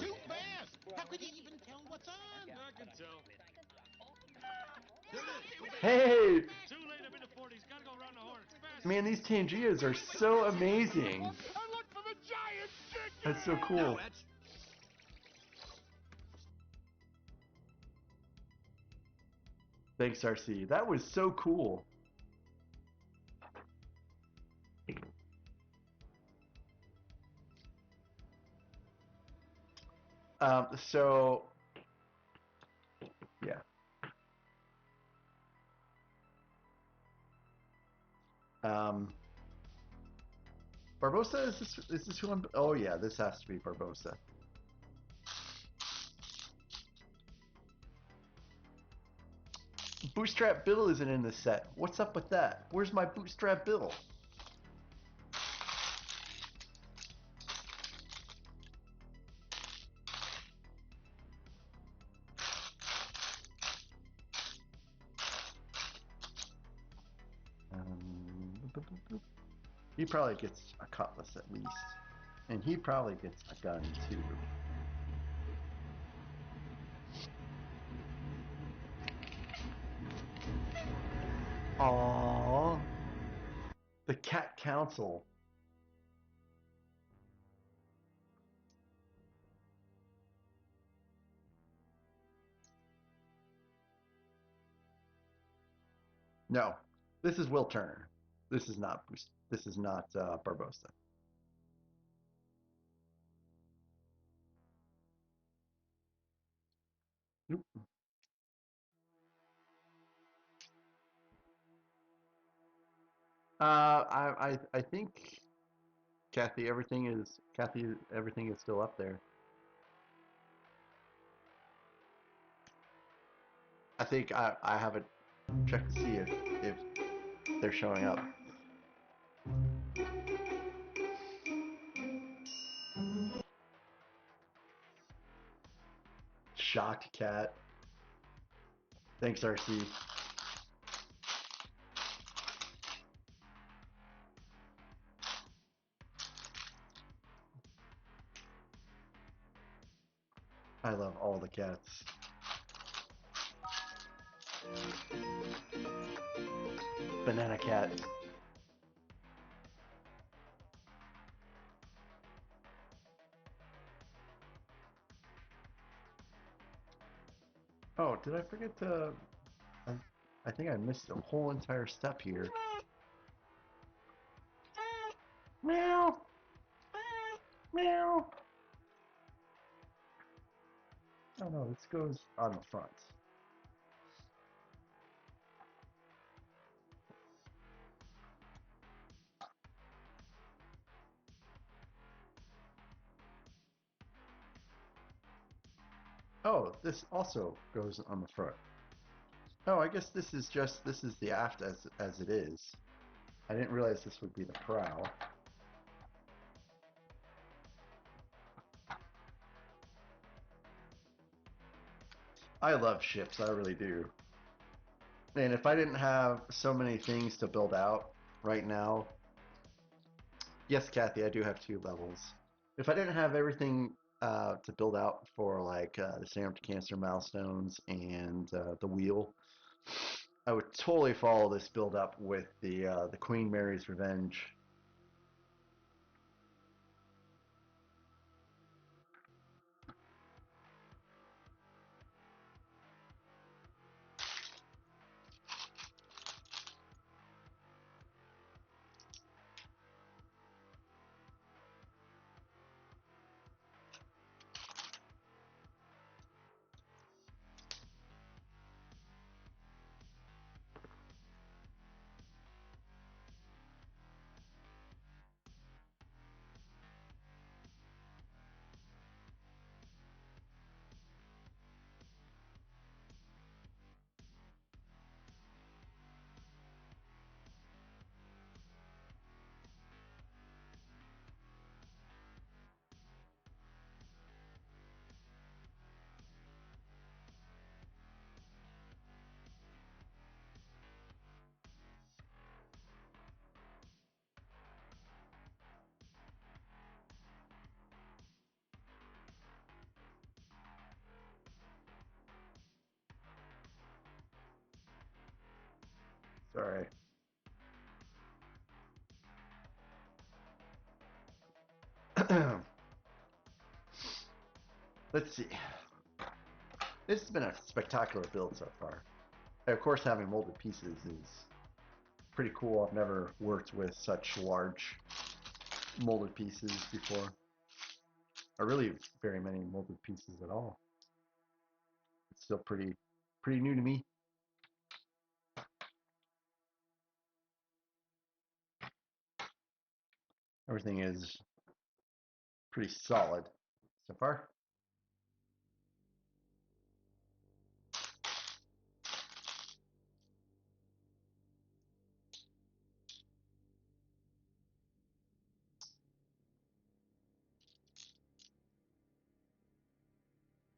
How could you even tell what's on? I can tell. Hey! Man, these Tangias are so amazing. That's so cool. Thanks, RC. That was so cool. So, yeah. Barbossa, is this who I'm? Oh yeah, this has to be Barbossa. Bootstrap Bill isn't in this set. What's up with that? Where's my Bootstrap Bill? He probably gets a cutlass at least. And he probably gets a gun too. Aww. The Cat Council. No, this is Will Turner. This is not Barbossa. Nope. I think Kathy, everything is still up there. I think I haven't checked to see if they're showing up. Shocked cat. Thanks, RC. I love all the cats. Banana cat. Oh, did I forget to... I think I missed a whole entire step here. Meow. Meow. Oh no, this goes on the front. Oh, this also goes on the front. Oh, I guess this is the aft as it is. I didn't realize this would be the prow. I love ships, I really do. And if I didn't have so many things to build out right now, yes, Kathy, I do have 2 levels. If I didn't have everything to build out for like the Serum to Cancer milestones and the wheel, I would totally follow this build up with the Queen Mary's Revenge. Sorry. Let's see. This has been a spectacular build so far. And of course, having molded pieces is pretty cool. I've never worked with such large molded pieces before. Or really very many molded pieces at all. It's still pretty new to me. Everything is pretty solid so far.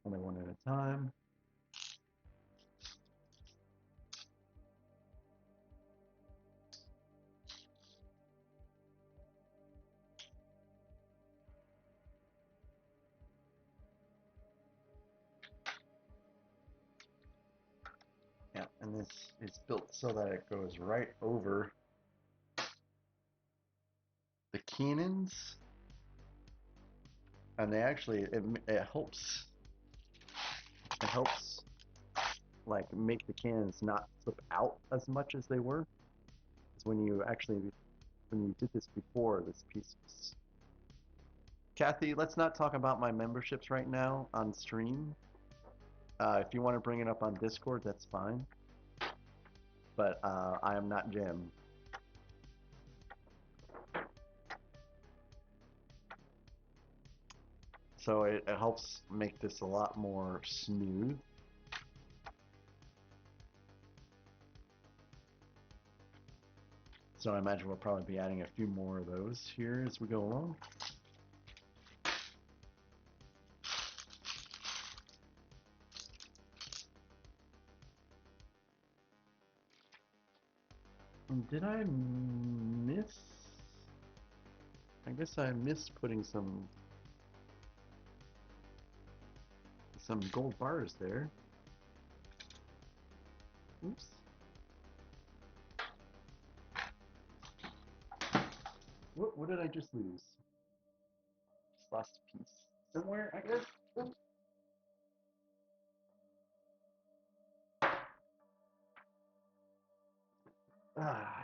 Only one at a time. Yeah, and this is built so that it goes right over the cannons, and they actually it helps like make the cannons not slip out as much as they were. Because when you did this before, this piece was... Kathy, let's not talk about my memberships right now on stream. If you want to bring it up on Discord, that's fine. But I am not Jim. So it helps make this a lot more smooth. So I imagine we'll probably be adding a few more of those here as we go along. And did I miss? I guess I missed putting some gold bars there. Oops. What did I just lose? Just lost a piece. Somewhere, I guess? Oops. Ah.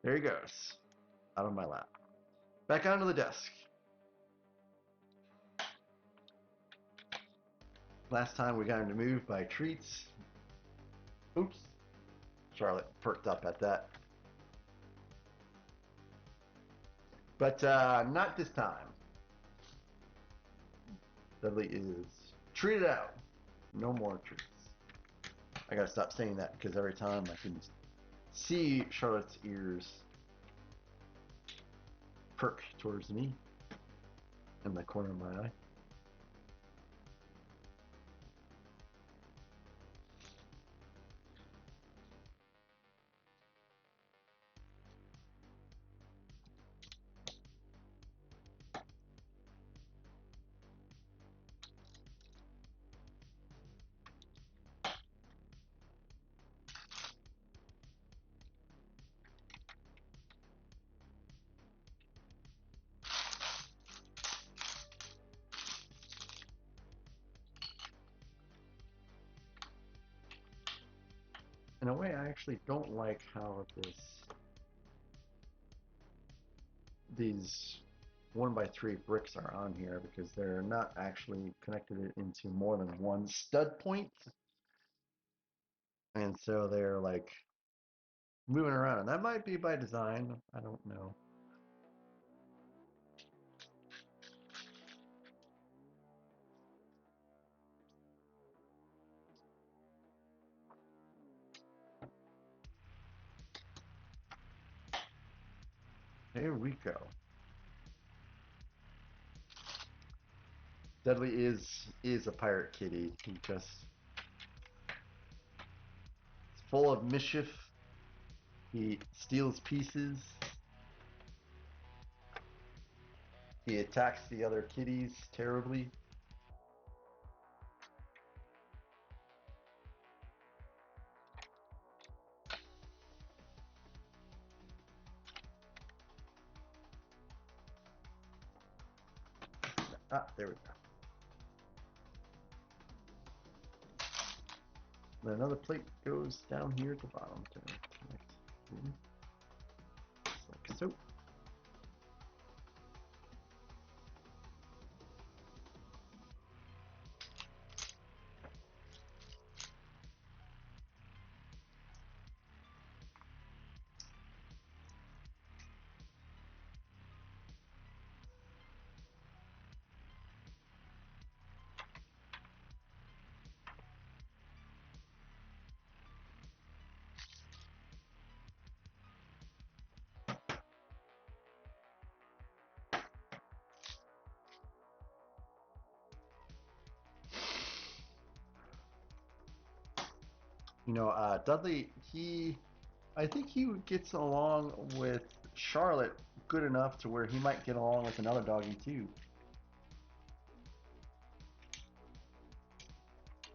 There he goes. Out of my lap. Back onto the desk. Last time we got him to move by treats. Oops. Charlotte perked up at that. But not this time. Dudley is treated out. No more treats. I gotta stop saying that because every time I can see Charlotte's ears perk towards me in the corner of my eye. In a way, I actually don't like how these 1x3 bricks are on here because they're not actually connected into more than one stud point, and so they're like moving around. And that might be by design. I don't know. Here we go. Dudley is a pirate kitty. He just is full of mischief. He steals pieces. He attacks the other kitties terribly. Ah, there we go. Then another plate goes down here at the bottom to connect. Like so. You know, Dudley, I think he gets along with Charlotte good enough to where he might get along with another doggy too.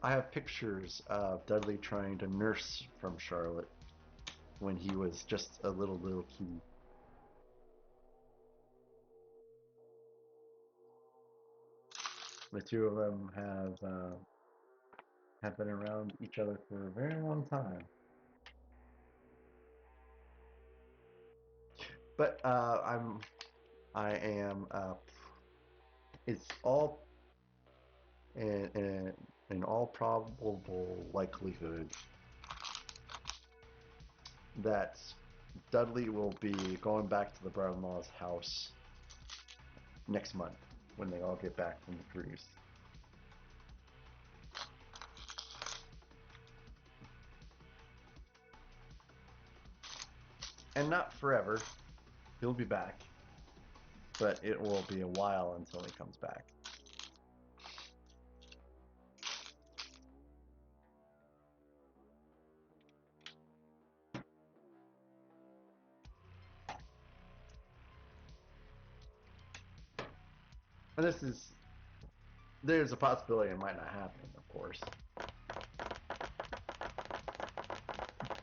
I have pictures of Dudley trying to nurse from Charlotte when he was just a little kitty. The two of them have been around each other for a very long time. But I am. It's all in all probable likelihood that Dudley will be going back to the brother-in-law's house next month when they all get back from the cruise. And not forever. He'll be back. But it will be a while until he comes back. And there's a possibility it might not happen, of course.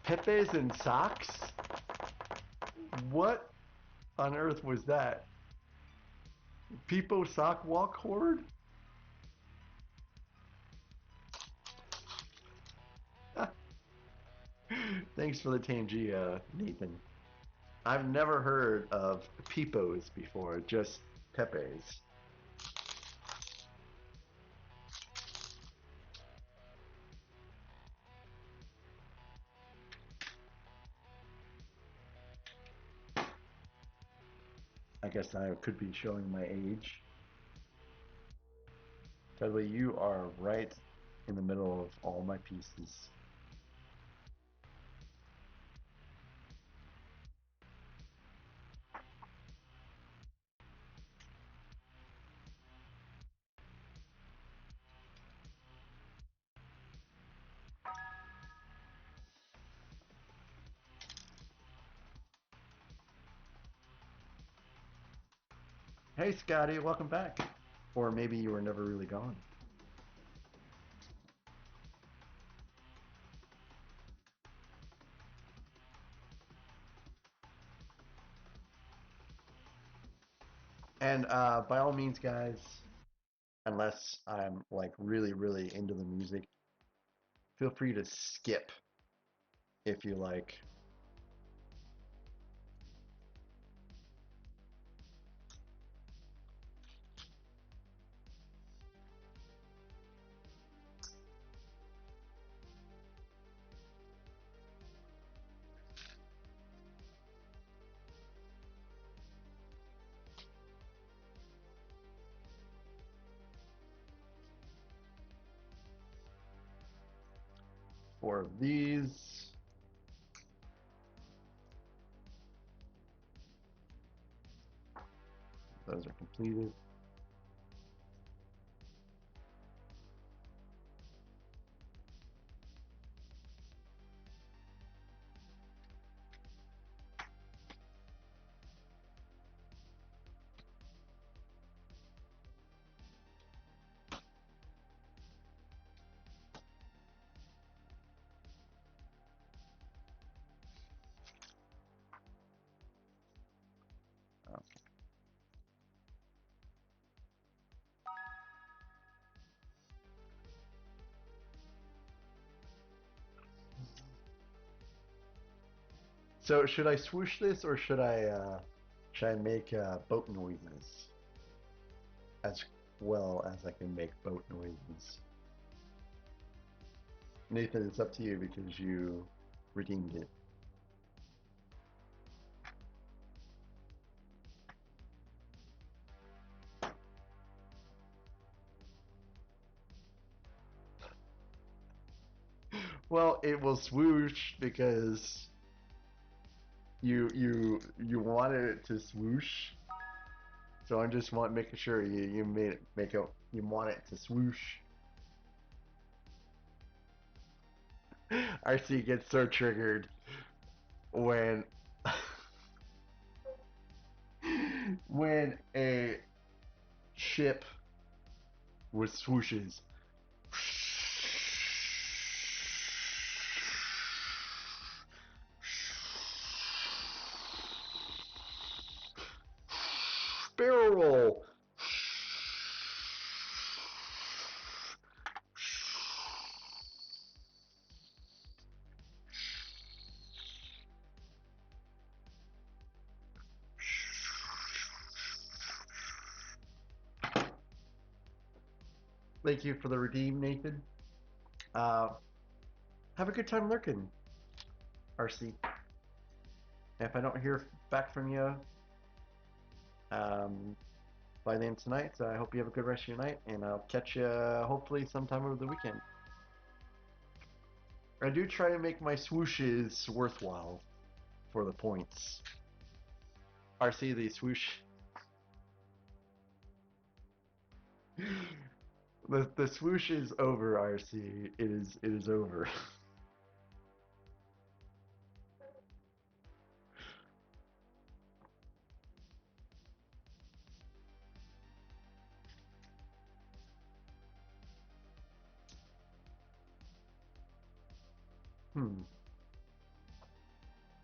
Pepe's in socks? What on earth was that? Peepo sock walk horde? Thanks for the tangent, Nathan. I've never heard of Peepos before, just Pepe's. I guess I could be showing my age. Dudley, you are right in the middle of all my pieces. Hey Scotty, welcome back. Or maybe you were never really gone. And by all means, guys, unless I'm like really, really into the music, feel free to skip if you like. Four of these. Those are completed. So should I swoosh this or should I make boat noises as well as I can make boat noises? Nathan, it's up to you because you redeemed it. Well, it will swoosh because you wanted it to swoosh. So I just making sure you you want it to swoosh. RC gets so triggered when when a ship with swooshes. Barrel. Thank you for the redeem, Nathan. Have a good time lurking, RC. If I don't hear back from you by the end tonight, I hope you have a good rest of your night, and I'll catch you hopefully sometime over the weekend. I do try to make my swooshes worthwhile for the points. RC, the swoosh. The swoosh is over, RC. It is over.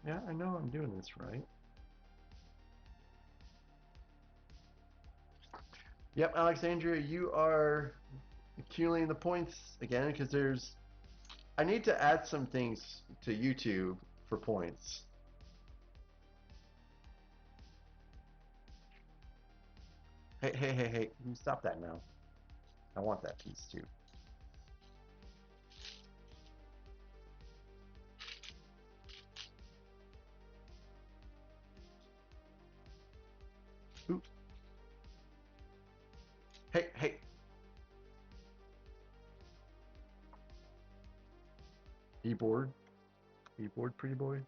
Yeah, I know I'm doing this right. Yep, Alexandria, you are accumulating the points again because there's. I need to add some things to YouTube for points. Hey, you stop that now. I want that piece too. Oops. Hey. Keyboard, pretty boy.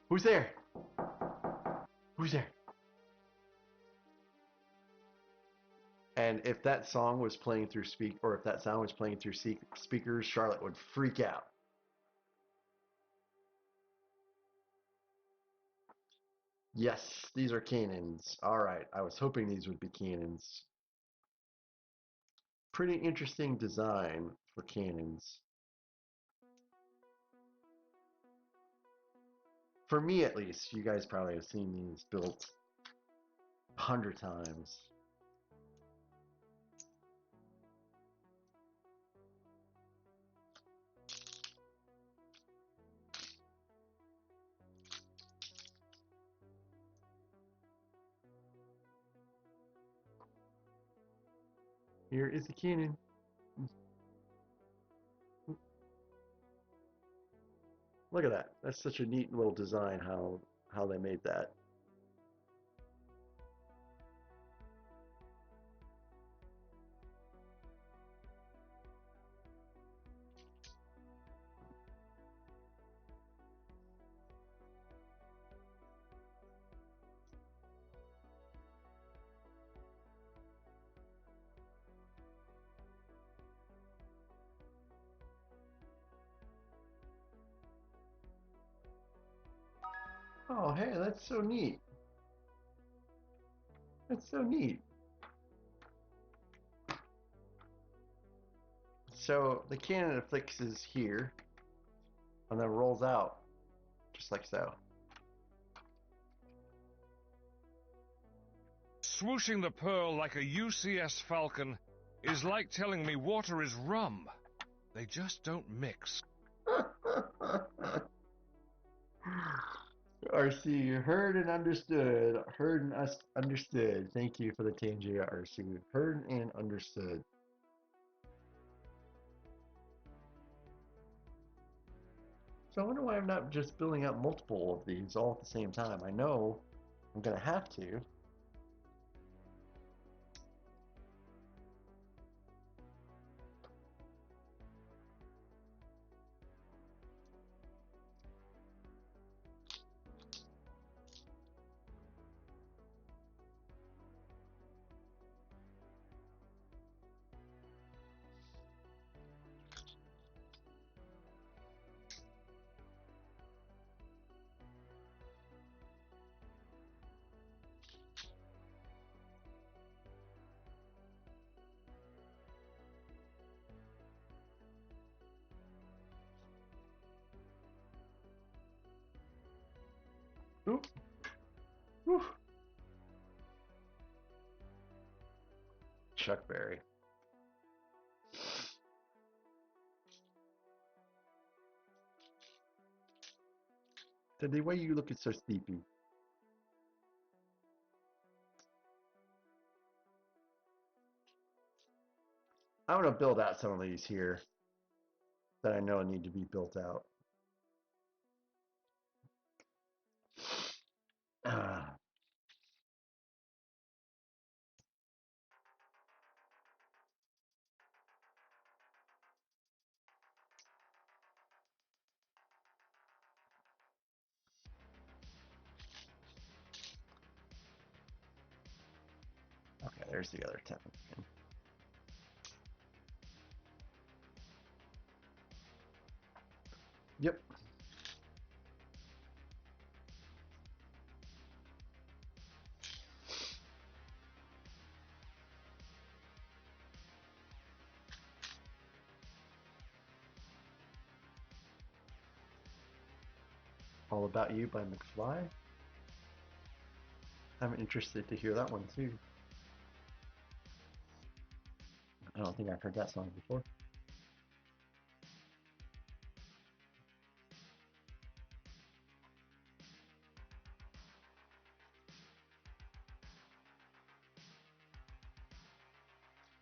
Who's there? Who's there? And if that song was playing through if that sound was playing through speakers, Charlotte would freak out. Yes, these are cannons. All right, I was hoping these would be cannons. Pretty interesting design for cannons. For me, at least. You guys probably have seen these built 100 times. Here is the cannon. Look at that. That's such a neat little design how they made that. Oh, hey, that's so neat. That's so neat. So the cannon affixes here and then rolls out, just like so. Swooshing the pearl like a UCS Falcon is like telling me water is rum. They just don't mix. RC, heard and understood. Heard and understood. Thank you for the Tangia, RC. Heard and understood. So I wonder why I'm not just building up multiple of these all at the same time. I know I'm going to have to. Oop. Whew. Chuck Berry. The way you look is so sleepy. I'm going to build out some of these here that I know need to be built out. Okay, there's the other 10. Yep. All About You by McFly. I'm interested to hear that one too. I don't think I've heard that song before.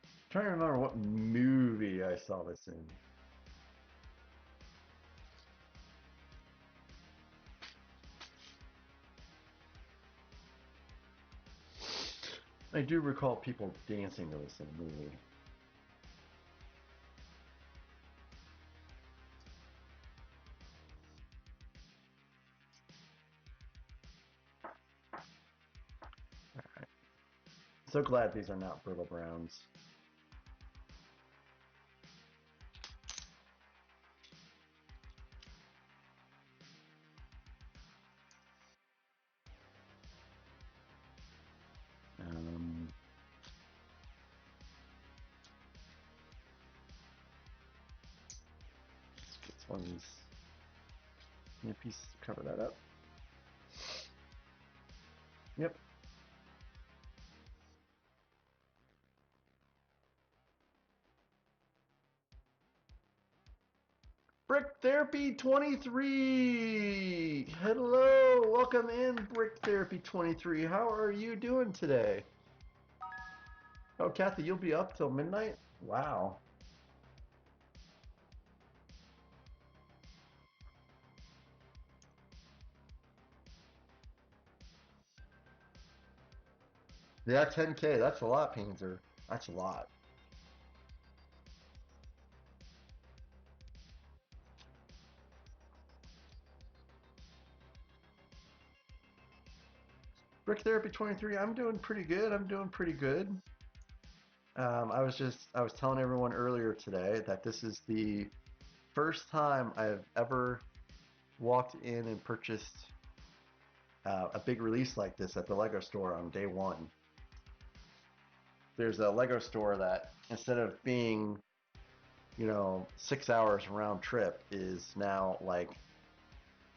I'm trying to remember what movie I saw this in. I do recall people dancing to this in the movie. Alright. So glad these are not Brittle Browns. Let's get one of these pieces to cover that up. Yep. Brick Therapy 23! Hello! Welcome in, Brick Therapy 23. How are you doing today? Oh, Kathy, you'll be up till midnight? Wow. Yeah, 10K. That's a lot, Painter. That's a lot. Brick Therapy 23, I'm doing pretty good. I'm doing pretty good. I was telling everyone earlier today that this is the first time I've ever walked in and purchased a big release like this at the Lego store on day one. There's a Lego store that instead of being, 6 hours round trip is now like,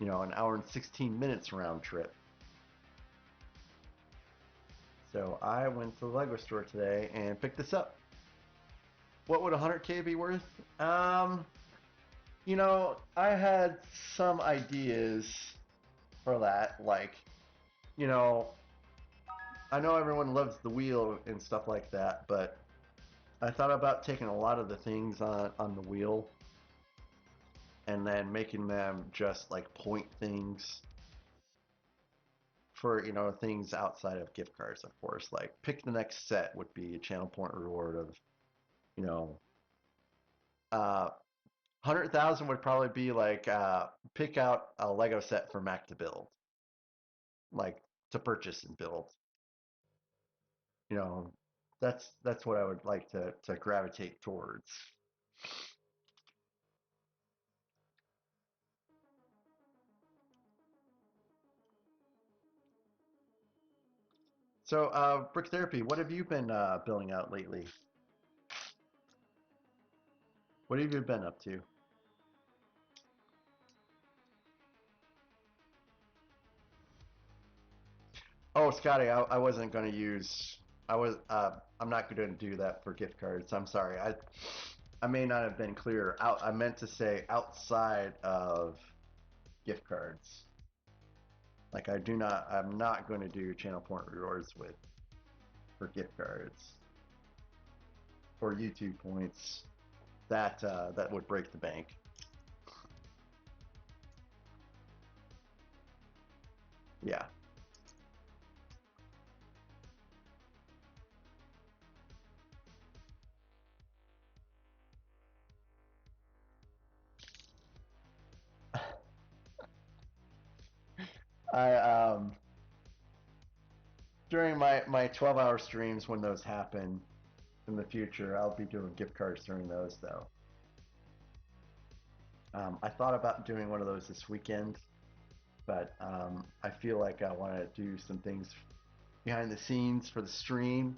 an hour and 16 minutes round trip. So I went to the Lego store today and picked this up. What would 100K be worth? I had some ideas for that. Like, I know everyone loves the wheel and stuff like that, but I thought about taking a lot of the things on the wheel and then making them just like point things for, things outside of gift cards, of course. Like pick the next set would be a channel point reward of, 100,000 would probably be like pick out a Lego set for Mac to build, like to purchase and build. That's what I would like to gravitate towards. So, Brick Therapy, what have you been building out lately? What have you been up to? Oh, Scotty, I wasn't going to use. I'm not going to do that for gift cards. I'm sorry. I may not have been clear. I meant to say outside of gift cards. Like I'm not going to do channel point rewards for gift cards or YouTube points. That would break the bank. Yeah. I during my 12-hour streams when those happen in the future, I'll be doing gift cards during those though. I thought about doing one of those this weekend, but I feel like I want to do some things behind the scenes for the stream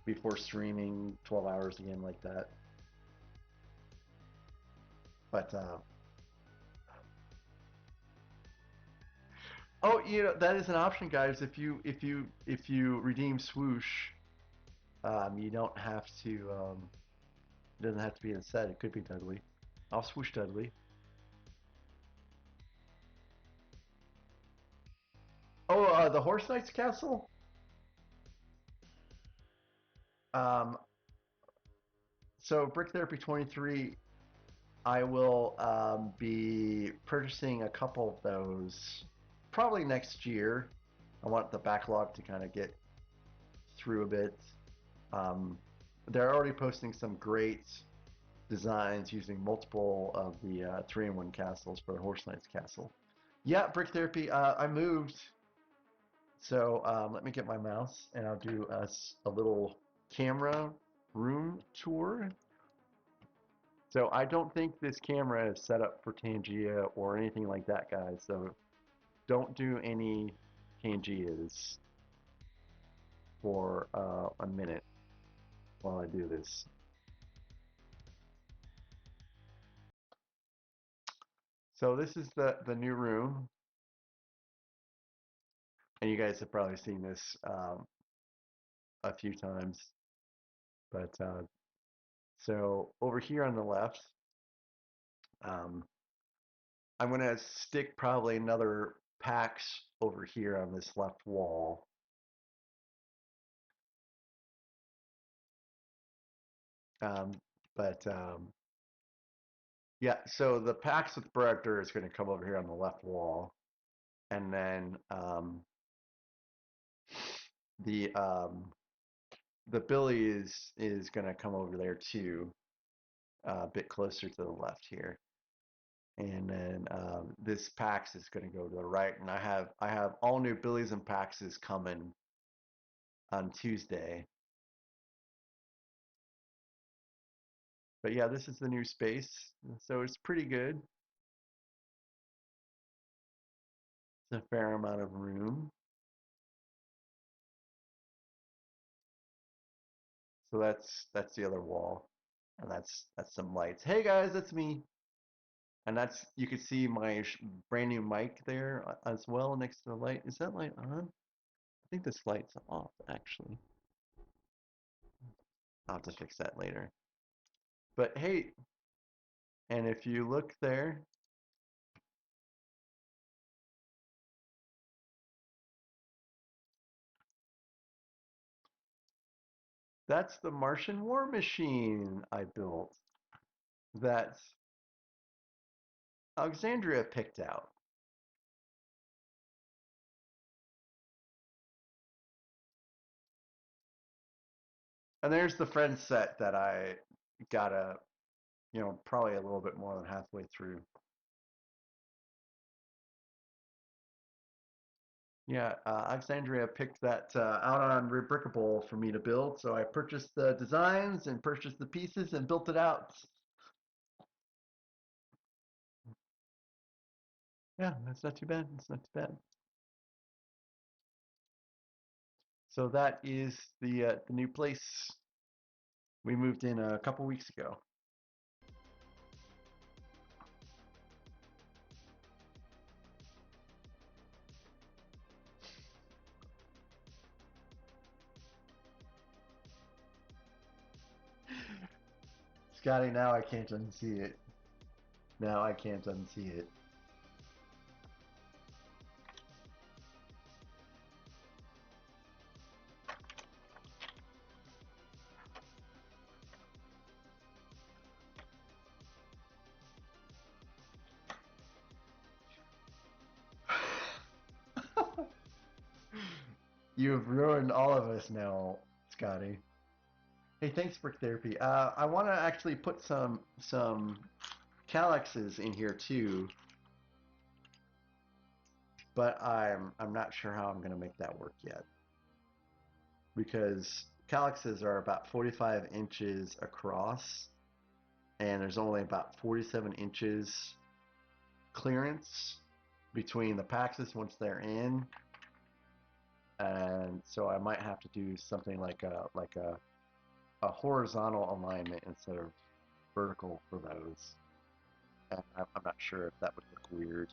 before streaming 12 hours again like that. But Oh, that is an option, guys. If you redeem swoosh, you don't have to. It doesn't have to be in a set. It could be Dudley. I'll swoosh Dudley. Oh, the Horse Knight's Castle. So Brick Therapy 23. I will be purchasing a couple of those probably next year. I want the backlog to kind of get through a bit. They're already posting some great designs using multiple of the 3-in-1 castles for the Horse Knight's Castle. Yeah, Brick Therapy, I moved. So let me get my mouse and I'll do a little camera room tour. So I don't think this camera is set up for Tangia or anything like that, guys. So don't do any Tangias for a minute while I do this. So this is the new room. And you guys have probably seen this a few times. But so over here on the left, I'm going to stick probably another PAX over here on this left wall. But yeah, so the PAX with Barbossa is going to come over here on the left wall. And then the Billy is going to come over there too, a bit closer to the left here. And then this PAX is going to go to the right, and I have all new Billies and PAXes coming on Tuesday. But yeah, this is the new space, so it's pretty good. It's a fair amount of room. So that's the other wall, and that's some lights. Hey guys, that's me. And that's, you can see my brand new mic there as well next to the light. Is that light on? I think this light's off actually. I'll have to fix that later. But hey, and if you look there, that's the Martian war machine I built that Alexandria picked out. And there's the friend set that I got probably a little bit more than halfway through. Yeah, Alexandria picked that out on Rebrickable for me to build, so I purchased the designs and purchased the pieces and built it out. Yeah, that's not too bad. It's not too bad. So that is the new place. We moved in a couple weeks ago. Scotty, now I can't unsee it. Now I can't unsee it. You've ruined all of us now, Scotty. Hey, thanks for therapy. I want to actually put some calyxes in here too, but I'm not sure how I'm going to make that work yet, because calyxes are about 45 inches across, and there's only about 47 inches clearance between the paxes once they're in, and so I might have to do something like a horizontal alignment instead of vertical for those. And I'm not sure if that would look weird.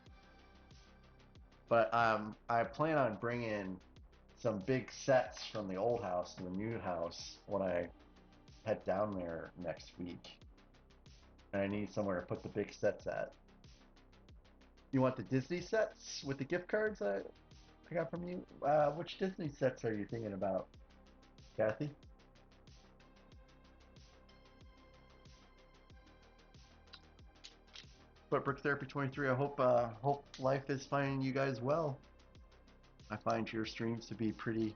But I plan on bringing some big sets from the old house to the new house when I head down there next week. And I need somewhere to put the big sets at. You want the Disney sets with the gift cards I got from you? Which Disney sets are you thinking about, Kathy? But Brick Therapy 23, I hope life is finding you guys well. I find your streams to be pretty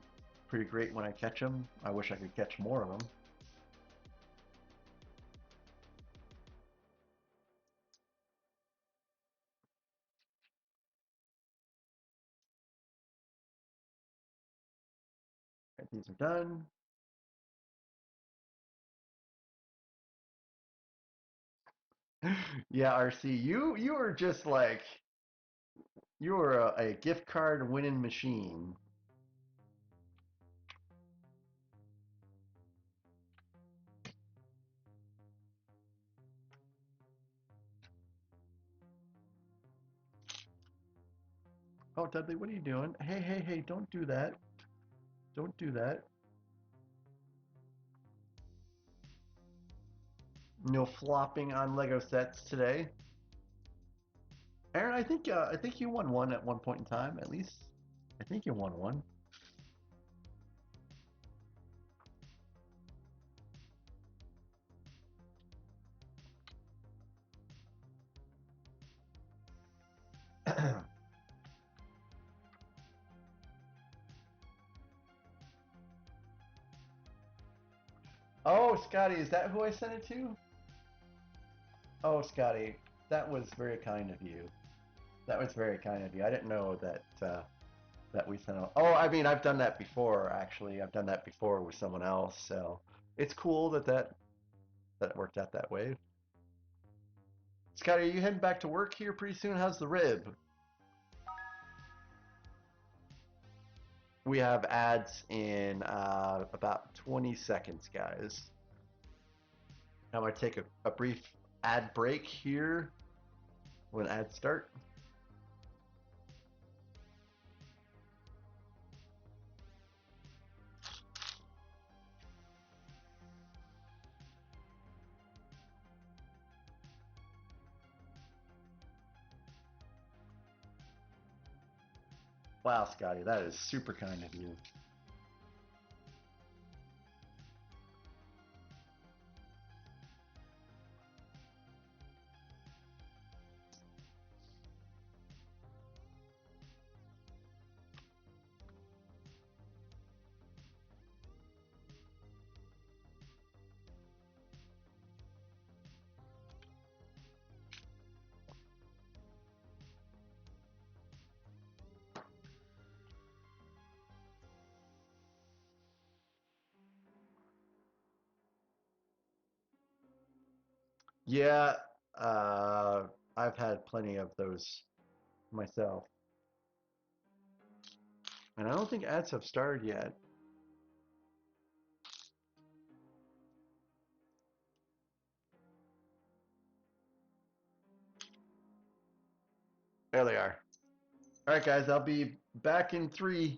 great when I catch them. I wish I could catch more of them. Right, these are done. Yeah, RC, you were just like, you were a gift card winning machine. Oh, Dudley, what are you doing? Hey, don't do that. Don't do that. No flopping on Lego sets today. Aaron, I think you won one at one point in time, at least. I think you won one. Oh, Scotty, is that who I sent it to? Oh, Scotty, that was very kind of you. That was very kind of you. I didn't know that that we sent out. Oh, I mean, I've done that before. Actually, I've done that before with someone else. So it's cool that it worked out that way. Scotty, are you heading back to work here pretty soon? How's the rib? We have ads in about 20 seconds, guys. I'm going to take a brief ad break here when ads start. Wow, Scotty, that is super kind of you. Yeah, I've had plenty of those myself. And I don't think ads have started yet. There they are. All right, guys, I'll be back in 3.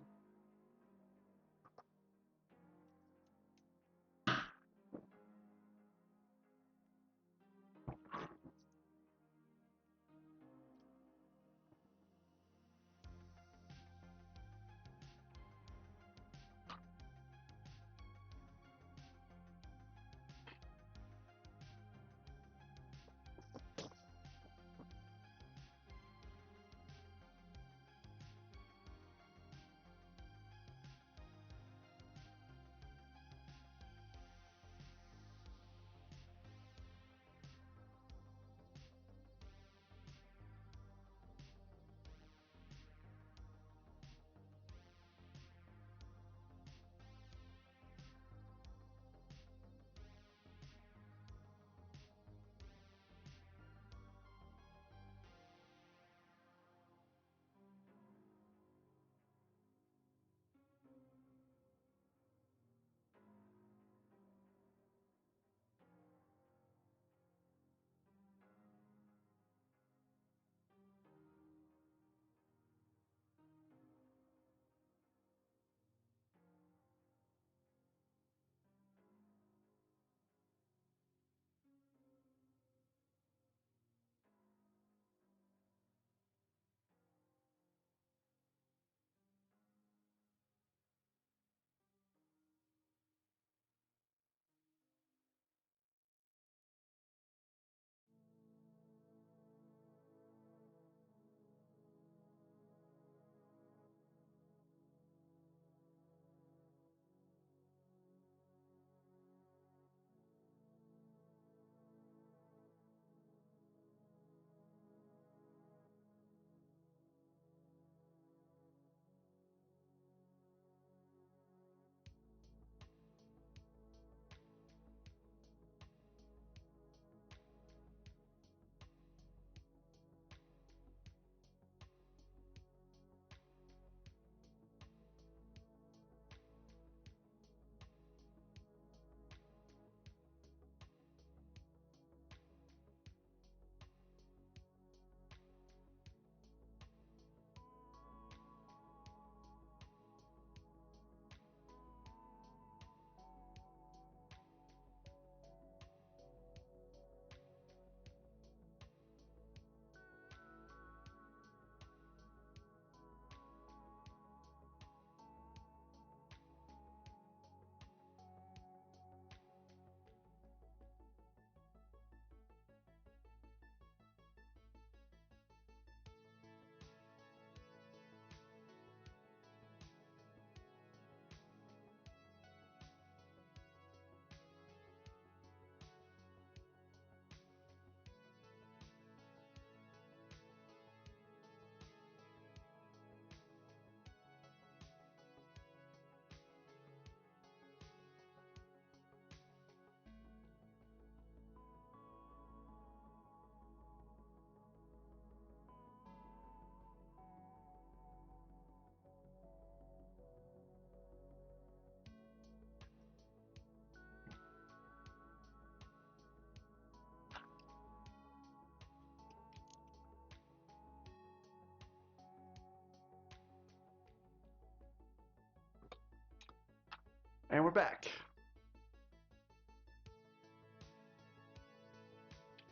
And we're back.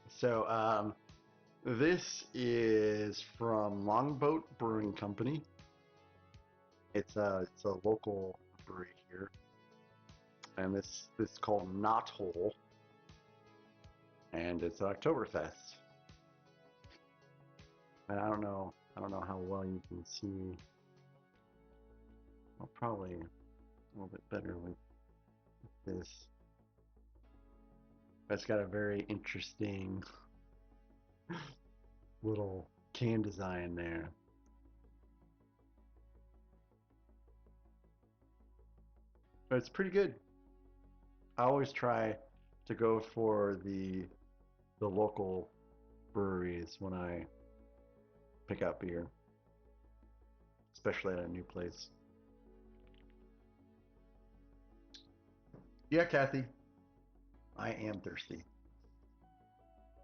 So, this is from Longboat Brewing Company. It's a local brewery here, and this is called Knothole, and it's Oktoberfest. And I don't know how well you can see. Well, probably a little bit better with this. It's got a very interesting little can design there. But it's pretty good. I always try to go for the local breweries when I pick out beer, especially at a new place. Yeah, Kathy, I am thirsty,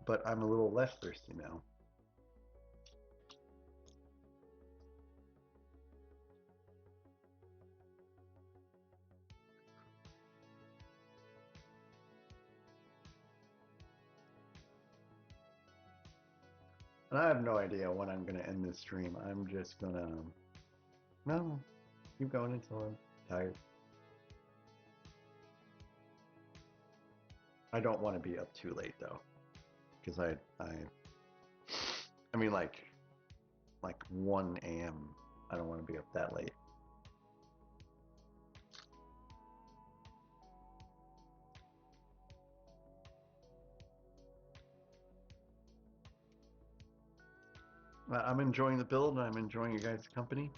but I'm a little less thirsty now. And I have no idea when I'm going to end this stream. I'm just going to, no, keep going until I'm tired. I don't want to be up too late though, because I mean like 1 a.m. I don't want to be up that late. I'm enjoying the build and I'm enjoying you guys' company.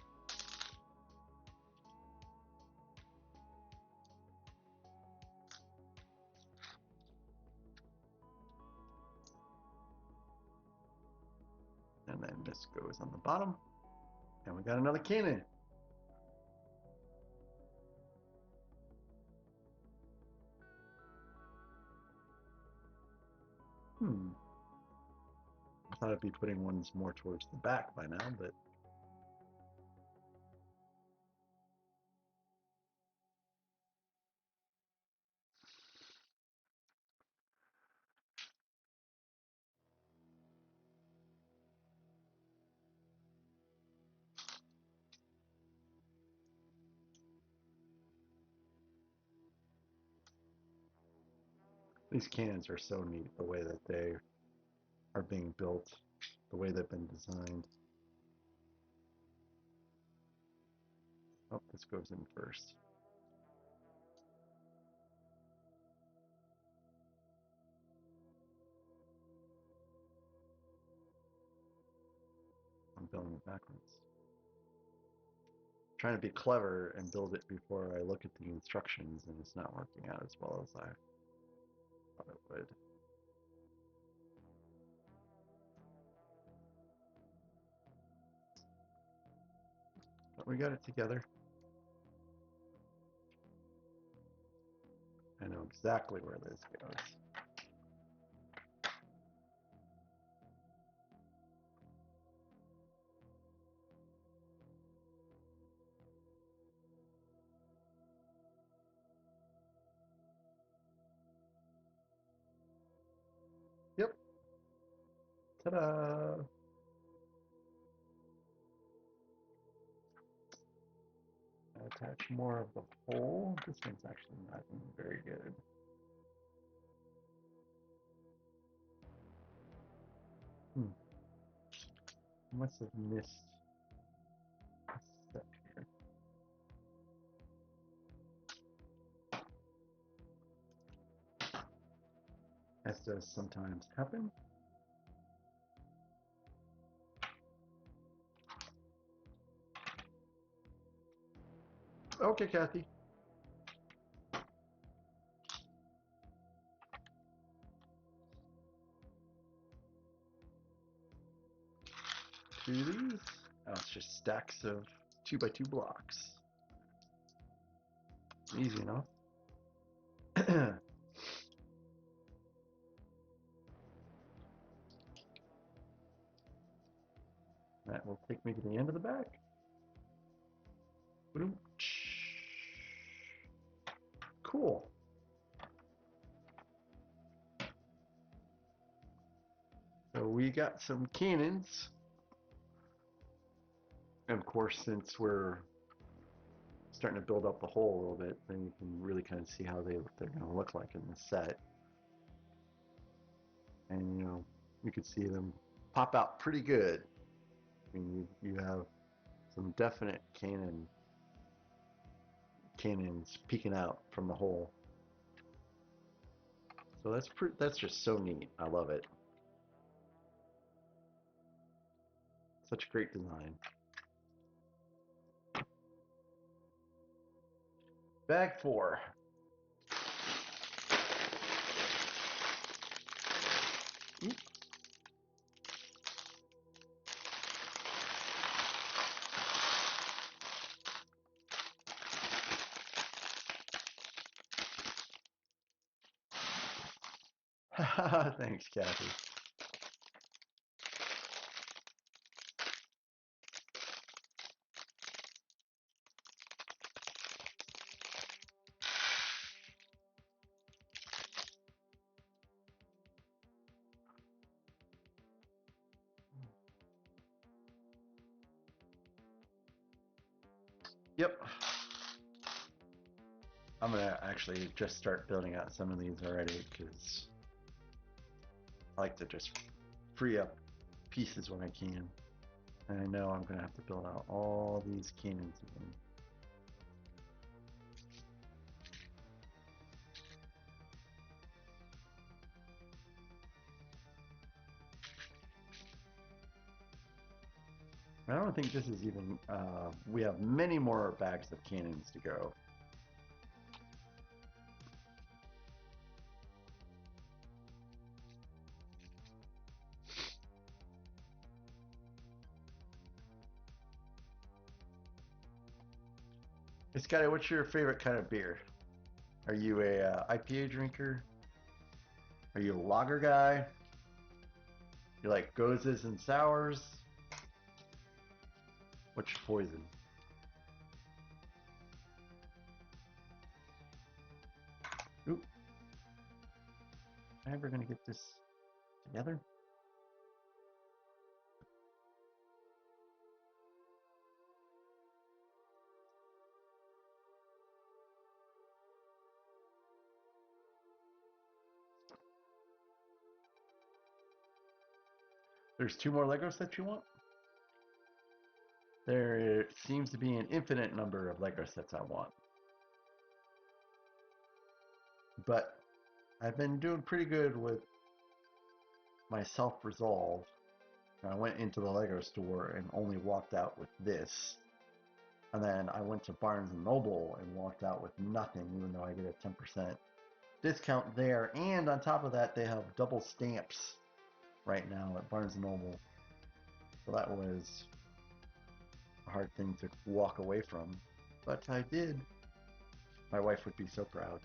And then this goes on the bottom. And we got another cannon. I thought I'd be putting ones more towards the back by now, but these cannons are so neat, the way that they are being built, the way they've been designed. Oh, this goes in first. I'm building it backwards. Trying to be clever and build it before I look at the instructions, and it's not working out as well as I thought it would. But we got it together. I know exactly where this goes. Yep. Ta-da! Attach more of the pole. This one's actually not very good. I must have missed a step here. As does sometimes happen. Okay, Kathy. Do these? Oh, it's just stacks of 2x2 blocks. Easy enough. That will take me to the end of the back. you got some cannons. And of course, since we're starting to build up the hull a little bit, then you can really kind of see how they're going to look like in the set. And, you know, you could see them pop out pretty good. I mean, you have some definite cannons peeking out from the hull. So that's just so neat. I love it. Such a great design. Bag 4. Oop. Thanks, Kathy. Yep. I'm going to actually just start building out some of these already because I like to just free up pieces when I can. And I know I'm going to have to build out all these cannons again. I don't think this is even, we have many more bags of cannons to go. Hey Scotty, what's your favorite kind of beer? Are you a IPA drinker? Are you a lager guy? You like gozes and sours? What's your poison? Oop. Am I ever gonna get this together? There's 2 more Lego sets you want? There seems to be an infinite number of Lego sets I want. But I've been doing pretty good with my self-resolve. I went into the Lego store and only walked out with this. And then I went to Barnes & Noble and walked out with nothing, even though I get a 10% discount there. And on top of that, they have double stamps right now at Barnes & Noble. So that was a hard thing to walk away from. But I did. My wife would be so proud.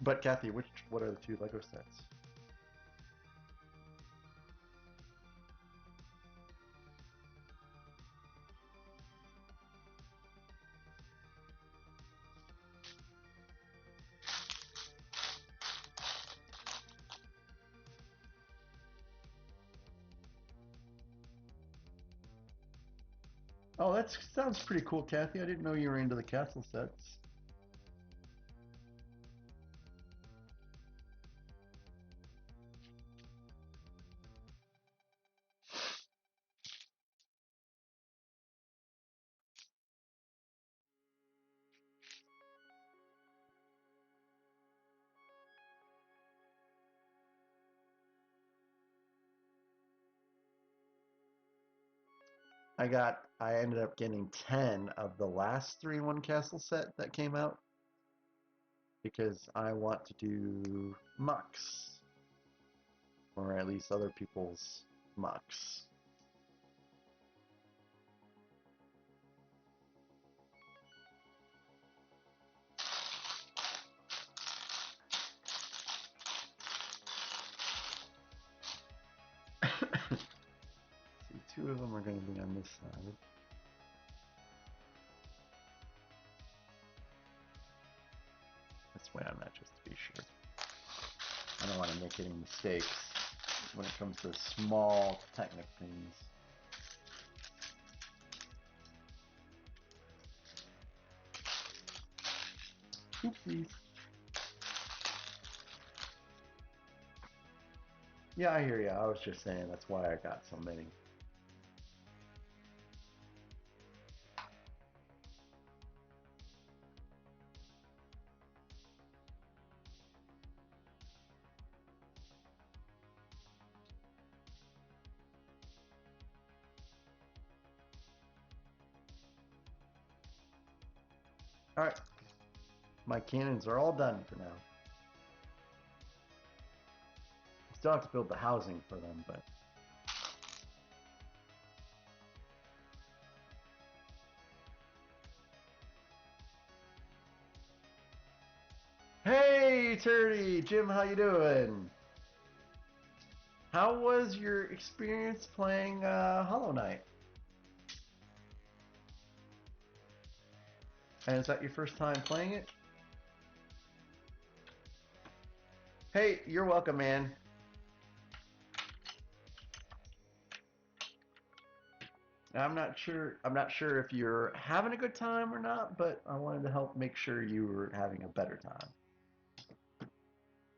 But Kathy, what are the 2 Lego sets? Oh, that sounds pretty cool, Kathy. I didn't know you were into the castle sets. I ended up getting 10 of the last 3-in-1 castle set that came out because I want to do mucks, or at least other people's mucks. See, 2 of them are going to be on this side. Let's wait on that just to be sure. don't want to make any mistakes when it comes to small technical things. Oopsies. Yeah, I hear you. I was just saying that's why I got so many. Alright. My cannons are all done for now. Still have to build the housing for them, but... Hey, Turdy! Jim, how you doing? How was your experience playing Hollow Knight? And is that your first time playing it? Hey, you're welcome, man. I'm not sure if you're having a good time or not, but I wanted to help make sure you were having a better time.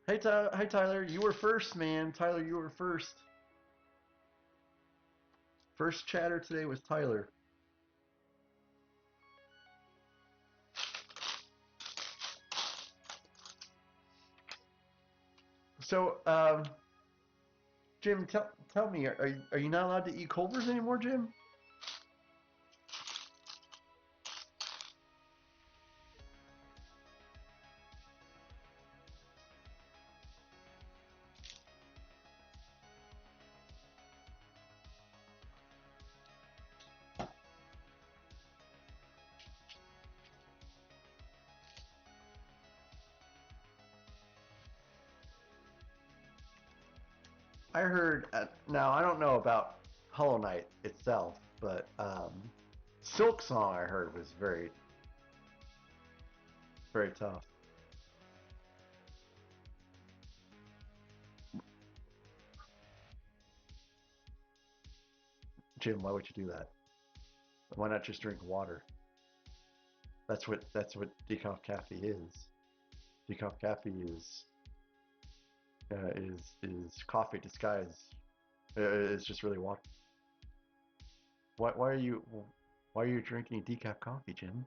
Hey, Tyler, you were first, man. Tyler, you were first. First chatter today was Tyler. So, Jim, tell me, are you not allowed to eat Culvers anymore, Jim? I heard, now I don't know about Hollow Knight itself, but Silk Song I heard was very, very tough. Jim, why would you do that? Why not just drink water? That's what decaf coffee is. Decaf coffee is coffee disguised. It's just really water. Why are you drinking decaf coffee, Jim?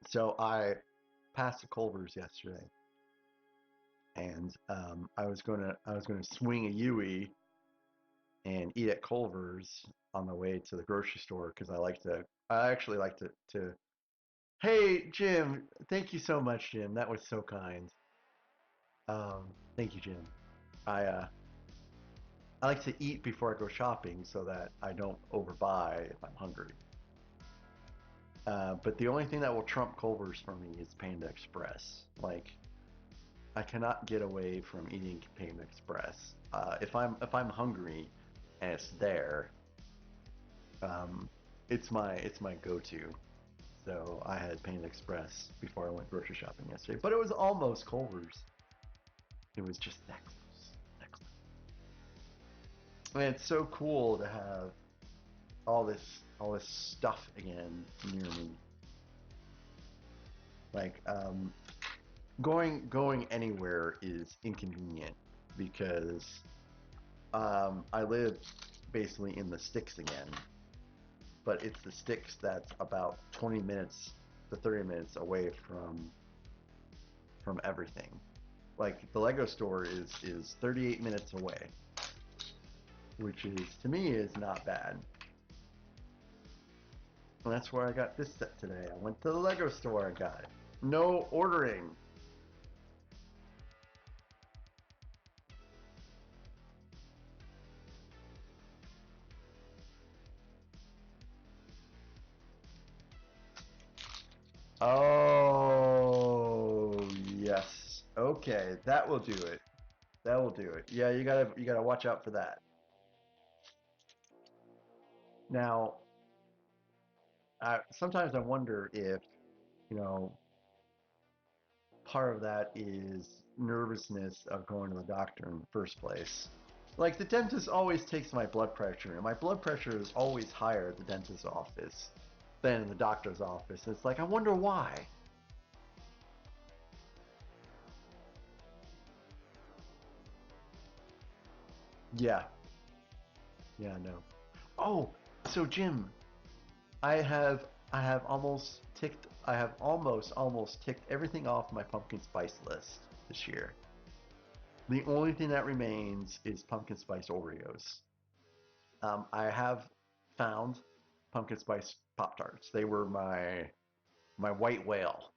So I passed the Culvers yesterday, and I was gonna swing a Yui and eat at Culver's on the way to the grocery store because I actually like to. Hey, Jim, thank you so much, Jim. That was so kind. Thank you, Jim. I like to eat before I go shopping so that I don't overbuy if I'm hungry. But the only thing that will trump Culver's for me is Panda Express. Like, I cannot get away from eating Panda Express. If I'm hungry and it's there, it's my go-to. So I had Panda Express before I went grocery shopping yesterday. But it was almost Culver's. It was just that close. That close. And it's so cool to have all this stuff again near me. Like, going anywhere is inconvenient because I live basically in the sticks again, but it's the sticks that's about 20 minutes to 30 minutes away from everything. Like, the Lego store is 38 minutes away, which is, to me, is not bad. And that's where I got this set today. I went to the Lego store and got it. No ordering. Oh, yes. Okay, that will do it. That will do it. Yeah, you gotta watch out for that. Now, sometimes I wonder if you know, part of that is nervousness of going to the doctor in the first place. Like, the dentist always takes my blood pressure, and my blood pressure is always higher at the dentist's office than in the doctor's office. It's like, I wonder why. Yeah. Yeah, no. Oh, so Jim, I have almost ticked everything off my pumpkin spice list this year. The only thing that remains is pumpkin spice Oreos. I have found pumpkin spice Pop Tarts. They were my white whale.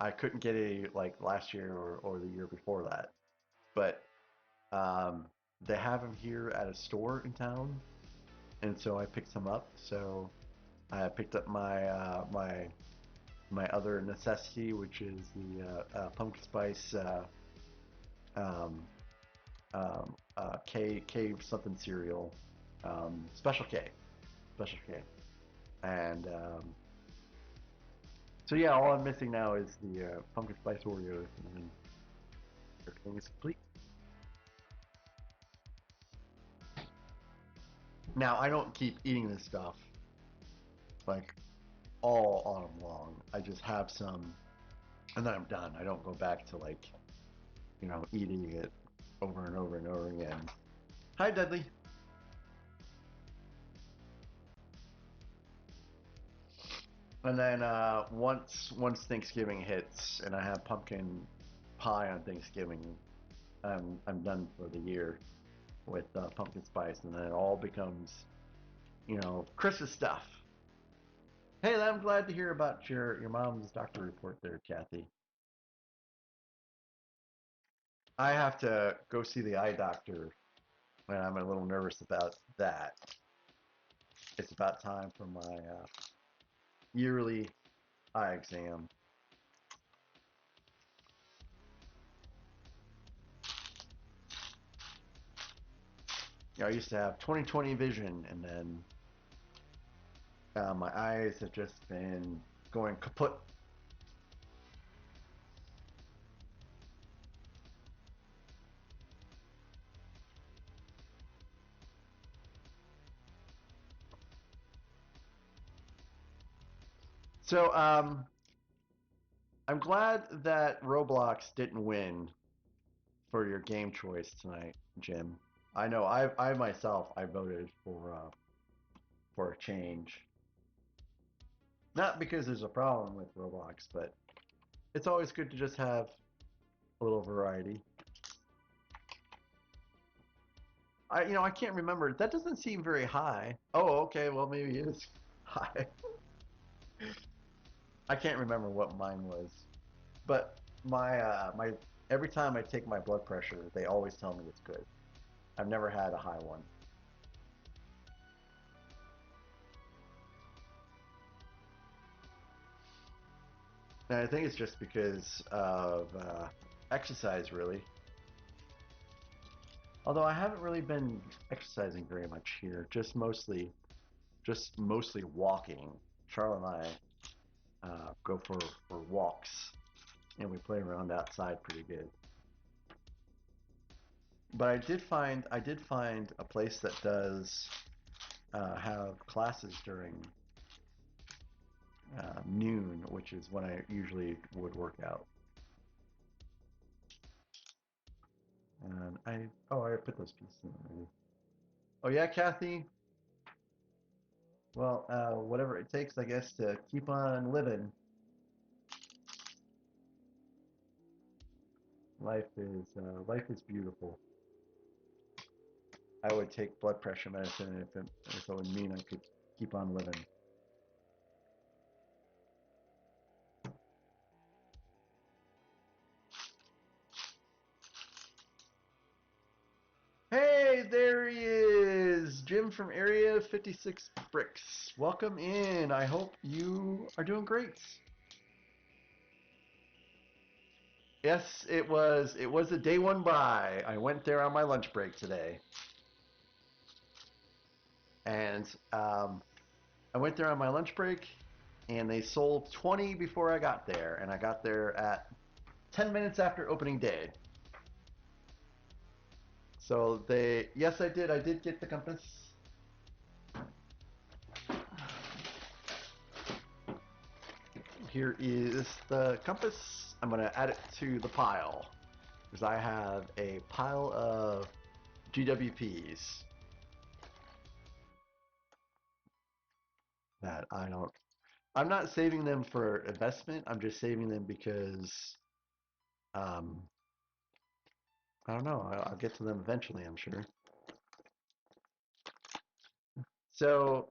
I couldn't get any like last year or the year before that, but um, they have them here at a store in town, and so I picked some up. So I picked up my other necessity, which is the pumpkin spice um, K something cereal, special K, and so yeah, all I'm missing now is the pumpkin spice Oreos, and then everything is complete. Now I don't keep eating this stuff like all autumn long. I just have some, and then I'm done. I don't go back to like, eating it over and over and over again. Hi, Dudley. And then once Thanksgiving hits and I have pumpkin pie on Thanksgiving, I'm done for the year with pumpkin spice, and then it all becomes, Christmas stuff. Hey, I'm glad to hear about your mom's doctor report there, Kathy. I have to go see the eye doctor, and I'm a little nervous about that. It's about time for my yearly eye exam. I used to have 20/20 vision, and then my eyes have just been going kaput. So, I'm glad that Roblox didn't win for your game choice tonight, Jim. I know I myself I voted for a change. Not because there's a problem with Roblox, but it's always good to just have a little variety. I can't remember. That doesn't seem very high. Oh, okay. Well, maybe it is high. I can't remember what mine was, but my every time I take my blood pressure, they always tell me it's good. I've never had a high one. And I think it's just because of exercise, really. Although I haven't really been exercising very much here, just mostly walking. Charlotte and I go for walks, and we play around outside pretty good. But I did find a place that does have classes during noon, which is when I usually would work out. And I put those pieces in there. Oh yeah, Kathy. Well, whatever it takes, I guess, to keep on living. Life is beautiful. I would take blood pressure medicine if it would mean I could keep on living. Hey, there he is! Jim from Area 56 Bricks. Welcome in. I hope you are doing great. Yes, it was a day one by. I went there on my lunch break today. And I went there on my lunch break, and they sold 20 before I got there, and I got there at 10 minutes after opening day. So yes, I did get the compass. Here is the compass. I'm going to add it to the pile because I have a pile of GWPs that I'm not saving them for investment. I'm just saving them because, I don't know. I'll get to them eventually, I'm sure. So,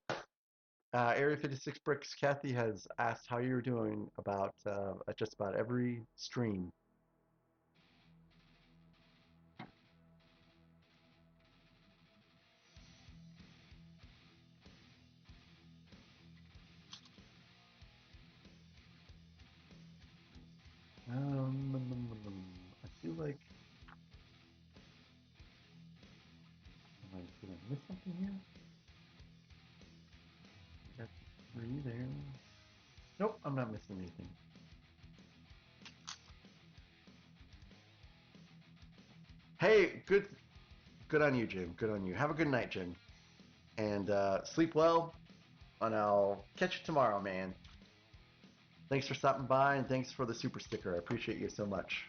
Area 56 Bricks, Kathy has asked how you're doing about just about every stream. I feel like did I miss something here? Got 3 there. Nope, I'm not missing anything. Hey, good on you, Jim. Good on you. Have a good night, Jim. And sleep well, and I'll catch you tomorrow, man. Thanks for stopping by, and thanks for the super sticker. I appreciate you so much.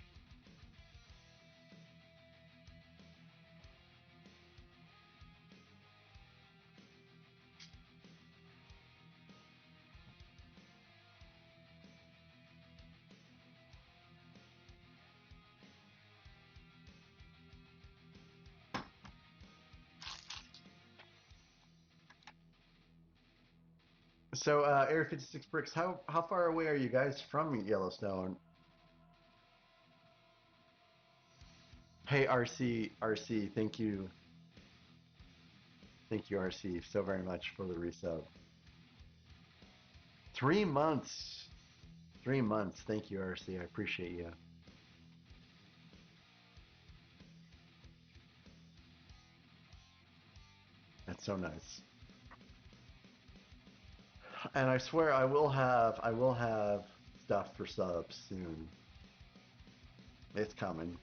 So, Area 56 Bricks, how far away are you guys from Yellowstone? Hey, RC, thank you. Thank you, RC, so very much for the resub. 3 months. 3 months. Thank you, RC. I appreciate you. That's so nice. And I swear I will have stuff for subs soon. It's coming.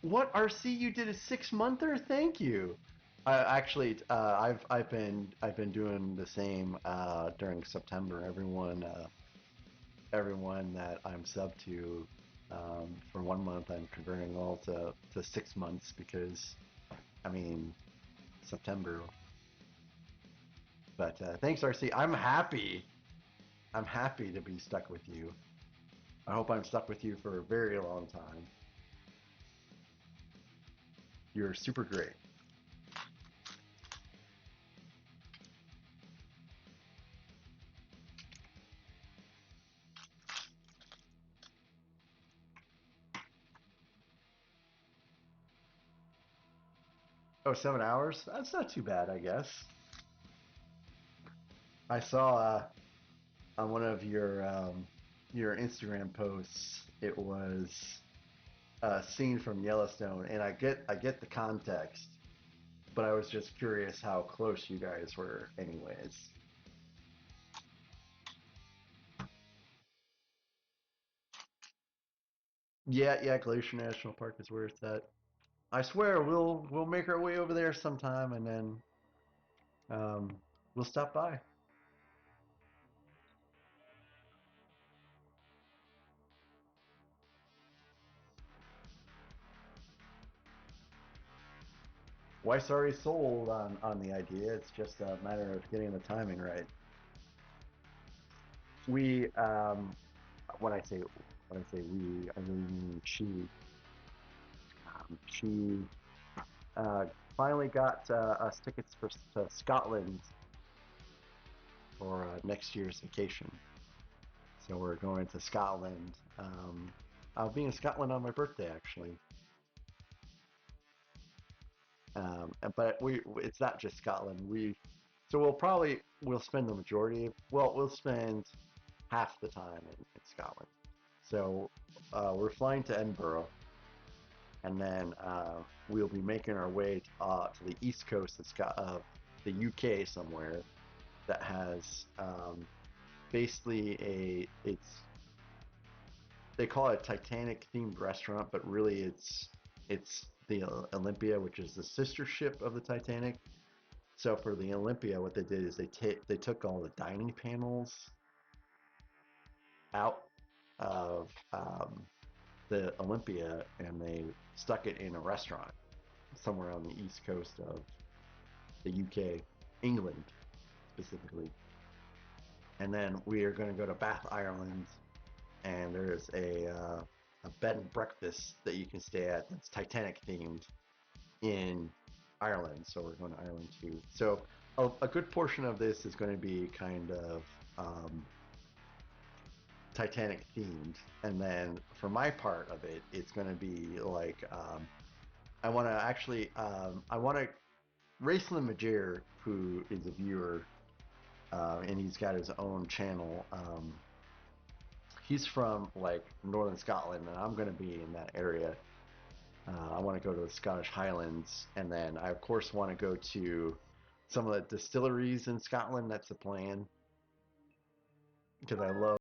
What, RC? You did a 6-monther? Thank you. Actually, I've been doing the same during September. Everyone that I'm sub to for 1 month, I'm converting all to 6 months because, I mean, September. But thanks, RC. I'm happy. I'm happy to be stuck with you. I hope I'm stuck with you for a very long time. You're super great. Oh, 7 hours? That's not too bad, I guess. I saw on one of your Instagram posts, it was a scene from Yellowstone, and I get the context, but I was just curious how close you guys were, anyways. Yeah, Glacier National Park is where it's at. I swear we'll make our way over there sometime, and then we'll stop by. Wife's already sold on the idea. It's just a matter of getting the timing right. We when I say we, I mean she. She finally got us tickets to Scotland for next year's vacation. So we're going to Scotland. I'll be in Scotland on my birthday, actually. But it's not just Scotland. So we'll spend the majority. We'll spend half the time in Scotland. So we're flying to Edinburgh, and then we'll be making our way to the east coast of the UK somewhere that has basically they call it a Titanic themed restaurant, but really it's the Olympia, which is the sister ship of the Titanic. So for the Olympia, what they did is they took all the dining panels out of the Olympia and they stuck it in a restaurant somewhere on the east coast of the UK, England specifically. And then we are going to go to Bath, Ireland, and there's a bed and breakfast that you can stay at that's Titanic themed in Ireland. So we're going to Ireland too. So a good portion of this is going to be kind of Titanic themed, and then for my part of it, it's going to be like I want to Raceland Majir, who is a viewer, and he's got his own channel. He's from like northern Scotland, and I'm going to be in that area. I want to go to the Scottish Highlands, and then I of course want to go to some of the distilleries in Scotland. That's the plan, because I love.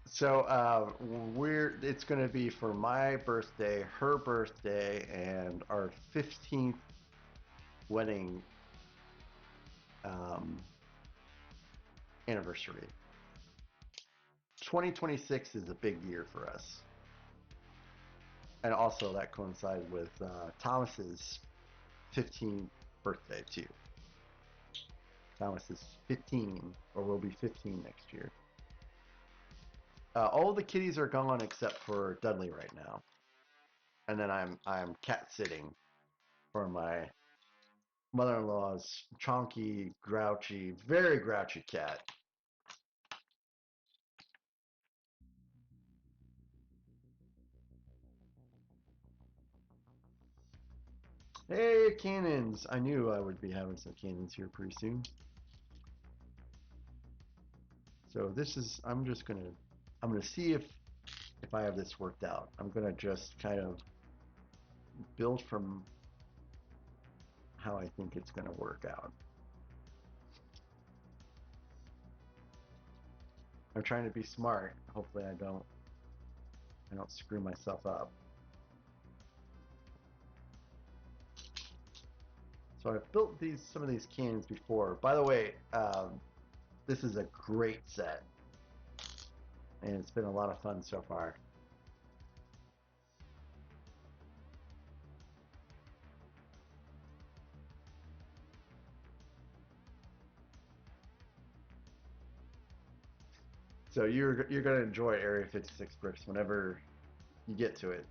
So it's going to be for my birthday, her birthday, and our 15th wedding anniversary. 2026 is a big year for us, and also that coincides with Thomas's 15th birthday too. Thomas is 15, or will be 15 next year. All the kitties are gone except for Dudley right now, and then I'm cat sitting for my mother-in-law's chonky, grouchy, very grouchy cat. Hey, cannons! I knew I would be having some cannons here pretty soon. So this is, I'm gonna see if I have this worked out. I'm gonna just kind of build from how I think it's gonna work out. I'm trying to be smart. Hopefully I don't screw myself up. So I've built some of these cannons before. By the way, this is a great set, and it's been a lot of fun so far. So you're gonna enjoy Area 56 bricks whenever you get to it.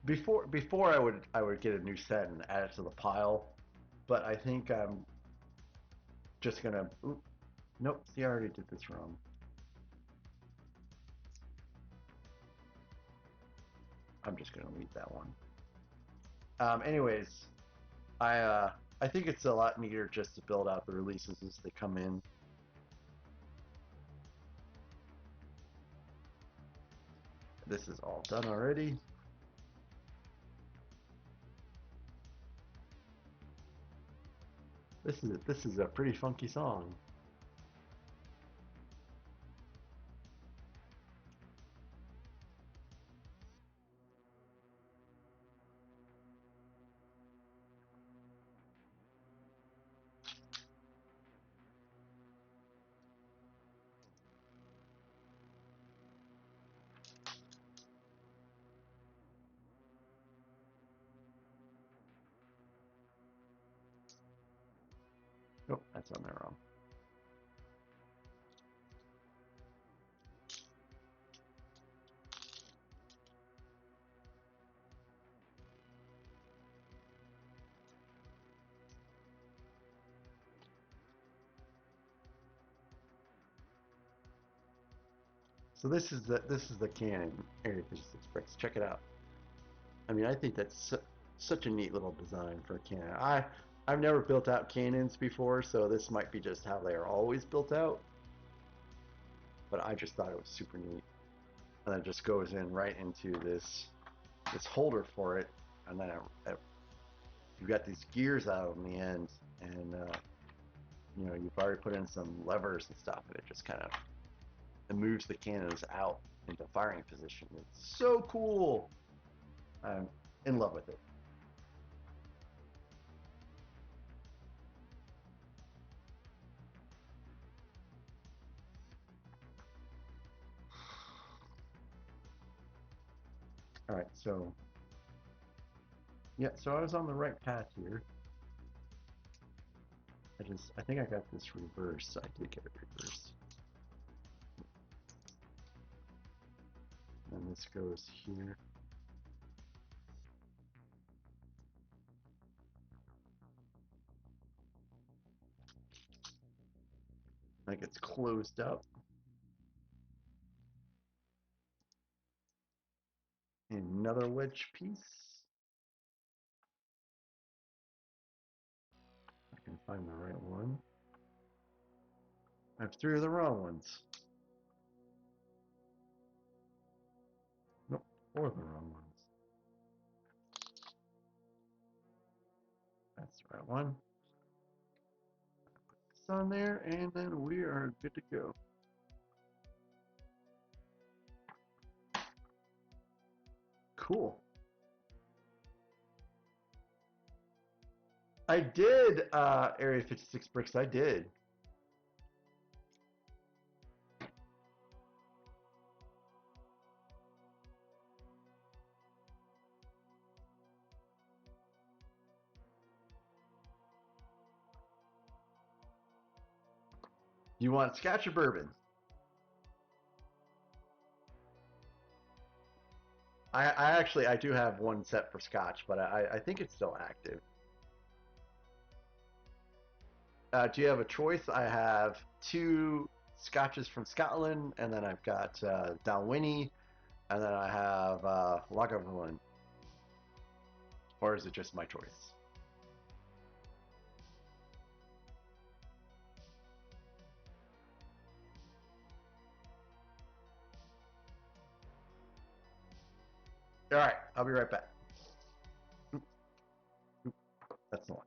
Before I would get a new set and add it to the pile, but I think I'm just gonna. Nope. See, I already did this wrong. I'm just gonna leave that one. Anyways, I think it's a lot neater just to build out the releases as they come in. This is all done already. This is a pretty funky song. Oh, that's on there wrong. So this is the cannon Area 56 bricks. Check it out. I mean, I think that's such a neat little design for a cannon. I've never built out cannons before, so this might be just how they are always built out. But I just thought it was super neat. And it just goes in right into this holder for it, and then you've got these gears out on the end, and you know, you've already put in some levers and stuff, and it just kind of moves the cannons out into firing position. It's so cool. I'm in love with it. All right, so yeah, so I was on the right path here. I think I got this reversed. I did get it reversed. And this goes here. Like it's closed up. Another wedge piece. I can find the right one. I have 3 of the wrong ones. Nope, 4 of the wrong ones. That's the right one. Put this on there, and then we are good to go. Cool. I did Area 56 bricks. I did. You want Scotch or bourbon? I do have one set for Scotch, but I think it's still active. Do you have a choice? I have 2 Scotches from Scotland, and then I've got Dalwhinnie, and then I have Lagavulin. Or is it just my choice? All right, I'll be right back. That's the one.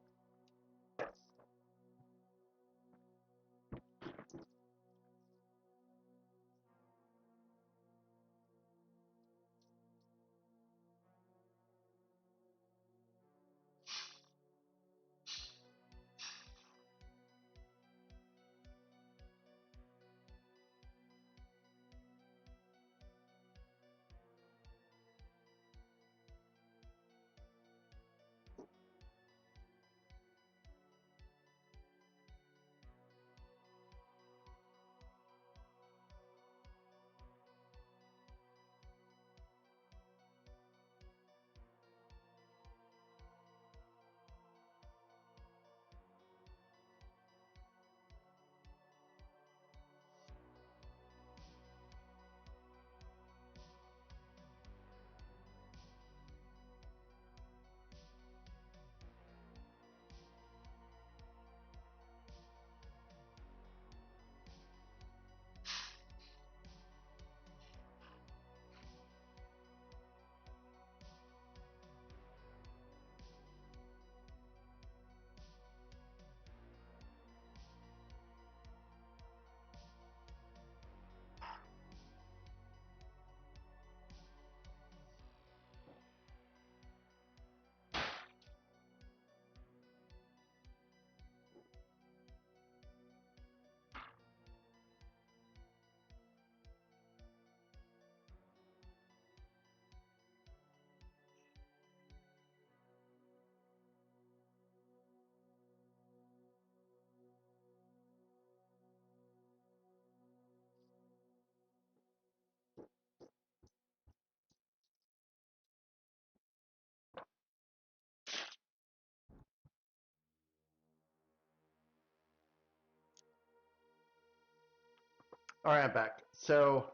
All right, I'm back. So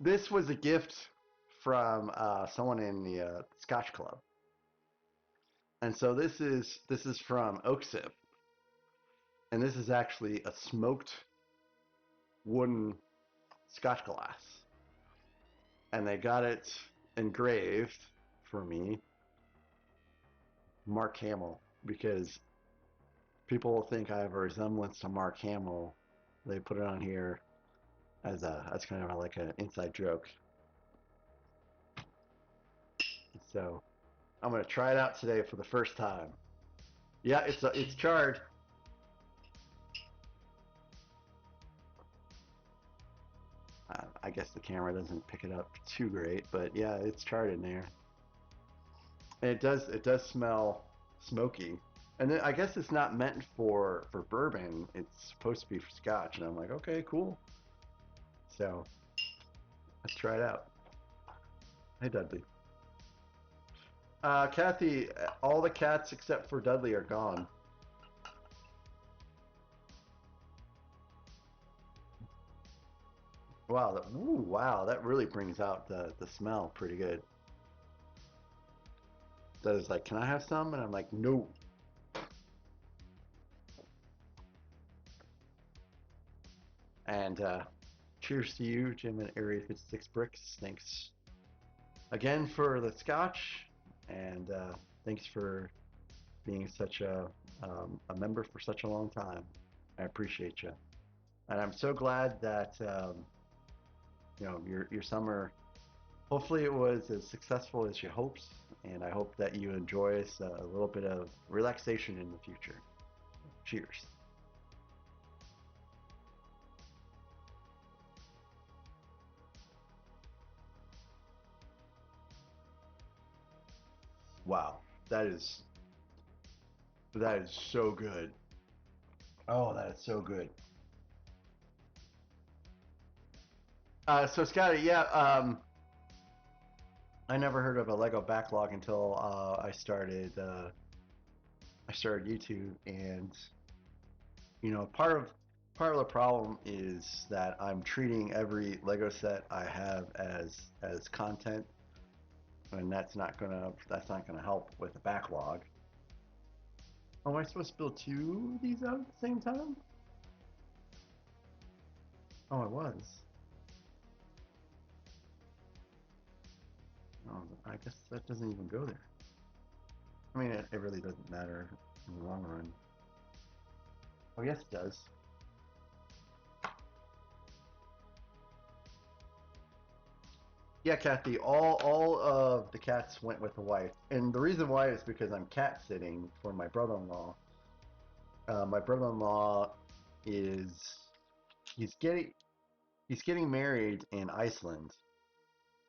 This was a gift from someone in the Scotch Club, and so this is from Oaksip, and this is actually a smoked wooden Scotch glass, and they got it engraved for me, Mark Hamill, because people think I have a resemblance to Mark Hamill. They put it on here as kind of like an inside joke. So I'm gonna try it out today for the first time. Yeah, it's charred. I guess the camera doesn't pick it up too great, but yeah, it's charred in there. And it does smell smoky. And then I guess it's not meant for bourbon. It's supposed to be for Scotch, and I'm like, okay, cool. So let's try it out. Hey, Dudley. Kathy, all the cats except for Dudley are gone. Wow, wow, that really brings out the smell pretty good. Dudley's like, can I have some? And I'm like, no. And cheers to you, Jim and Area 56 Bricks. Thanks again for the scotch, and thanks for being such a member for such a long time. I appreciate you, and I'm so glad that you know your summer. Hopefully, it was as successful as you hoped, and I hope that you enjoy a little bit of relaxation in the future. Cheers. Wow, that is so good. Oh, that is so good. So Scotty, yeah, I never heard of a Lego backlog until I started YouTube, and you know, part of the problem is that I'm treating every Lego set I have as content, and that's not gonna help with the backlog. Oh, am I supposed to build two of these out at the same time? Oh, I was. Oh, I guess that doesn't even go there. I mean, it really doesn't matter in the long run. Oh, yes, it does. Yeah, Kathy, all of the cats went with the wife. And the reason why is because I'm cat sitting for my brother-in-law. My brother-in-law is he's getting married in Iceland.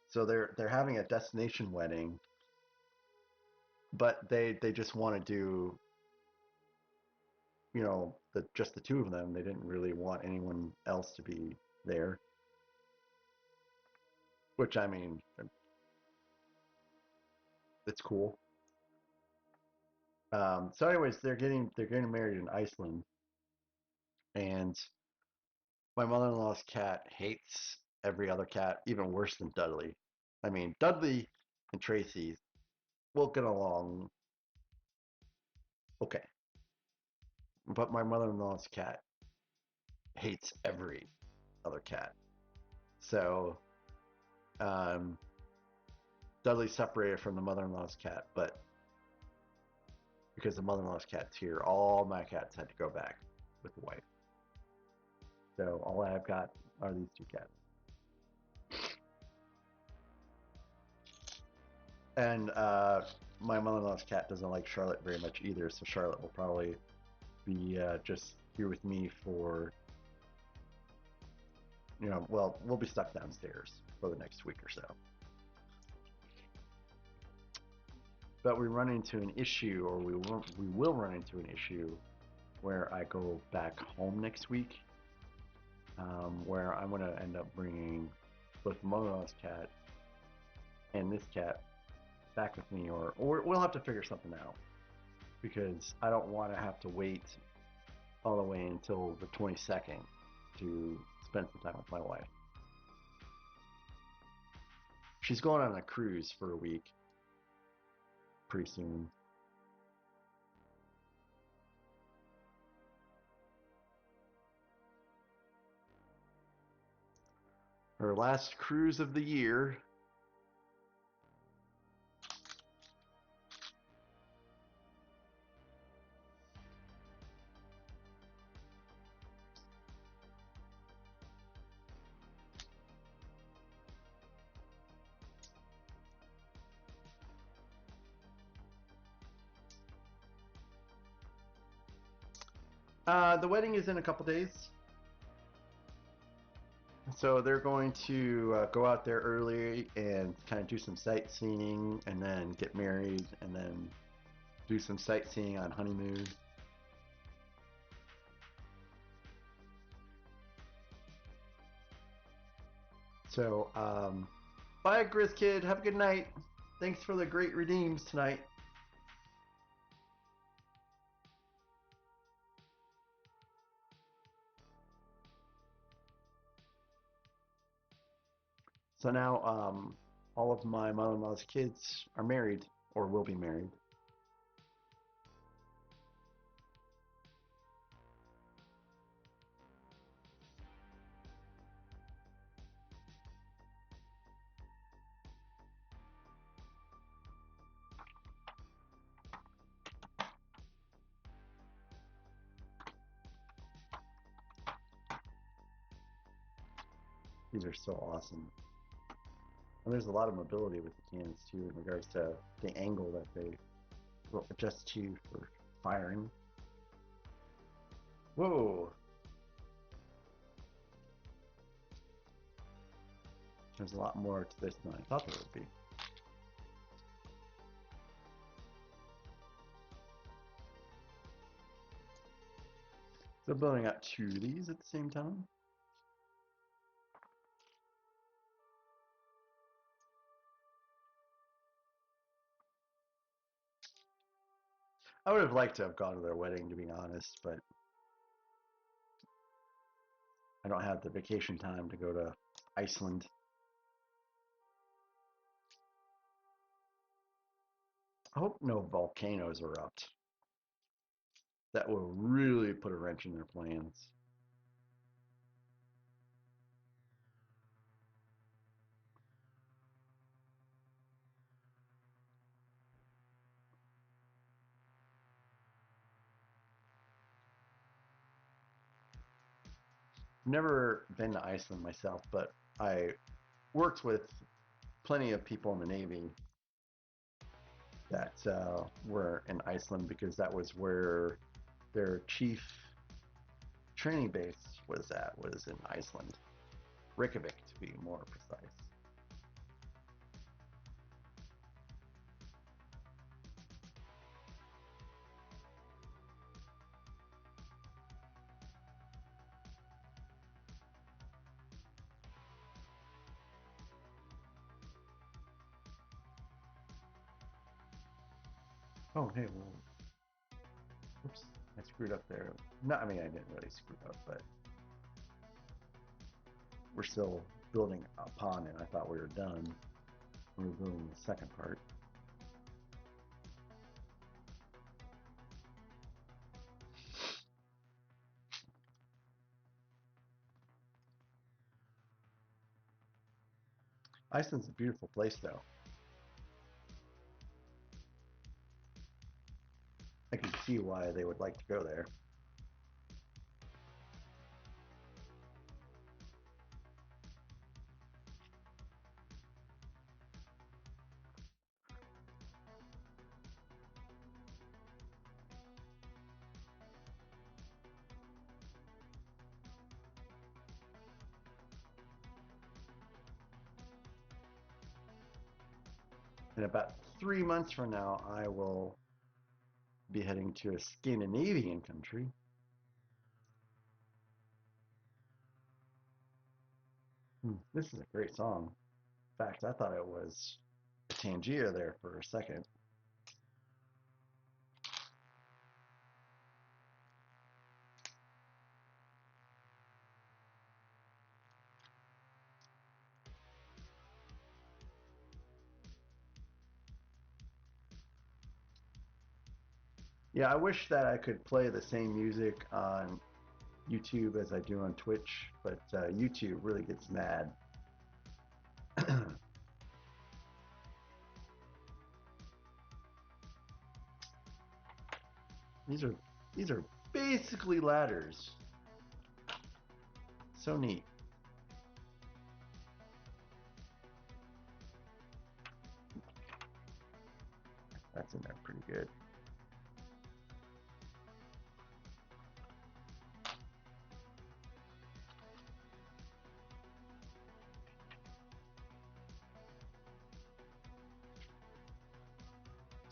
So they're having a destination wedding, but they just want to do, you know, just the two of them. They didn't really want anyone else to be there. Which, I mean, it's cool. So anyways, they're getting married in Iceland, and my mother-in-law's cat hates every other cat, even worse than Dudley. I mean, Dudley and Tracy will get along okay, but my mother-in-law's cat hates every other cat. So, um, Dudley's separated from the mother-in-law's cat, but because the mother-in-law's cat's here, all my cats had to go back with the wife. So all I've got are these two cats. And my mother-in-law's cat doesn't like Charlotte very much either, so Charlotte will probably be just here with me for, you know, well, we'll be stuck downstairs for the next week or so. But we run into an issue, or we will run into an issue where I go back home next week, where I'm going to end up bringing both mother-in-law's cat and this cat back with me, or we'll have to figure something out, because I don't want to have to wait all the way until the 22nd to spend some time with my wife. She's going on a cruise for a week pretty soon. Her last cruise of the year. The wedding is in a couple days. So they're going to go out there early and kind of do some sightseeing and then get married and then do some sightseeing on honeymoon. So, bye, Grizz Kid. Have a good night. Thanks for the great redeems tonight. So now, all of my mother-in-law's kids are married or will be married. These are so awesome. And there's a lot of mobility with the cannons too in regards to the angle that they will adjust to for firing. Whoa! There's a lot more to this than I thought there would be. So building out 2 of these at the same time. I would have liked to have gone to their wedding, to be honest, but I don't have the vacation time to go to Iceland. I hope no volcanoes erupt. That will really put a wrench in their plans. Never been to Iceland myself, but I worked with plenty of people in the Navy that were in Iceland because that was where their chief training base was in Iceland. Reykjavik, to be more precise. Oh, hey, well, oops, I screwed up there. No, I mean, I didn't really screw up, but we're still building upon it. I thought we were done. We were building the second part. Iceland's a beautiful place, though. I can see why they would like to go there. In about 3 months from now, I will be heading to a Scandinavian country. This is a great song. In fact, I thought it was Tangier there for a second. Yeah, I wish that I could play the same music on YouTube as I do on Twitch, but YouTube really gets mad. These are basically ladders. So neat. That's in there pretty good.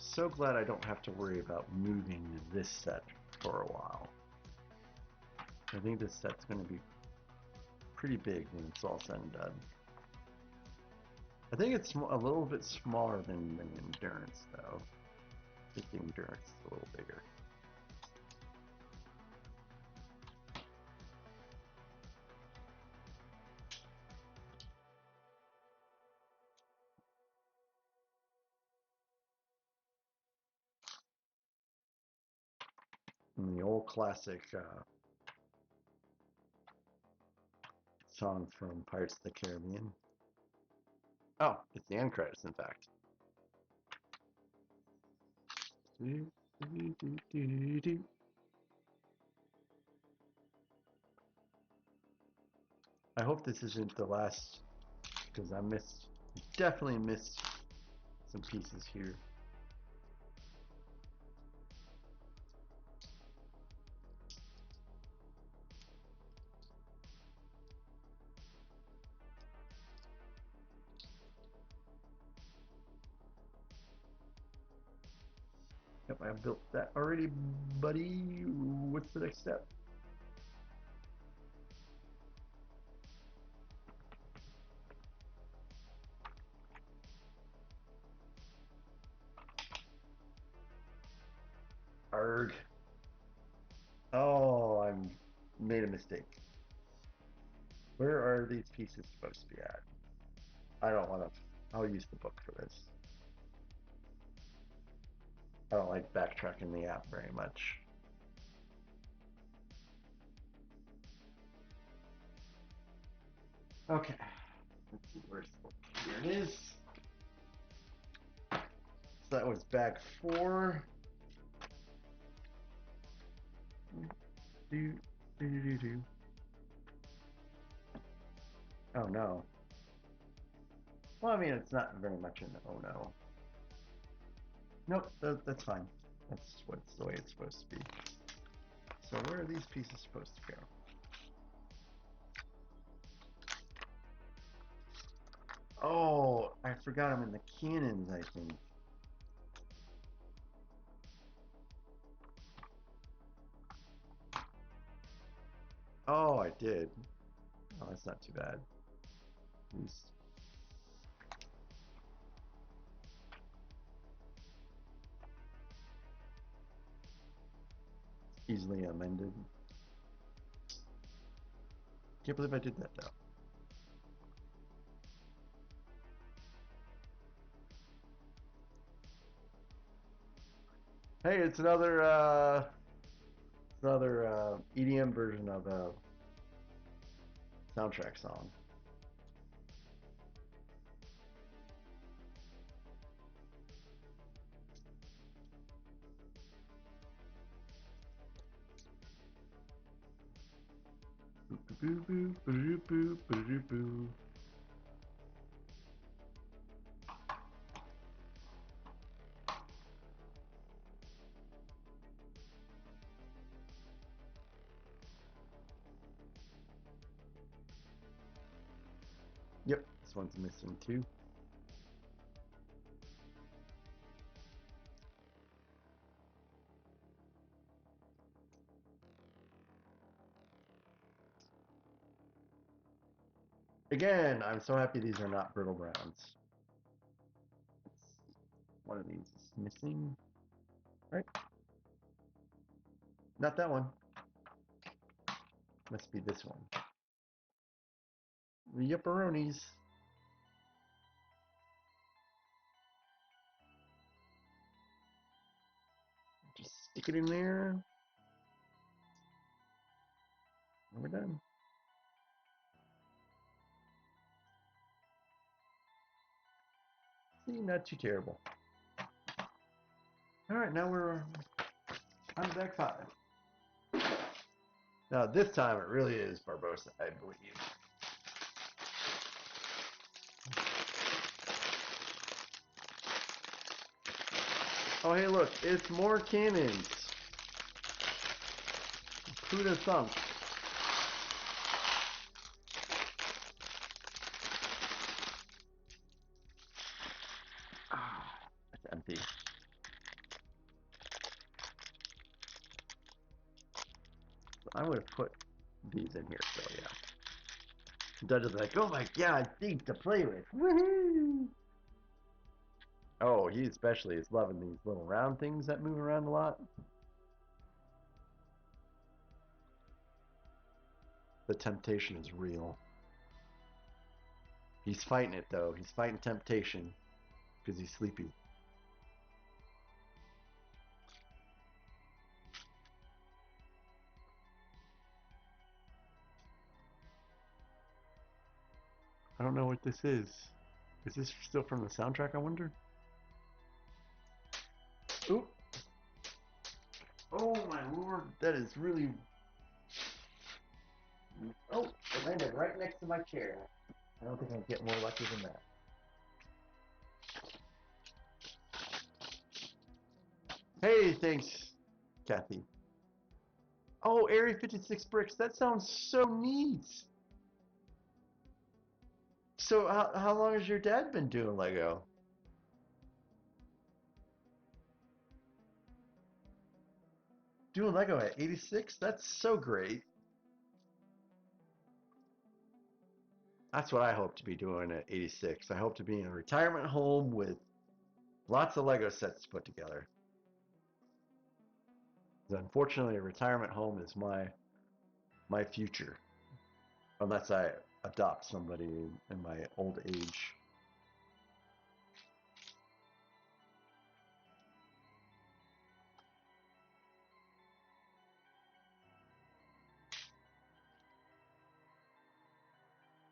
So glad I don't have to worry about moving this set for a while. I think this set's going to be pretty big when it's all said and done. I think it's a little bit smaller than the Endurance, though. I think the Endurance is a little bigger. And the old classic song from Pirates of the Caribbean. Oh, it's the end credits, in fact. I hope this isn't the last, because I definitely missed some pieces here. Yep, I built that already, buddy. What's the next step? Arg. Oh, I made a mistake. Where are these pieces supposed to be at? I don't want to. I'll use the book for this. I don't like backtracking the app very much. Okay. Let's see, where's the book? Here it is. So that was bag 4. Do. Oh no. Well, I mean, it's not very much in the oh no. Nope, that's fine. That's the way it's supposed to be. So where are these pieces supposed to go? Oh, I forgot I'm in the cannons, I think. Oh, I did. Oh, that's not too bad. Oops. Easily amended. Can't believe I did that though. Hey, it's another EDM version of a soundtrack song. Boo boo boo boo boo boo. Yep, this one's missing too. Again, I'm so happy these are not brittle browns. One of these is missing, right? Not that one. Must be this one. The yipperonis. Just Stick it in there. And we're done. See, not too terrible. All right, now we're on deck 5. Now this time it really is Barbossa, I believe. Oh hey look, it's more cannons. Who'da thunk? Ah, it's empty. So I would have put these in here, so yeah. Dutch is like, oh my god, things to play with. Woohoo! Oh, he especially is loving these little round things that move around a lot. The temptation is real. He's fighting it though. He's fighting temptation because he's sleepy. I don't know what this is. Is this still from the soundtrack, I wonder? Oop. Oh my lord, that is really... Oh, it landed right next to my chair. I don't think I can get more lucky than that. Hey, thanks, Kathy. Oh, Area 56 bricks. That sounds so neat. So how long has your dad been doing Lego? Doing Lego at 86? That's so great. That's what I hope to be doing at 86. I hope to be in a retirement home with lots of Lego sets to put together. Unfortunately, a retirement home is my future. Unless I adopt somebody in my old age.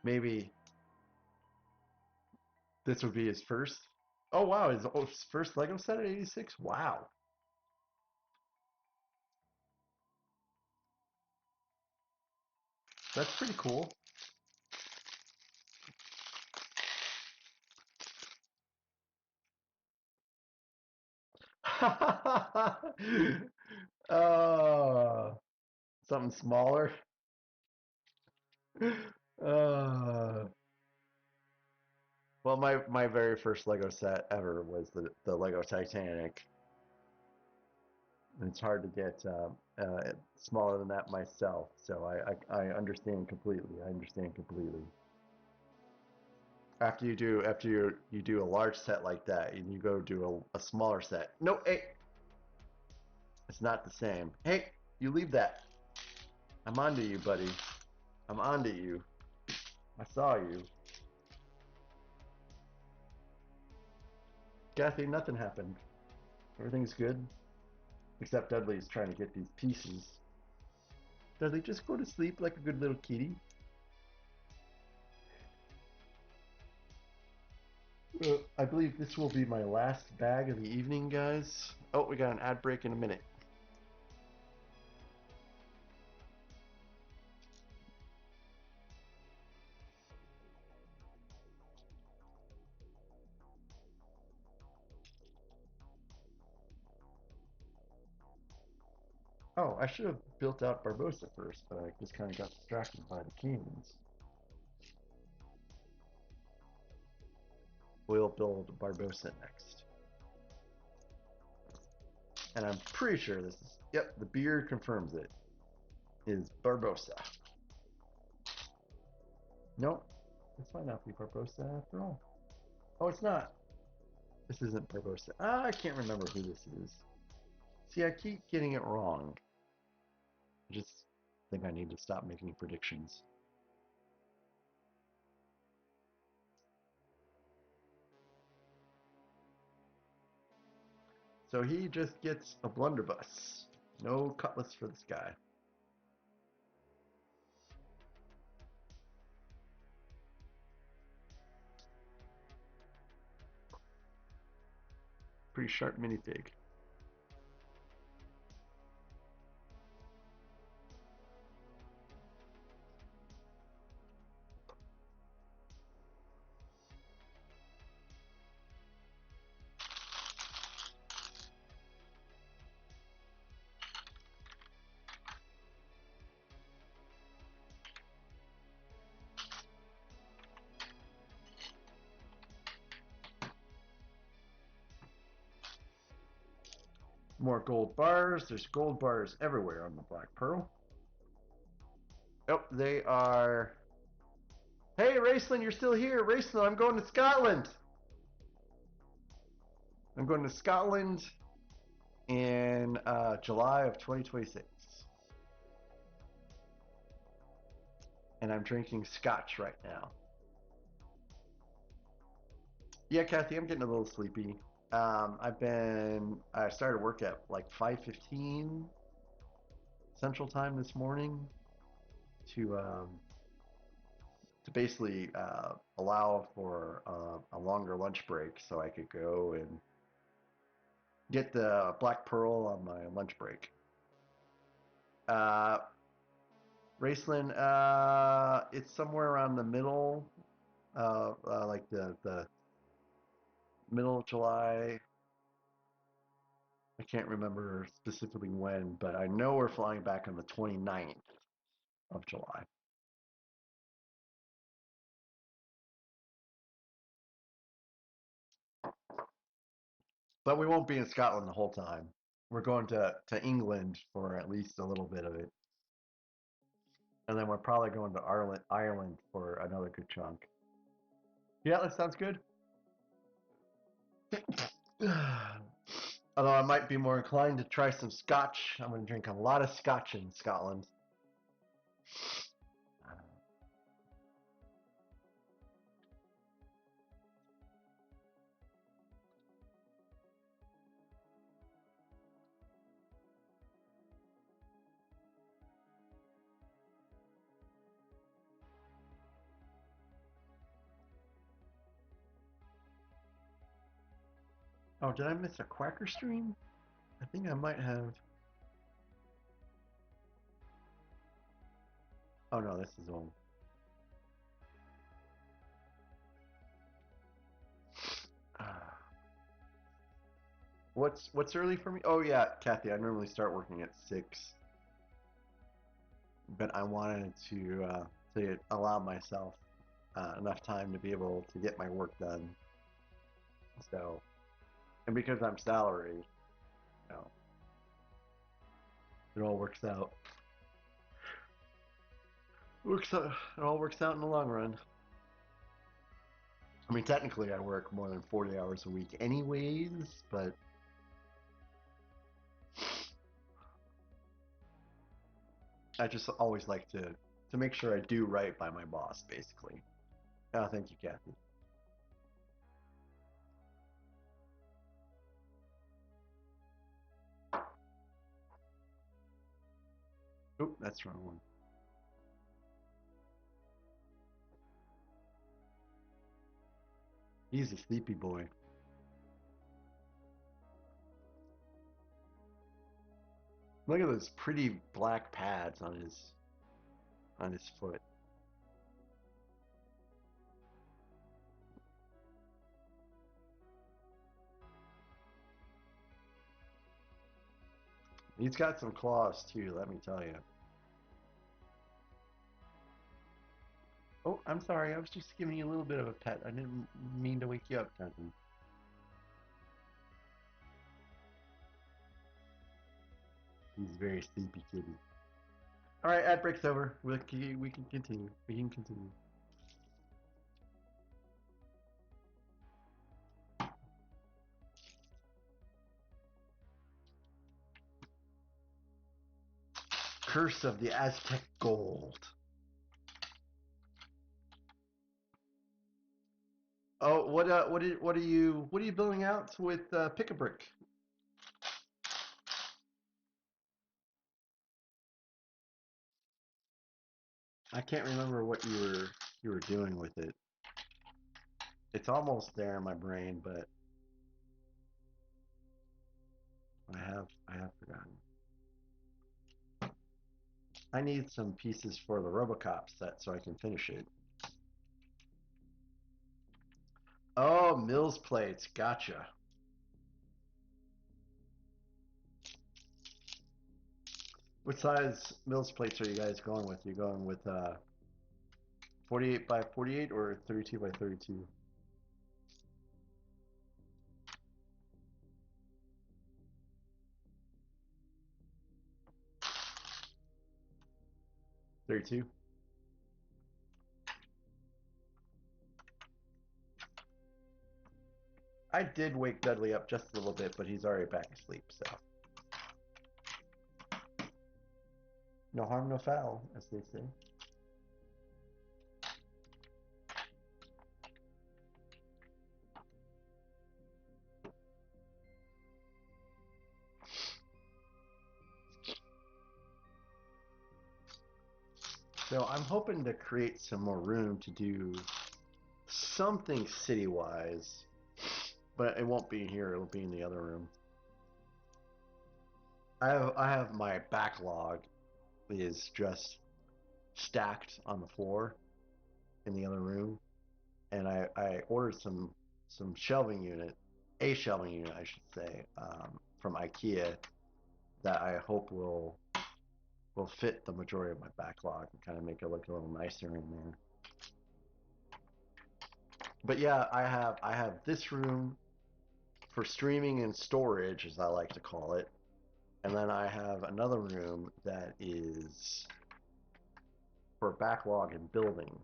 Maybe this would be his first. Oh wow, his first Lego set at 86? Wow. That's pretty cool. Something smaller. Well, my very first Lego set ever was the Lego Titanic. And it's hard to get smaller than that myself, so I understand completely. I understand completely. After you do a large set like that, and you go do a smaller set. No, hey, it's not the same. Hey, you leave that. I'm onto you, buddy. I'm onto you. I saw you. Kathy, nothing happened. Everything's good. Except Dudley's trying to get these pieces. Dudley, just go to sleep like a good little kitty. I believe this will be my last bag of the evening, guys. Oh, we got an ad break in a minute. Oh, I should have built out Barbossa first, but I just kind of got distracted by the cannons. We'll build Barbossa next. And I'm pretty sure this is, yep, the beard confirms it, is Barbossa. Nope, this might not be Barbossa after all. Oh, it's not. This isn't Barbossa. Ah, I can't remember who this is. See, I keep getting it wrong. I just think I need to stop making predictions. So he just gets a blunderbuss. No cutlass for this guy. Pretty sharp minifig. More gold bars. There's gold bars everywhere on the Black Pearl. Oh, they are... Hey, Raceland, you're still here. Raceland, I'm going to Scotland. I'm going to Scotland in July of 2026. And I'm drinking scotch right now. Yeah, Kathy, I'm getting a little sleepy. I started work at like 5:15 Central Time this morning to basically allow for a longer lunch break so I could go and get the Black Pearl on my lunch break. Raceland, it's somewhere around the middle, like the middle of July. I can't remember specifically when, but I know we're flying back on the 29th of July. But we won't be in Scotland the whole time. We're going to England for at least a little bit of it. And then we're probably going to Ireland for another good chunk. Yeah, that sounds good. Although I might be more inclined to try some scotch. I'm going to drink a lot of scotch in Scotland. Oh, did I miss a Quacker stream? I think I might have. Oh no, this is old. What's early for me? Oh yeah, Kathy, I normally start working at 6, but I wanted to allow myself enough time to be able to get my work done. So, and because I'm salaried, you know, it all works out. It all works out in the long run. I mean, technically, I work more than 40 hours a week, anyways, but I just always like to make sure I do right by my boss, basically. Oh, thank you, Kathy. Oop, that's the wrong one. He's a sleepy boy. Look at those pretty black pads on his foot. He's got some claws too, let me tell you. Oh, I'm sorry. I was just giving you a little bit of a pet. I didn't mean to wake you up, Duncan. He's a very sleepy kitty. All right, ad break's over. We can continue. We can continue. Curse of the Aztec Gold. Oh, what are you building out with Pick a Brick? I can't remember what you were doing with it. It's almost there in my brain, but I have forgotten. I need some pieces for the RoboCop set so I can finish it. Oh, Mills plates, gotcha. What size Mills plates are you guys going with? You going with 48 by 48 or 32 by 32? 32? I did wake Dudley up just a little bit, but he's already back asleep, so. No harm, no foul, as they say. So I'm hoping to create some more room to do something city-wise, but it won't be here. It'll be in the other room. I have my backlog is just stacked on the floor in the other room, and I ordered some shelving unit, a shelving unit I should say, from IKEA that I hope will fit the majority of my backlog and kind of make it look a little nicer in there. But yeah, I have this room for streaming and storage, as I like to call it, and then I have another room that is for backlog and building.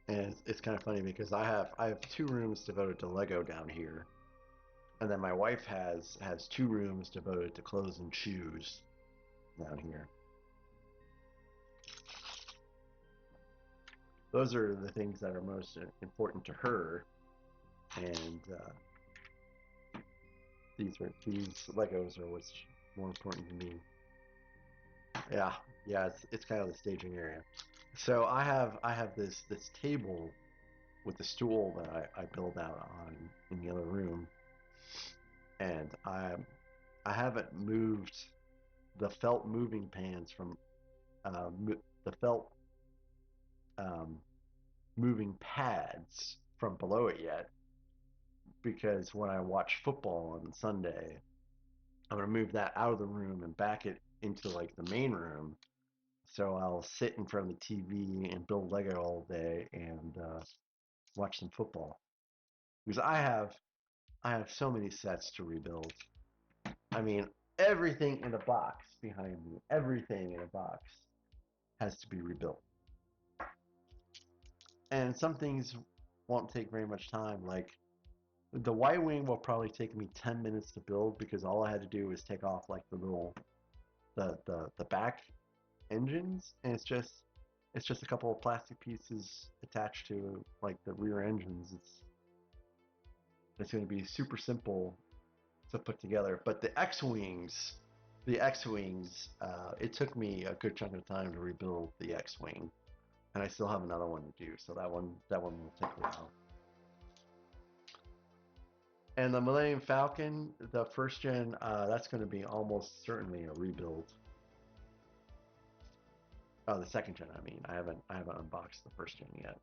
And it's kind of funny because I have 2 rooms devoted to Lego down here, and then my wife has 2 rooms devoted to clothes and shoes down here. Those are the things that are most important to her, and these Legos are what's more important to me. Yeah, it's kind of the staging area. So I have this table with the stool that I build out on in the other room, and I haven't moved the felt moving pans from the felt moving pads from below it yet, because when I watch football on Sunday, I'm gonna move that out of the room and back it into like the main room. So I'll sit in front of the TV and build Lego all day and watch some football. Because I have so many sets to rebuild. I mean, everything in a box behind me, everything in a box has to be rebuilt. And some things won't take very much time. Like the Y-wing will probably take me 10 minutes to build because all I had to do was take off like the little the back engines, and it's just a couple of plastic pieces attached to like the rear engines. It's going to be super simple to put together. But the X-wings, it took me a good chunk of time to rebuild the X-wing, and I still have another one to do. So that one will take a while. And the Millennium Falcon, the first gen, that's going to be almost certainly a rebuild. Oh, the second gen, I mean. I haven't unboxed the first gen yet.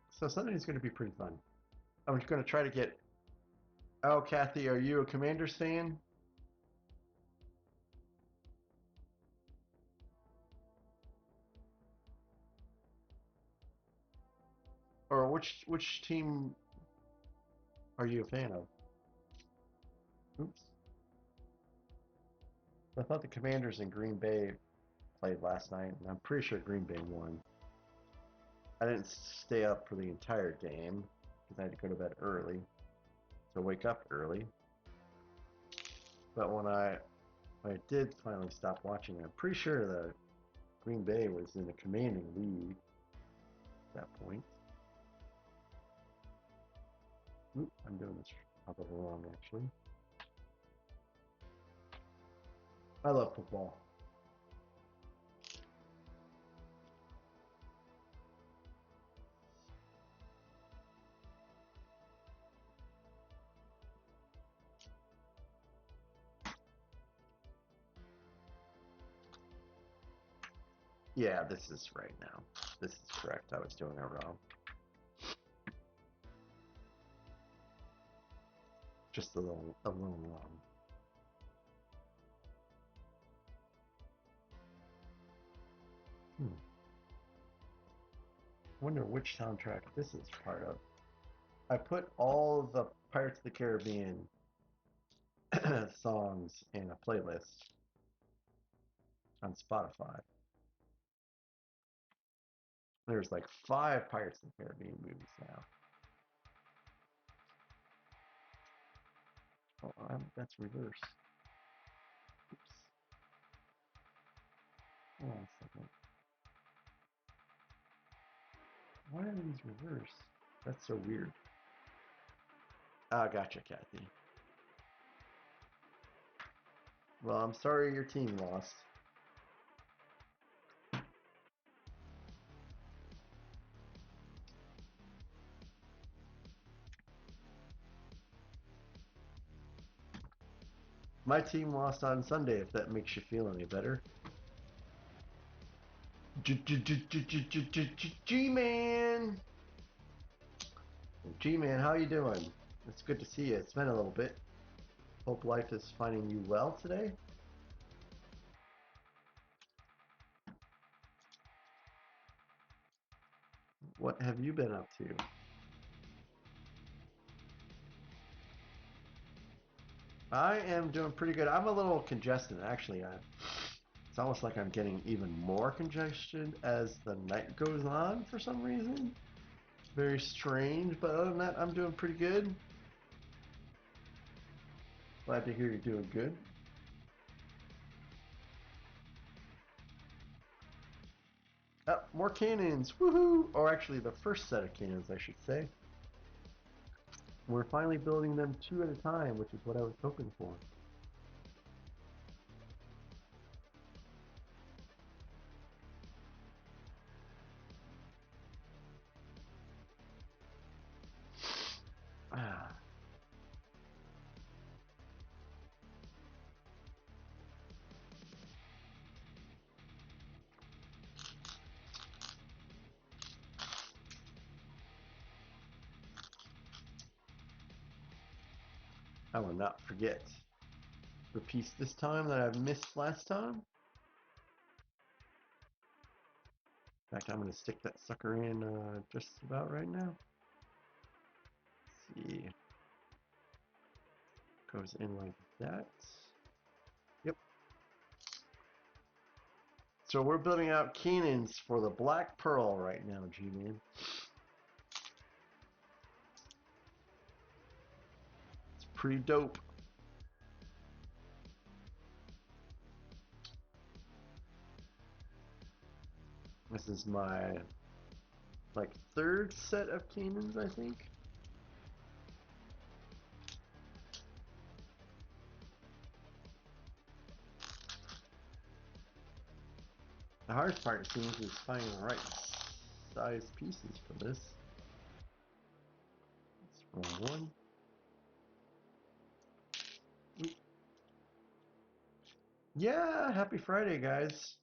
So Sunday's going to be pretty fun. I'm just going to try to get... Oh, Kathy, are you a Commanders fan? Or which team are you a fan of? Oops. I thought the Commanders in Green Bay played last night, and I'm pretty sure Green Bay won. I didn't stay up for the entire game because I had to go to bed early, so wake up early. But when I did finally stop watching, I'm pretty sure the Green Bay was in a commanding lead at that point. Oop, I'm doing this probably wrong, actually. I love football. Yeah, this is right now. This is correct. I was doing it wrong. Just a little wrong. Wonder which soundtrack this is part of. I put all the Pirates of the Caribbean songs in a playlist on Spotify. There's like 5 Pirates of the Caribbean movies now. Oh, that's reverse. Oops. Hold on a second. Why are these reversed? That's so weird. Ah, gotcha, Kathy. Well, I'm sorry your team lost. My team lost on Sunday, if that makes you feel any better. G-Man! G-Man, how you doing? It's good to see you. It's been a little bit. Hope life is finding you well today. What have you been up to? I am doing pretty good. I'm a little congested, actually. It's almost like I'm getting even more congested as the night goes on for some reason. Very strange, but other than that, I'm doing pretty good. Glad to hear you're doing good. Oh, more cannons! Woohoo! Or actually, the first set of cannons, I should say. We're finally building them 2 at a time, which is what I was hoping for. Ah. I will not forget the piece this time that I missed last time. In fact, I'm going to stick that sucker in just about right now. Let's see. Goes in like that. Yep. So we're building out cannons for the Black Pearl right now, G-Man. It's pretty dope. This is my like 3rd set of cannons, I think. The hardest part, it seems, is finding the right size pieces for this. Let's roll one. Yeah, happy Friday, guys.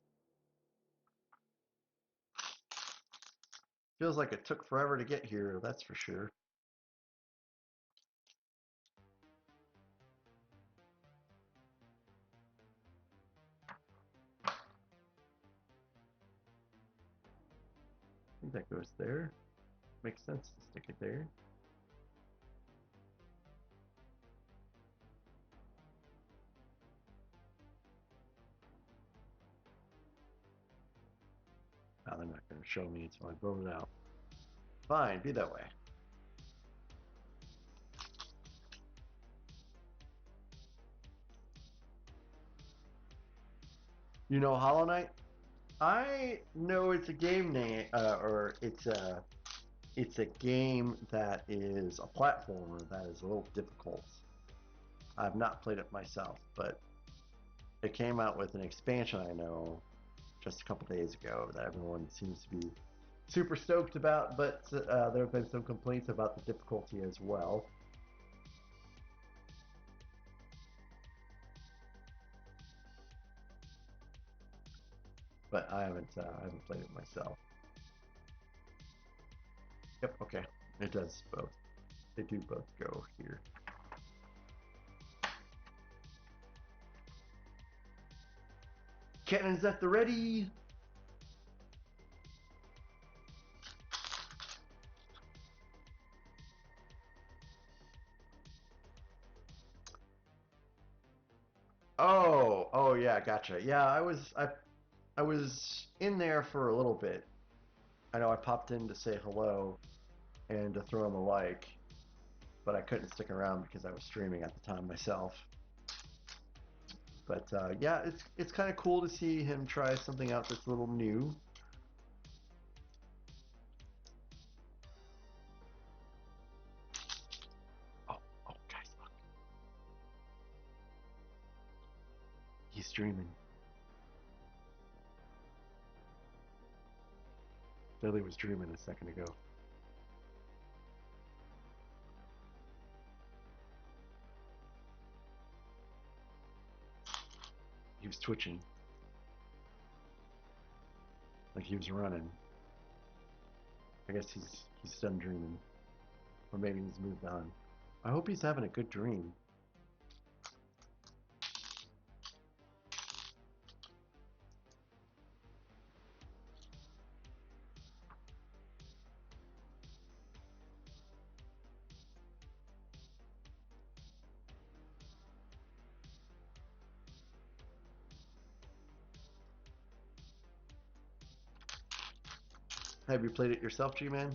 Feels like it took forever to get here, that's for sure. I think that goes there. Makes sense to stick it there. Now they're not going to show me until I build it out. Fine, be that way. You know Hollow Knight? I know it's a game name, or it's a game that is a platformer that is a little difficult. I've not played it myself, but it came out with an expansion, I know, just a couple days ago that everyone seems to be super stoked about, but there have been some complaints about the difficulty as well. But I haven't played it myself. Yep, okay. It does both. They do both go here. Cannons at the ready! Oh yeah, gotcha. Yeah, I was in there for a little bit. I know I popped in to say hello and to throw in the like, but I couldn't stick around because I was streaming at the time myself. But yeah, it's kind of cool to see him try something out that's a little new. Oh, guys, look. He's streaming. Billy was dreaming a second ago. He was twitching. Like he was running. I guess he's done dreaming. Or maybe he's moved on. I hope he's having a good dream. Have you played it yourself, G-Man?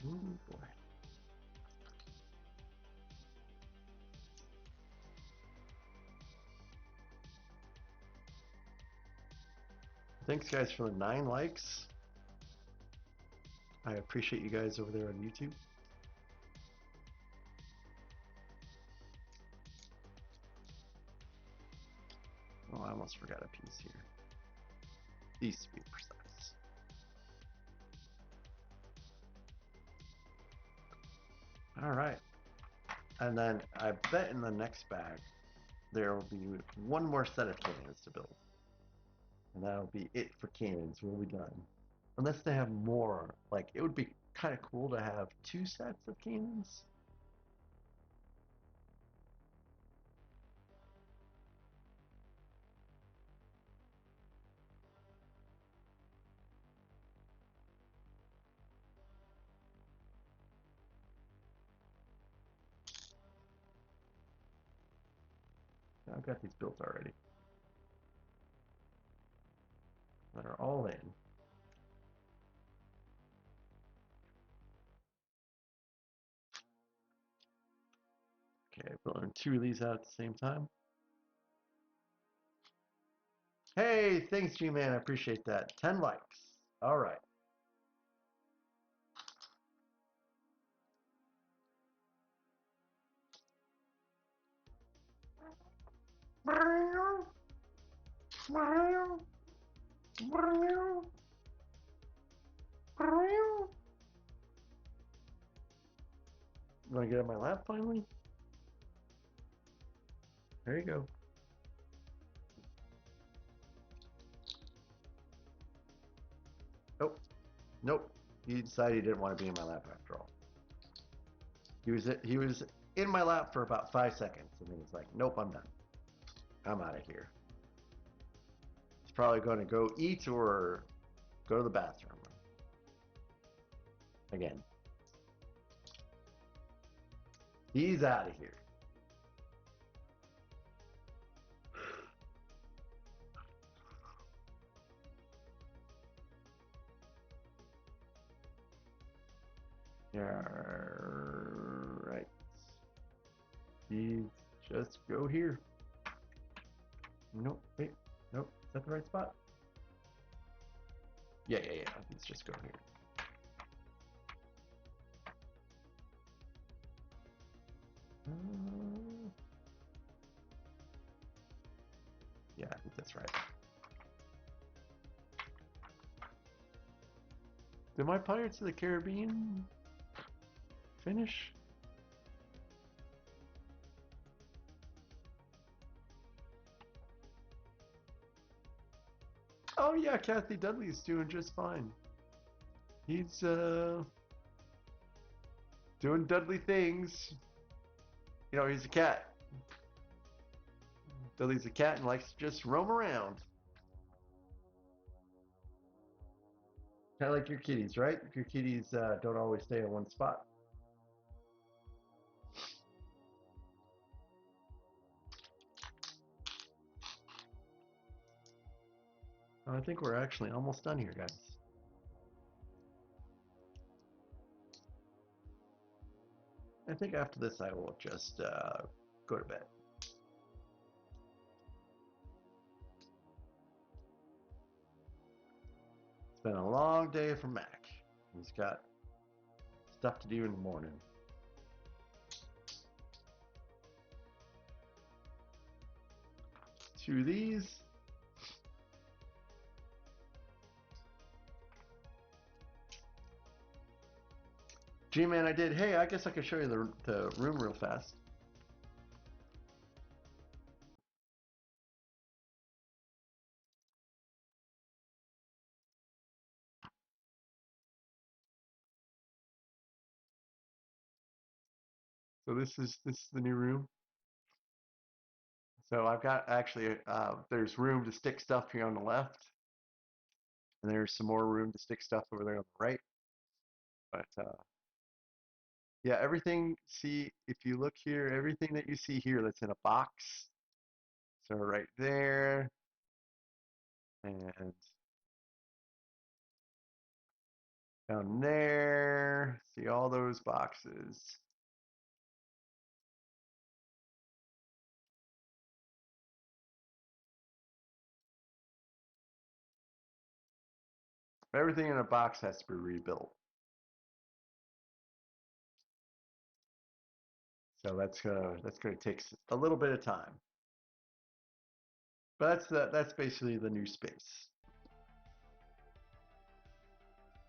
Ooh, boy. Thanks, guys, for the 9 likes. I appreciate you guys over there on YouTube. Oh, I almost forgot a piece here. These to be precise. All right. And then I bet in the next bag there will be one more set of cannons to build. And that'll be it for cannons. We'll be done. Unless they have more. Like, it would be kind of cool to have 2 sets of cannons. I've got these built already. That are all in. Okay, building 2 of these out at the same time. Hey, thanks, G-Man. I appreciate that. 10 likes. All right. You want to get on my lap finally? There you go. Nope. Nope. He decided he didn't want to be in my lap after all. He was in my lap for about 5 seconds, and then he's like, nope, I'm done. I'm out of here. He's probably going to go eat or go to the bathroom. Again. He's out of here. Yeah, right. You just go here. Nope. Wait. Nope. Is that the right spot? Yeah. Let's just go here. Yeah, I think that's right. Did my Pirates of the Caribbean finish? Oh yeah, Kathy Dudley's doing just fine. He's doing Dudley things. You know, he's a cat. Dudley's a cat and likes to just roam around. Kind of like your kitties, right? Your kitties don't always stay in one spot. I think we're actually almost done here, guys. I think after this I will just go to bed. It's been a long day for Mac. He's got stuff to do in the morning. To these. G-Man, I did. Hey, I guess I could show you the room real fast. So this is the new room. So I've got actually there's room to stick stuff here on the left, and there's some more room to stick stuff over there on the right. But yeah, everything. See, if you look here, everything that you see here that's in a box. So right there, and down there. See all those boxes. Everything in a box has to be rebuilt. So that's gonna take a little bit of time. But that's basically the new space.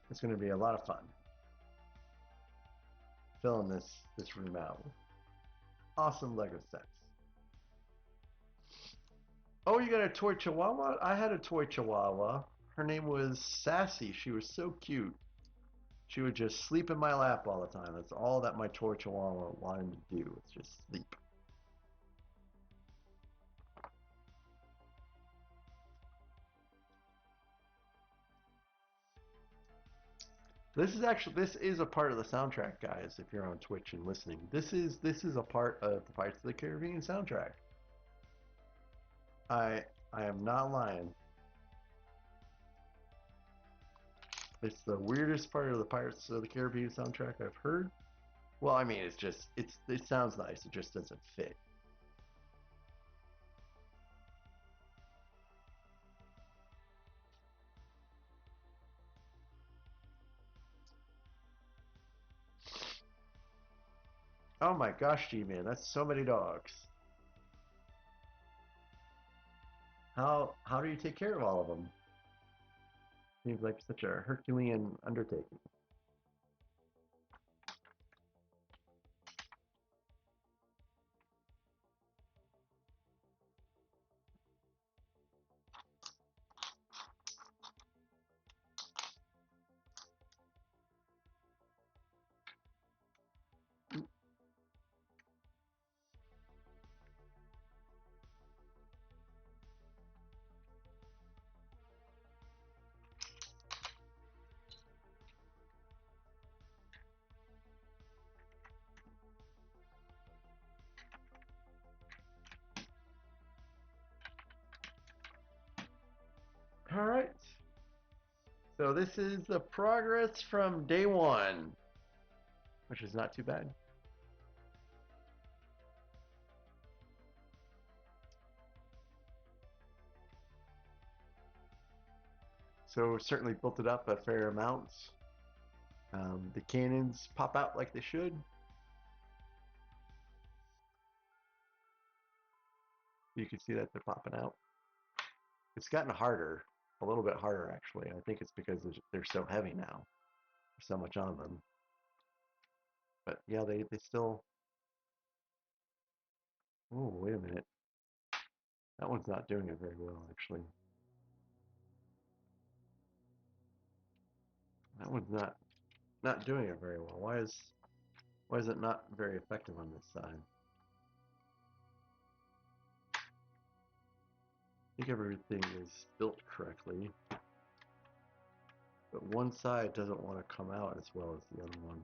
It's gonna be a lot of fun filling this room out with awesome Lego sets. Oh, you got a toy Chihuahua? I had a toy Chihuahua. Her name was Sassy. She was so cute. She would just sleep in my lap all the time. That's all that my toy Chihuahua wanted to do. Was just sleep. This is a part of the soundtrack, guys. If you're on Twitch and listening, this is a part of the Pirates of the Caribbean soundtrack. I am not lying. It's the weirdest part of the Pirates of the Caribbean soundtrack I've heard. Well, I mean, it sounds nice. It just doesn't fit. Oh my gosh, G-Man, that's so many dogs. How do you take care of all of them? Seems like such a Herculean undertaking. All right. So this is the progress from day one. which is not too bad. So certainly built it up a fair amount. The cannons pop out like they should. You can see that they're popping out. It's gotten harder, a little bit harder actually. I think it's because they're so heavy now. There's so much on them. But yeah, they still... Oh, wait a minute. That one's not doing it very well, actually. That one's not doing it very well. Why is it not very effective on this side? I think everything is built correctly, but one side doesn't want to come out as well as the other one.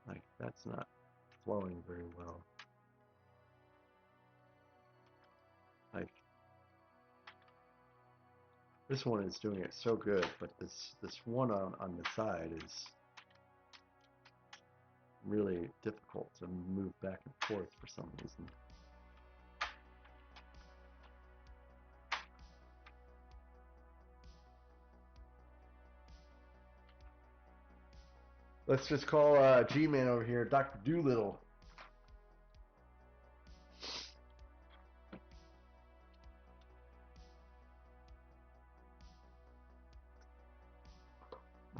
Like, that's not flowing very well. Like, this one is doing it so good, but this one on the side is really difficult to move back and forth for some reason. Let's just call G-Man over here Dr. Doolittle.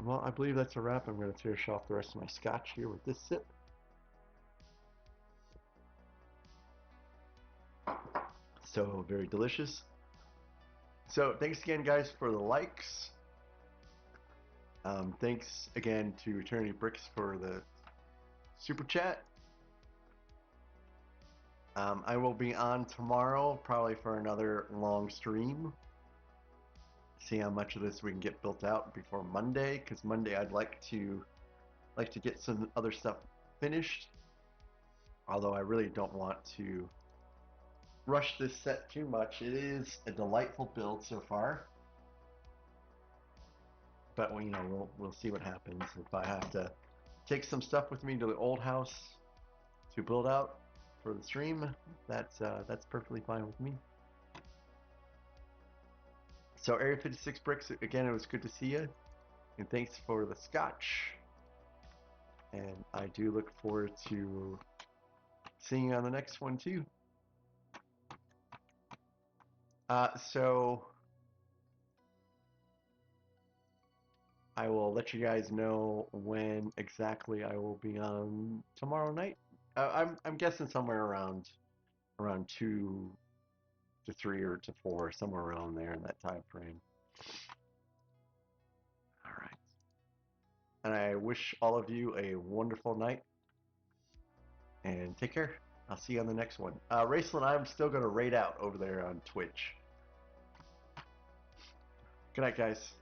Well, I believe that's a wrap. I'm going to finish off the rest of my scotch here with this sip. So very delicious. So thanks again, guys, for the likes. Thanks again to Eternity Bricks for the super chat. I will be on tomorrow, probably for another long stream. See how much of this we can get built out before Monday, because Monday I'd like to get some other stuff finished. Although I really don't want to rush this set too much. It is a delightful build so far, but we'll see what happens. If I have to take some stuff with me to the old house to build out for the stream, that's perfectly fine with me. So Area 56 Bricks, again, it was good to see you, and thanks for the scotch. And I do look forward to seeing you on the next one too. So I will let you guys know when exactly I will be on tomorrow night. I'm guessing somewhere around 2 to 3 or to 4, somewhere around there in that time frame. All right. And I wish all of you a wonderful night. And take care. I'll see you on the next one. Raceland, I'm still going to raid out over there on Twitch. Good night, guys.